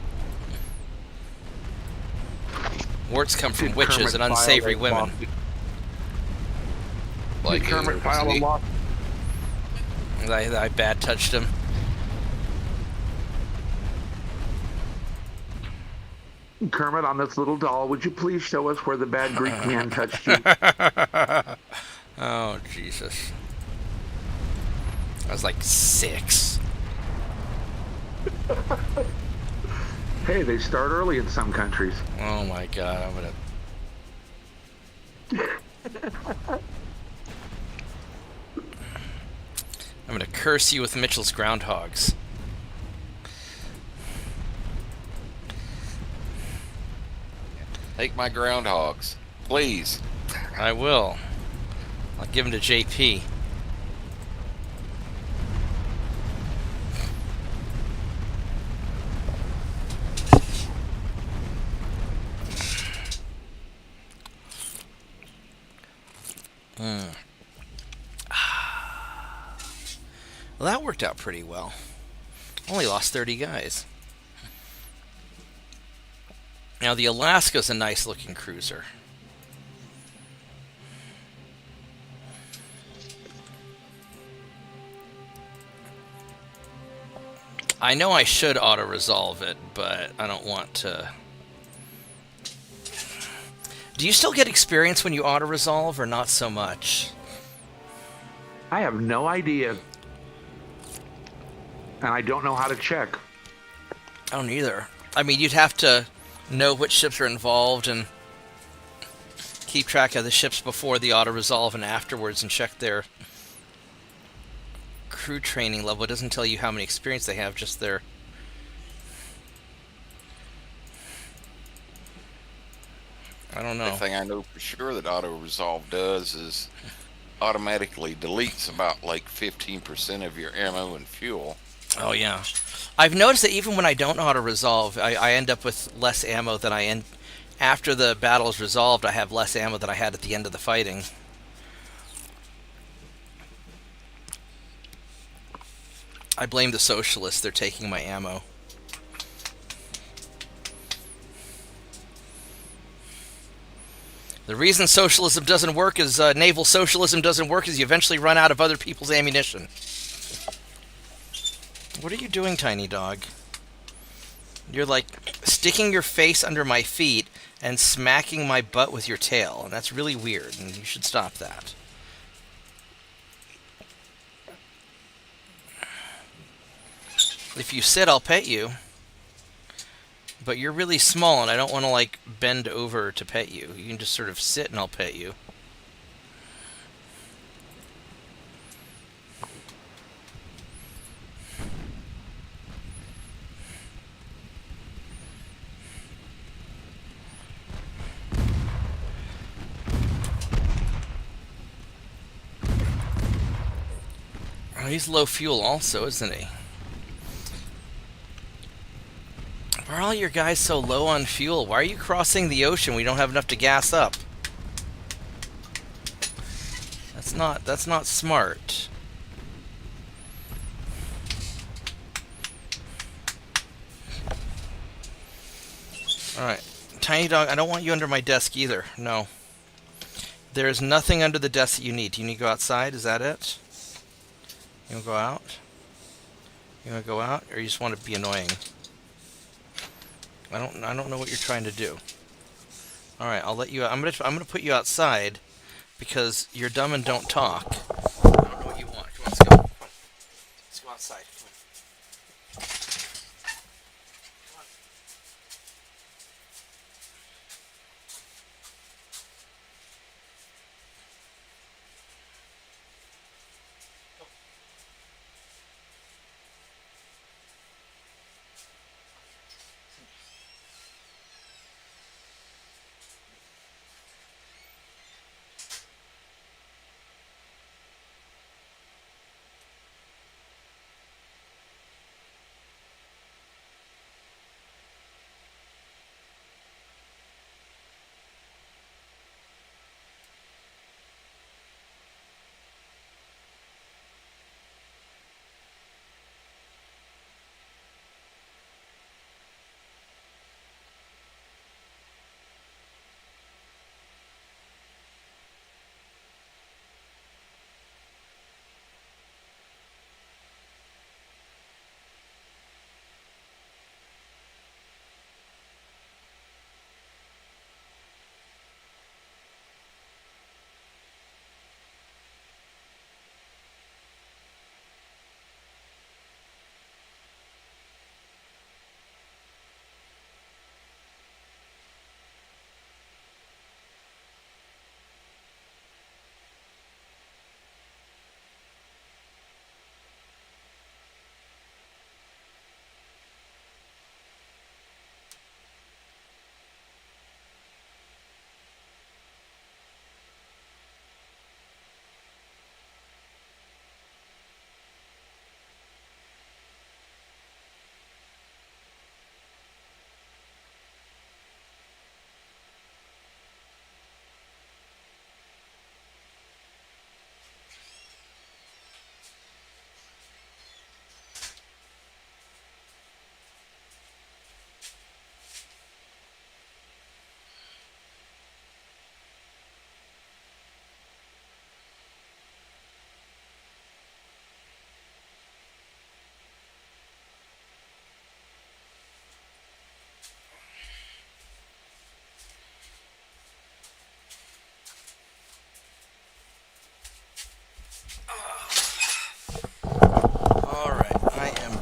Warts come from witches and unsavory women. Did Kermit file a lawsuit? I bad touched him. Kermit, on this little doll, would you please show us where the bad Greek man touched you? Oh, Jesus. I was like 6. Hey, they start early in some countries. Oh my God, I'm gonna curse you with Mitchell's groundhogs. Take my groundhogs, please. I will. I'll give them to JP. Well, that worked out pretty well. Only lost 30 guys. Now, the Alaska's a nice-looking cruiser. I know I should auto-resolve it, but I don't want to. Do you still get experience when you auto-resolve, or not so much? I have no idea. And I don't know how to check. I don't either. I mean, you'd have to know which ships are involved and keep track of the ships before the auto-resolve and afterwards and check their crew training level. It doesn't tell you how many experience they have, just their... I don't know. The thing I know for sure that auto-resolve does is automatically deletes about like 15% of your ammo and fuel. Oh, yeah. I've noticed that even when I don't auto-resolve, I end up with less ammo than I end... After the battle is resolved, I have less ammo than I had at the end of the fighting. I blame the socialists. They're taking my ammo. The reason socialism doesn't work is naval socialism doesn't work is you eventually run out of other people's ammunition. What are you doing, tiny dog? You're like sticking your face under my feet and smacking my butt with your tail, and that's really weird, and you should stop that. If you sit, I'll pet you. But you're really small, and I don't want to, like, bend over to pet you. You can just sort of sit, and I'll pet you. Oh, he's low fuel also, isn't he? Why are all your guys so low on fuel? Why are you crossing the ocean? We don't have enough to gas up. That's not smart. Alright. Tiny dog, I don't want you under my desk either. No. There's nothing under the desk that you need. Do you need to go outside? Is that it? You want to go out? You want to go out? Or you just want to be annoying? I don't know what you're trying to do. All right, I'll let you. I'm gonna put you outside because you're dumb and don't talk. I don't know what you want. Come on, let's go. Come on. Let's go outside. Come on. Come on. Go.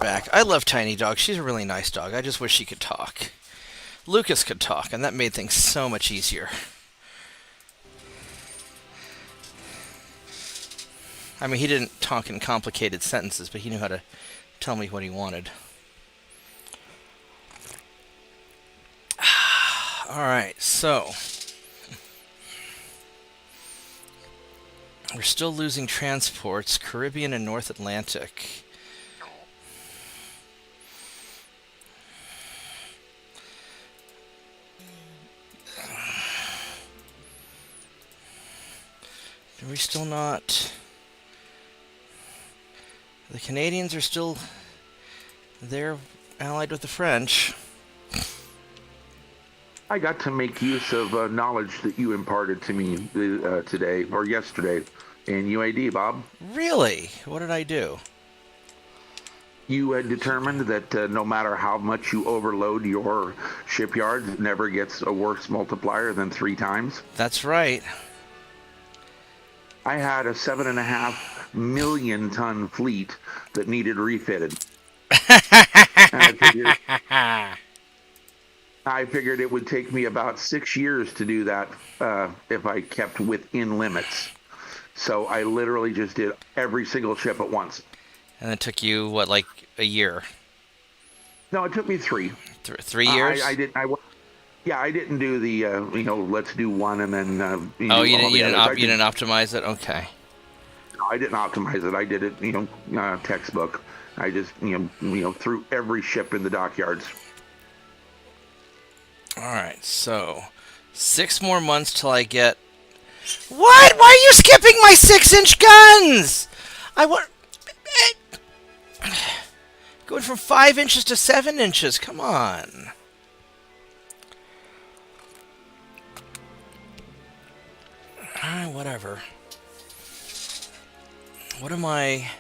Back. I love Tiny Dog. She's a really nice dog. I just wish she could talk. Lucas could talk, and that made things so much easier. I mean, he didn't talk in complicated sentences, but he knew how to tell me what he wanted. Alright, so we're still losing transports, Caribbean and North Atlantic. Are we still not? The Canadians are still there, allied with the French. I got to make use of knowledge that you imparted to me today, or yesterday, in UAD, Bob. Really? What did I do? you had determined that no matter how much you overload your shipyards, it never gets a worse multiplier than 3 times. That's right. I had a 7.5 million ton fleet that needed refitted. And I figured it would take me about 6 years to do that if I kept within limits. So I literally just did every single ship at once. And it took you, what, like a year? No, it took me 3. 3 years? I didn't do the let's do one and then. Oh, you didn't optimize it? Okay. No, I didn't optimize it. I did it, textbook. I just threw every ship in the dockyards. All right, so 6 more months till I get. What? Why are you skipping my 6-inch guns? I want. Going from 5 inches to 7 inches. Come on. Whatever. What am I?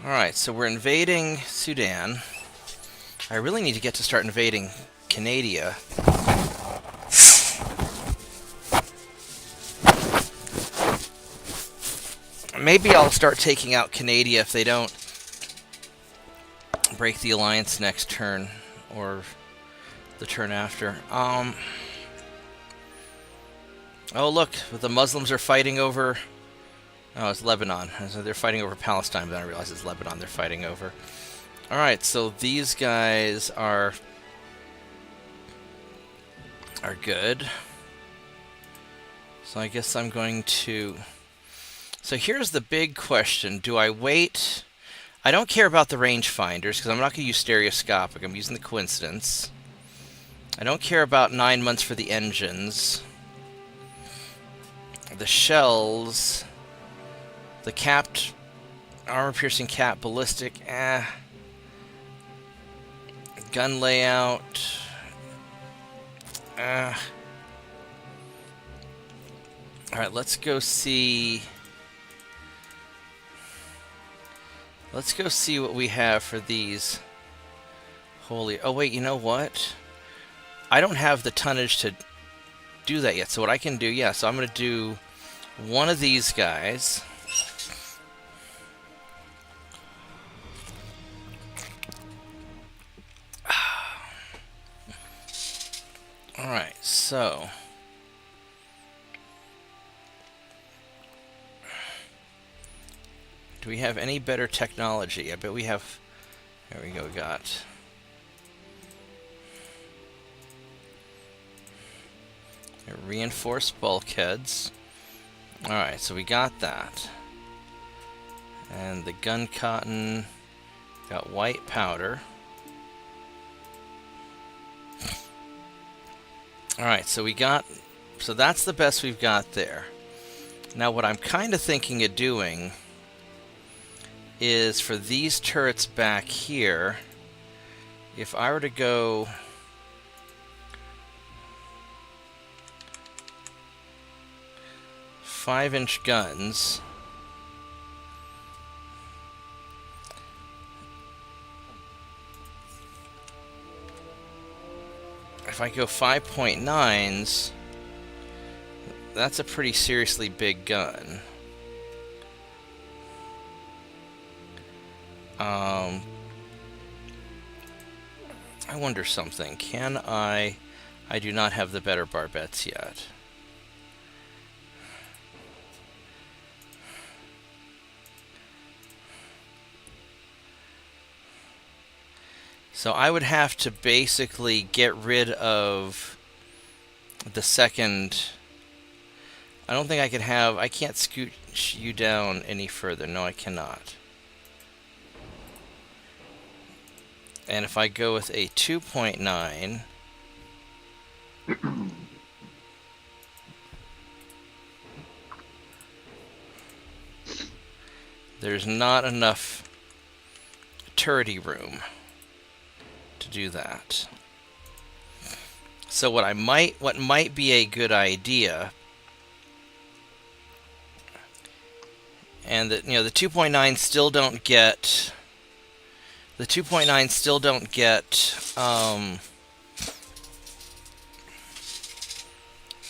Alright, so we're invading Sudan. I really need to get to start invading Canada. Maybe I'll start taking out Canada if they don't break the alliance next turn, or the turn after. Oh look, the Muslims are fighting over... Oh, it's Lebanon. So they're fighting over Palestine, but then I realize it's Lebanon they're fighting over. Alright, so these guys are good. So I guess I'm going to... So here's the big question. Do I wait... I don't care about the rangefinders, because I'm not going to use stereoscopic. I'm using the coincidence. I don't care about 9 months for the engines. The shells... The capped... Armor-piercing cap, ballistic, Gun layout... Alright, let's go see... Let's go see what we have for these. Holy... Oh, wait, you know what? I don't have the tonnage to do that yet. So what I can do... Yeah, so I'm going to do one of these guys. Alright, so... Do we have any better technology? I bet we have... There we go, we got... Reinforced bulkheads. Alright, so we got that. And the gun cotton... Got white powder. Alright, so we got... So that's the best we've got there. Now what I'm kind of thinking of doing... is for these turrets back here, if I were to go... five-inch guns... If I go 5.9s, that's a pretty seriously big gun. I wonder something. Can I... I do not have the better barbettes yet. So I would have to basically get rid of the second... I don't think I could have... I can't scoot you down any further. No, I cannot. And if I go with a 2.9... there's not enough turrety room to do that. So what might be a good idea, and that the 2.9 still don't get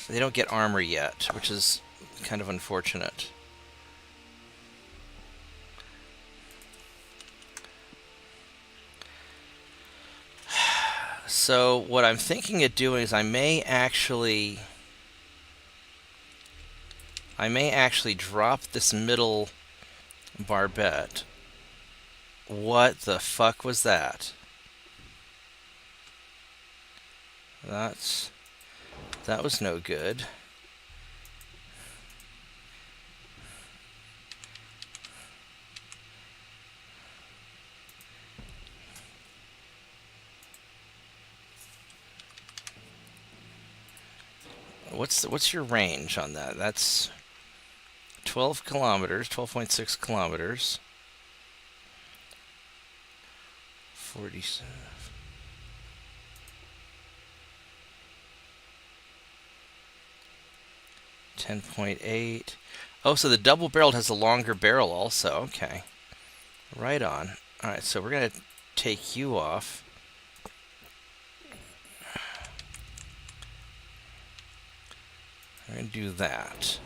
they don't get armor yet, which is kind of unfortunate. So what I'm thinking of doing is I may actually drop this middle barbette. What the fuck was that? That was no good. What's your range on that? That's 12 kilometers, 12.6 kilometers. 47. 10.8. Oh, so the double-barreled has a longer barrel also. Okay. Right on. Alright, so we're going to take you off. We're going to do that.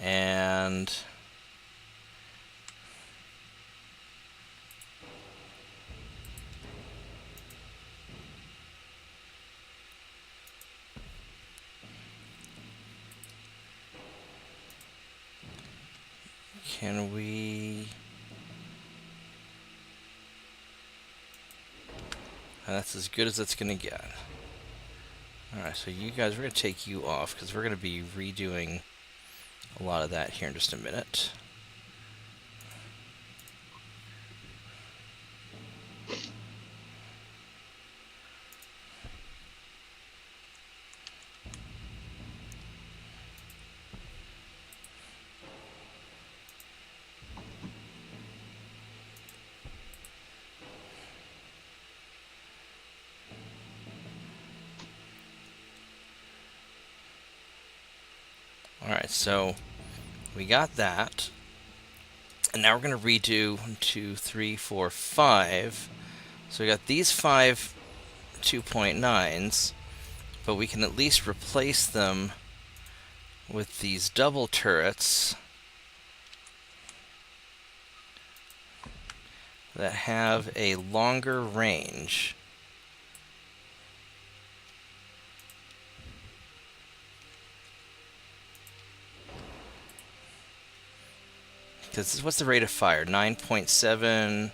And can we... That's as good as it's going to get. Alright, so you guys, we're going to take you off because we're going to be redoing a lot of that here in just a minute. Alright, so we got that. And now we're going to redo 1, 2, 3, 4, 5. So we got these 5 2.9s, but we can at least replace them with these double turrets that have a longer range. Because what's the rate of fire? 9.7.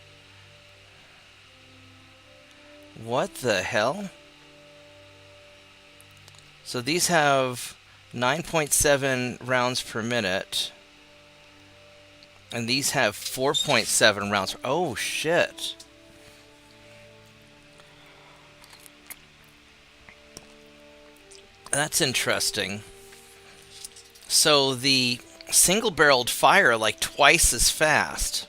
What the hell? So these have 9.7 rounds per minute. And these have 4.7 rounds. Oh, shit. That's interesting. So the single-barreled fire like twice as fast,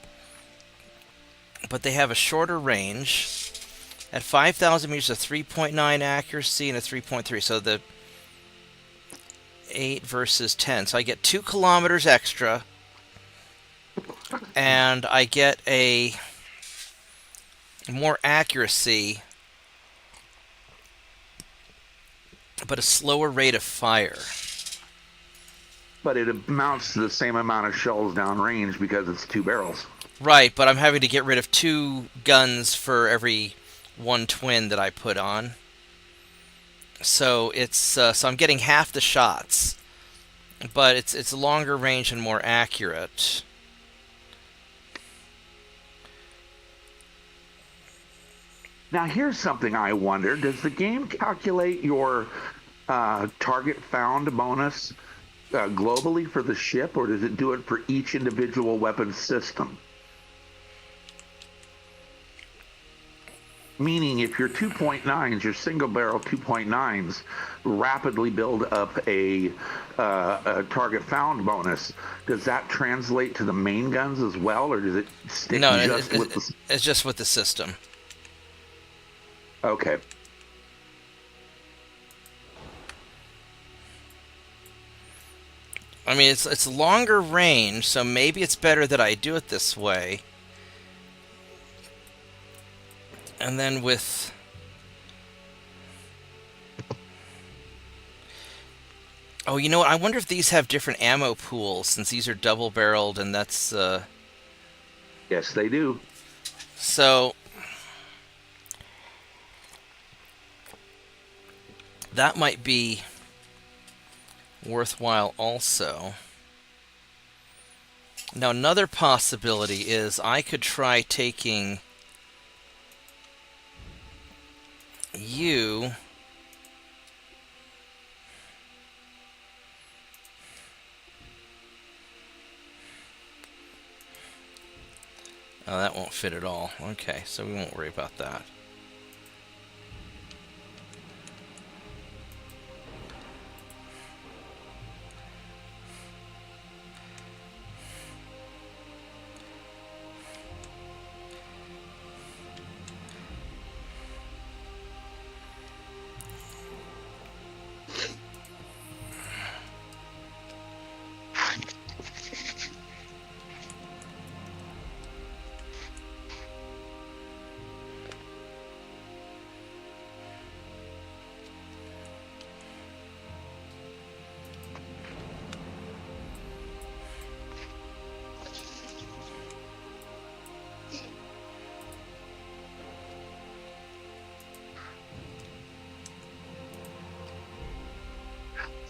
but they have a shorter range. At 5,000 meters, a 3.9 accuracy and a 3.3. So the 8 versus 10. So I get 2 kilometers extra, and I get a more accuracy, but a slower rate of fire. But it amounts to the same amount of shells downrange because it's 2 barrels. Right, but I'm having to get rid of 2 guns for every 1 twin that I put on. So it's so I'm getting half the shots, but it's longer range and more accurate. Now here's something I wonder: does the game calculate your target found bonus globally for the ship, or does it do it for each individual weapon system? Meaning, if your 2.9s, your single barrel 2.9s, rapidly build up a target found bonus, does that translate to the main guns as well, or does it stick No, just with the? it's just with the system. Okay. I mean, it's longer range, so maybe it's better that I do it this way. And then with... Oh, you know what? I wonder if these have different ammo pools, since these are double-barreled, and that's... Yes, they do. So... that might be worthwhile also. Now, another possibility is I could try taking you... Oh, that won't fit at all. Okay, so we won't worry about that.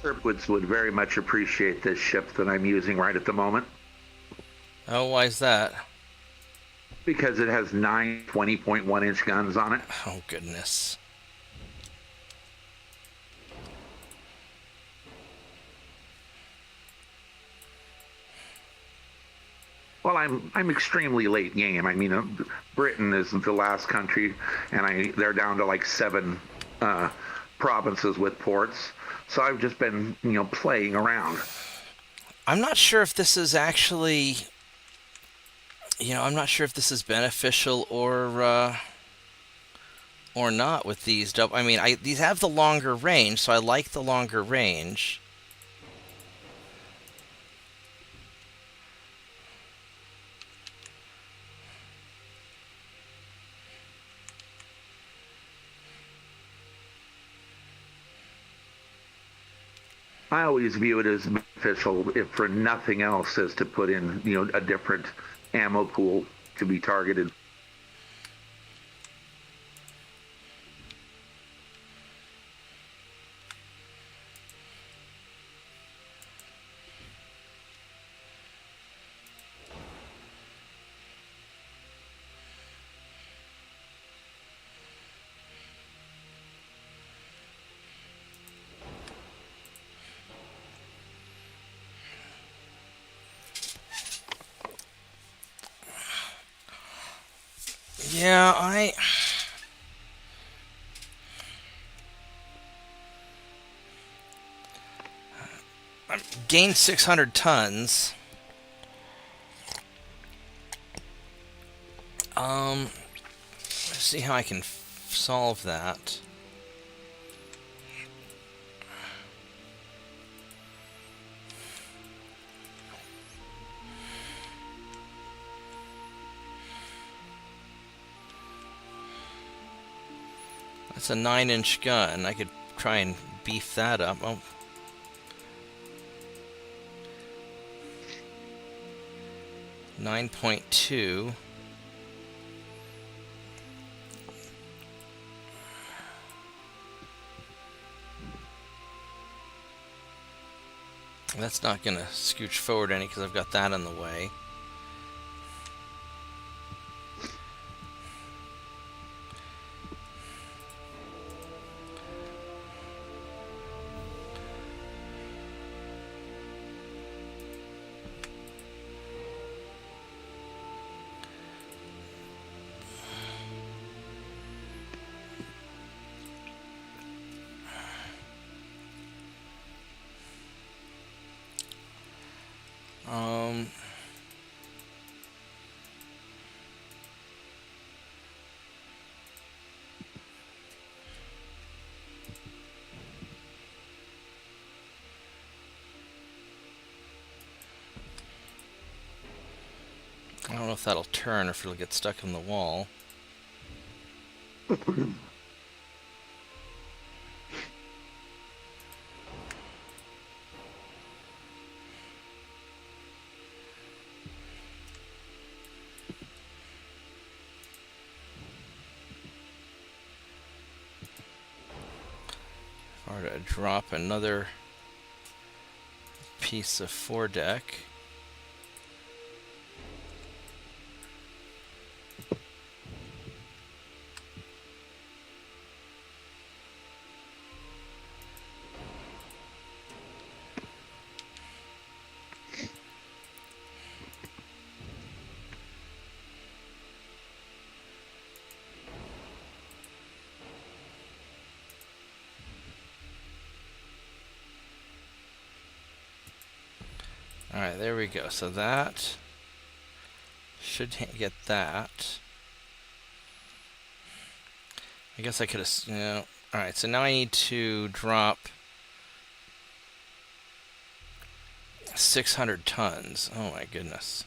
Serpwoods would very much appreciate this ship that I'm using right at the moment. Oh, why is that? Because it has 9 20.1-inch guns on it. Oh, goodness. Well, I'm extremely late game. I mean, Britain is the last country, and they're down to like 7 provinces with ports. So I've just been, playing around. I'm not sure if this is actually, I'm not sure if this is beneficial or not with these. I mean, these have the longer range, so I like the longer range. I always view it as beneficial, if for nothing else, as to put in, a different ammo pool to be targeted. Yeah, I gained 600 tons. Let's see how I can solve that. That's a 9-inch gun. I could try and beef that up. Oh. .2. That's not going to scooch forward any because I've got that in the way. Um, I don't know if that'll turn or if it'll get stuck in the wall. Or to drop another piece of foredeck. Alright, there we go. So that should get that. I guess I could have, you know. Alright, so now I need to drop 600 tons. Oh my goodness.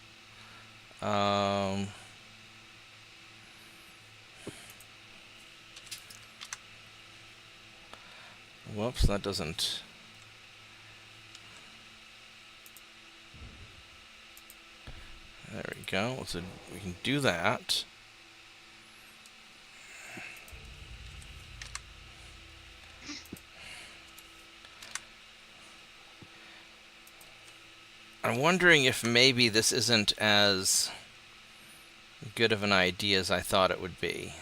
Whoops, that doesn't. There we go. So we can do that. I'm wondering if maybe this isn't as good of an idea as I thought it would be.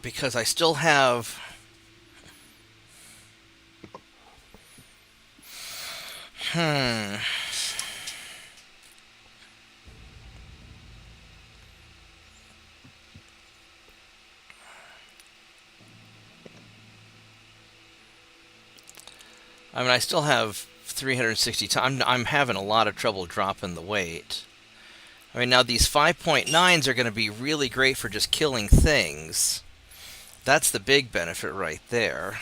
Because I still have I mean, I still have 360 tons. I'm having a lot of trouble dropping the weight. I mean, now these 5.9s are going to be really great for just killing things. That's the big benefit right there.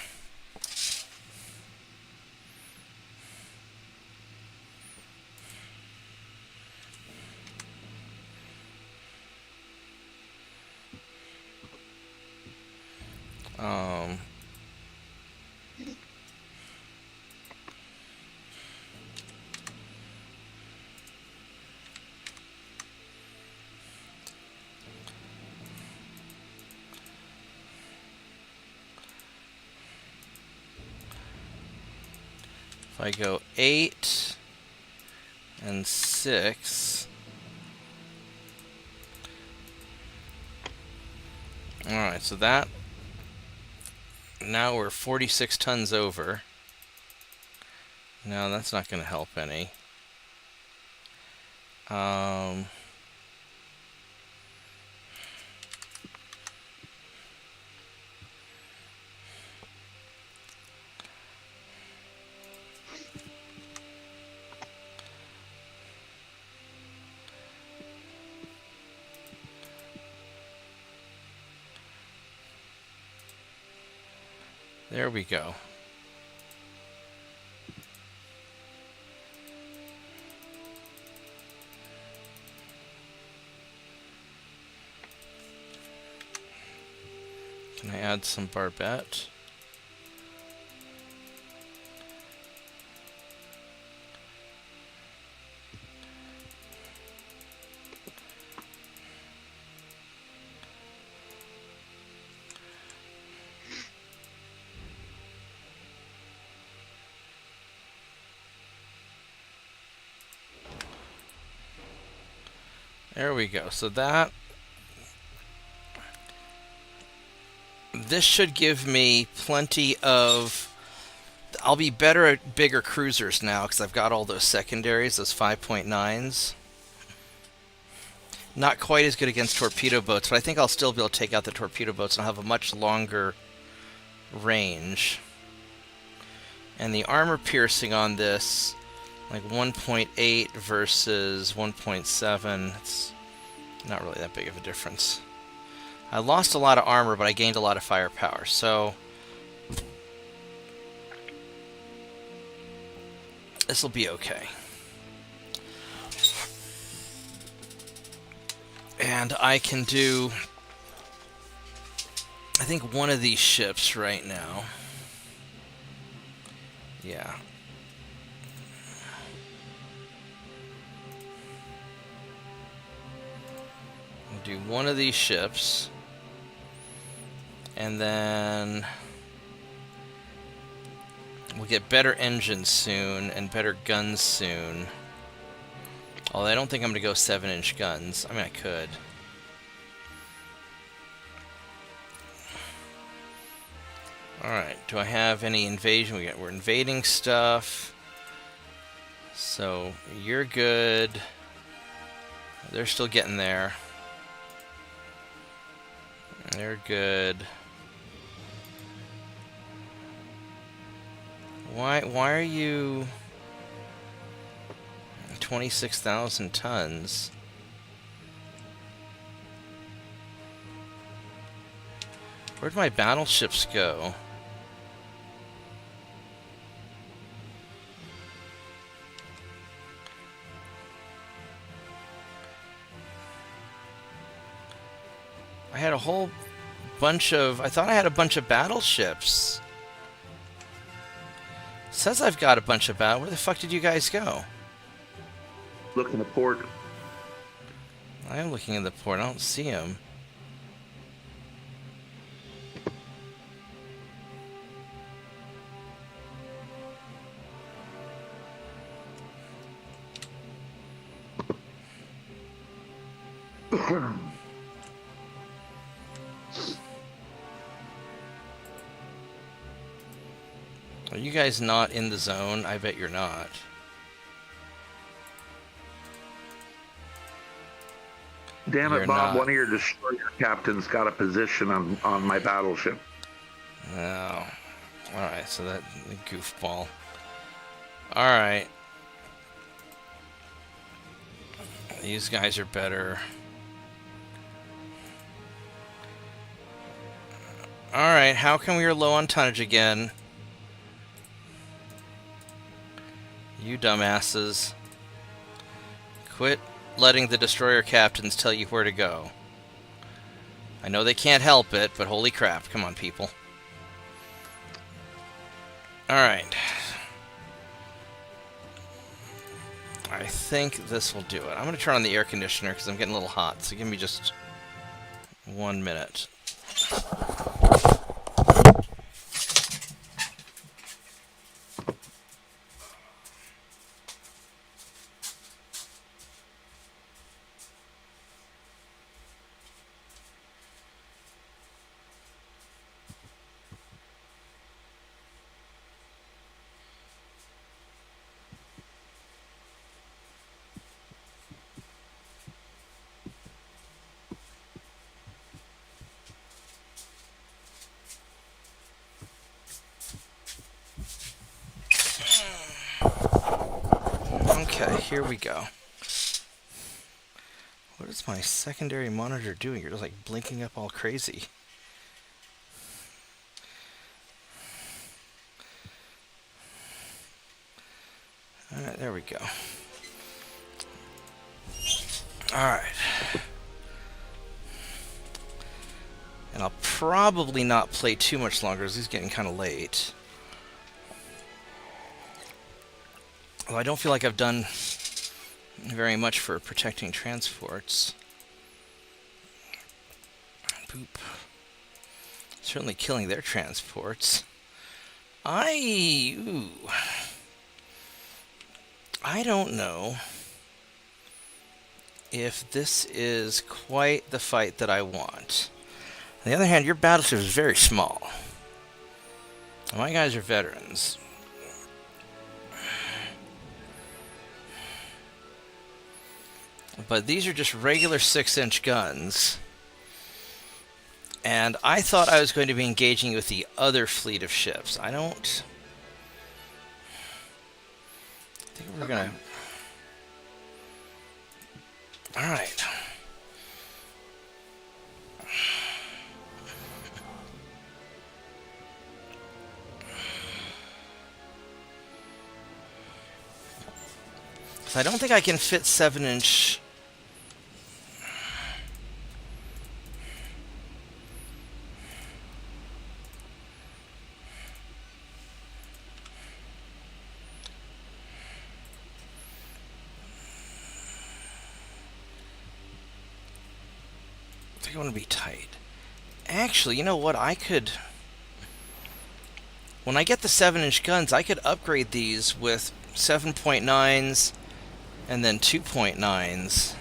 If I go 8 and 6. Alright, so that, now we're 46 tons over. No, that's not going to help any. There we go. Can I add some barbette? There we go. So that, this should give me plenty of, I'll be better at bigger cruisers now because I've got all those secondaries, those 5.9s. Not quite as good against torpedo boats, but I think I'll still be able to take out the torpedo boats and I'll have a much longer range. And the armor piercing on this, like 1.8 versus 1.7, it's not really that big of a difference. I lost a lot of armor, but I gained a lot of firepower, so this will be okay. And I can do, I think, one of these ships right now. Yeah. I'll do one of these ships. And then we'll get better engines soon and better guns soon. Although I don't think I'm going to go 7-inch guns. I mean, I could. Alright, do I have any invasion? We're invading stuff. So, you're good. They're still getting there. They're good. Why are you 26,000 tons? Where'd my battleships go? I had a whole bunch of... I thought I had a bunch of battleships. Says I've got a bunch of battle. Where the fuck did you guys go? Look in the port. I am looking in the port. I don't see them. Are you guys not in the zone? I bet you're not. Damn You're it, Bob! not. One of your destroyer captains got a position on my battleship. Oh. Alright, so that goofball. Alright. These guys are better. Alright, how come we are low on tonnage again? You dumbasses. Quit letting the destroyer captains tell you where to go. I know they can't help it, but holy crap. Come on, people. Alright. I think this will do it. I'm going to turn on the air conditioner because I'm getting a little hot, so give me just 1 minute. Okay, here we go. What is my secondary monitor doing? You're just like blinking up all crazy. Alright, there we go. Alright. And I'll probably not play too much longer because it's getting kind of late. Well, I don't feel like I've done very much for protecting transports. Boop. Certainly killing their transports. I don't know if this is quite the fight that I want. On the other hand, your battleship is very small. My guys are veterans. But these are just regular 6-inch guns. And I thought I was going to be engaging with the other fleet of ships. I think we're gonna... Alright. So I don't think I can fit 7-inch... I want to be tight. Actually, you know what? I could... When I get the 7-inch guns, I could upgrade these with 7.9s and then 2.9s.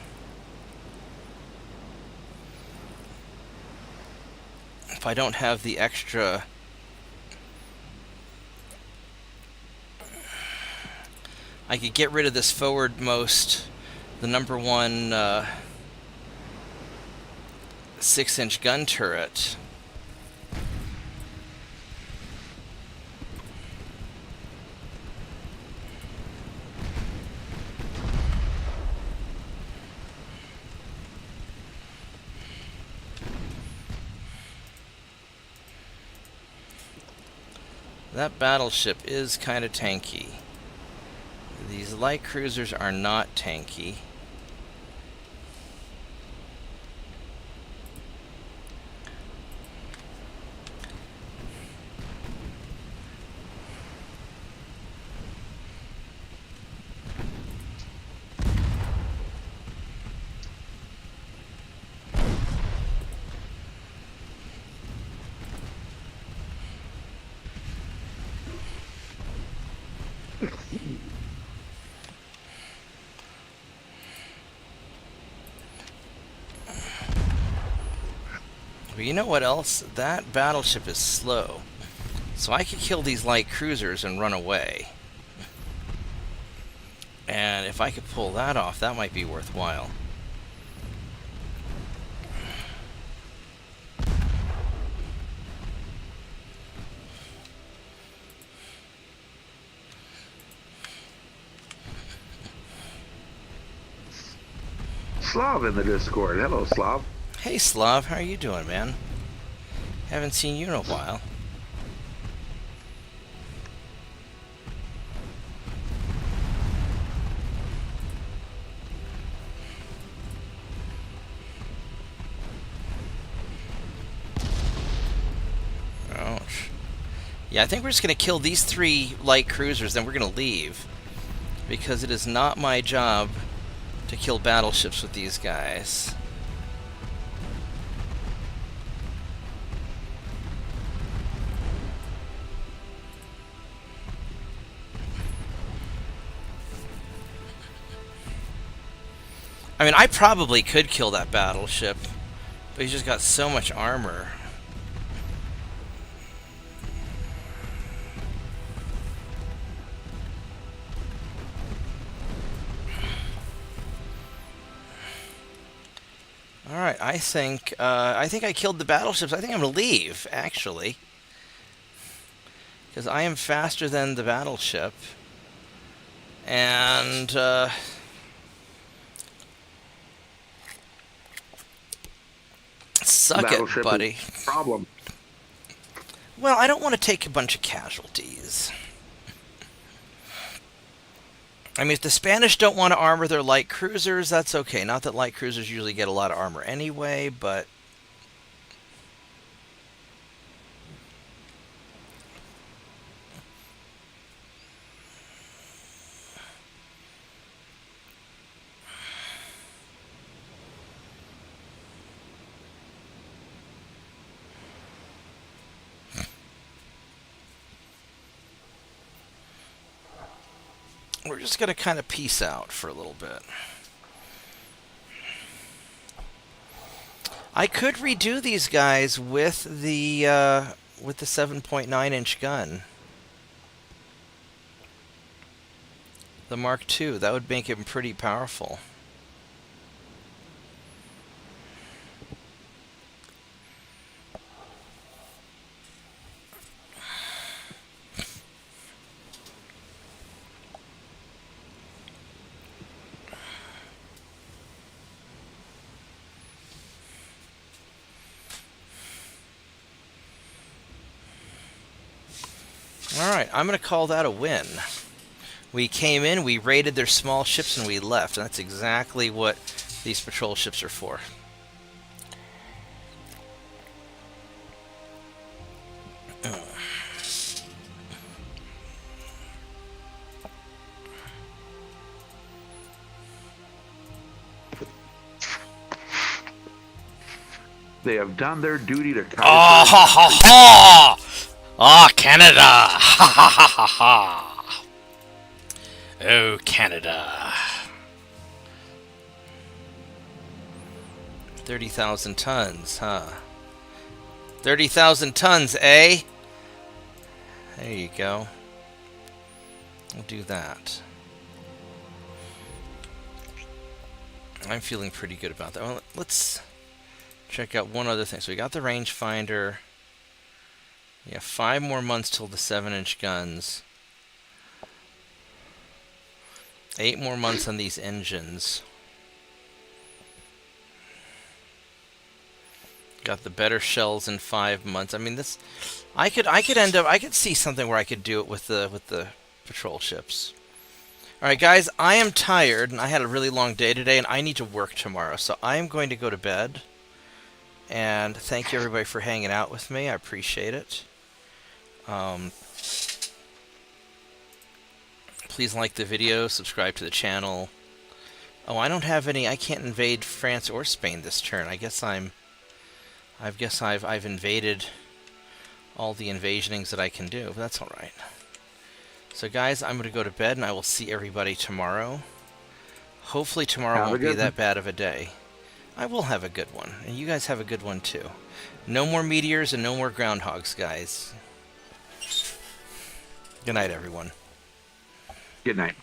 If I don't have the extra... I could get rid of this forwardmost, the number one 6-inch gun turret. That battleship is kind of tanky. These light cruisers are not tanky. But you know what else? That battleship is slow. So I could kill these light cruisers and run away. And if I could pull that off, that might be worthwhile. Slav in the Discord. Hello, Slav. Hey Slav, how are you doing, man? Haven't seen you in a while. Ouch. Yeah, I think we're just going to kill these 3 light cruisers, then we're going to leave. Because it is not my job to kill battleships with these guys. I mean, I probably could kill that battleship, but he's just got so much armor. Alright, I think I killed the battleships. I think I'm going to leave, actually. Because I am faster than the battleship. And, suck it, buddy. Problem. Well, I don't want to take a bunch of casualties. I mean, if the Spanish don't want to armor their light cruisers, that's okay. Not that light cruisers usually get a lot of armor anyway, but... we're just going to kind of peace out for a little bit. I could redo these guys with the 7.9-inch gun. The Mark II. That would make him pretty powerful. Alright, I'm going to call that a win. We came in, we raided their small ships, and we left. And that's exactly what these patrol ships are for. They have done their duty to Kaiser. Oh, ha, ha, ha! Oh, Canada! Ha, ha, ha, ha, ha! Oh, Canada. 30,000 tons, huh? 30,000 tons, eh? There you go. We'll do that. I'm feeling pretty good about that. Well, let's check out one other thing. So we got the rangefinder. Yeah, 5 more months till the 7-inch guns. 8 more months on these engines. Got the better shells in 5 months. I mean, this, I could end up, I could see something where I could do it with the patrol ships. All right, guys, I am tired, and I had a really long day today, and I need to work tomorrow, so I am going to go to bed. And thank you, everybody, for hanging out with me. I appreciate it. Please like the video, subscribe to the channel. Oh, I don't have any. I can't invade France or Spain this turn. I guess I've invaded all the invasionings that I can do, but that's all right. So, guys, I'm going to go to bed, and I will see everybody tomorrow. Hopefully tomorrow won't be that bad of a day. I will have a good one, and you guys have a good one too. No more meteors and no more groundhogs, guys. Good night, everyone. Good night.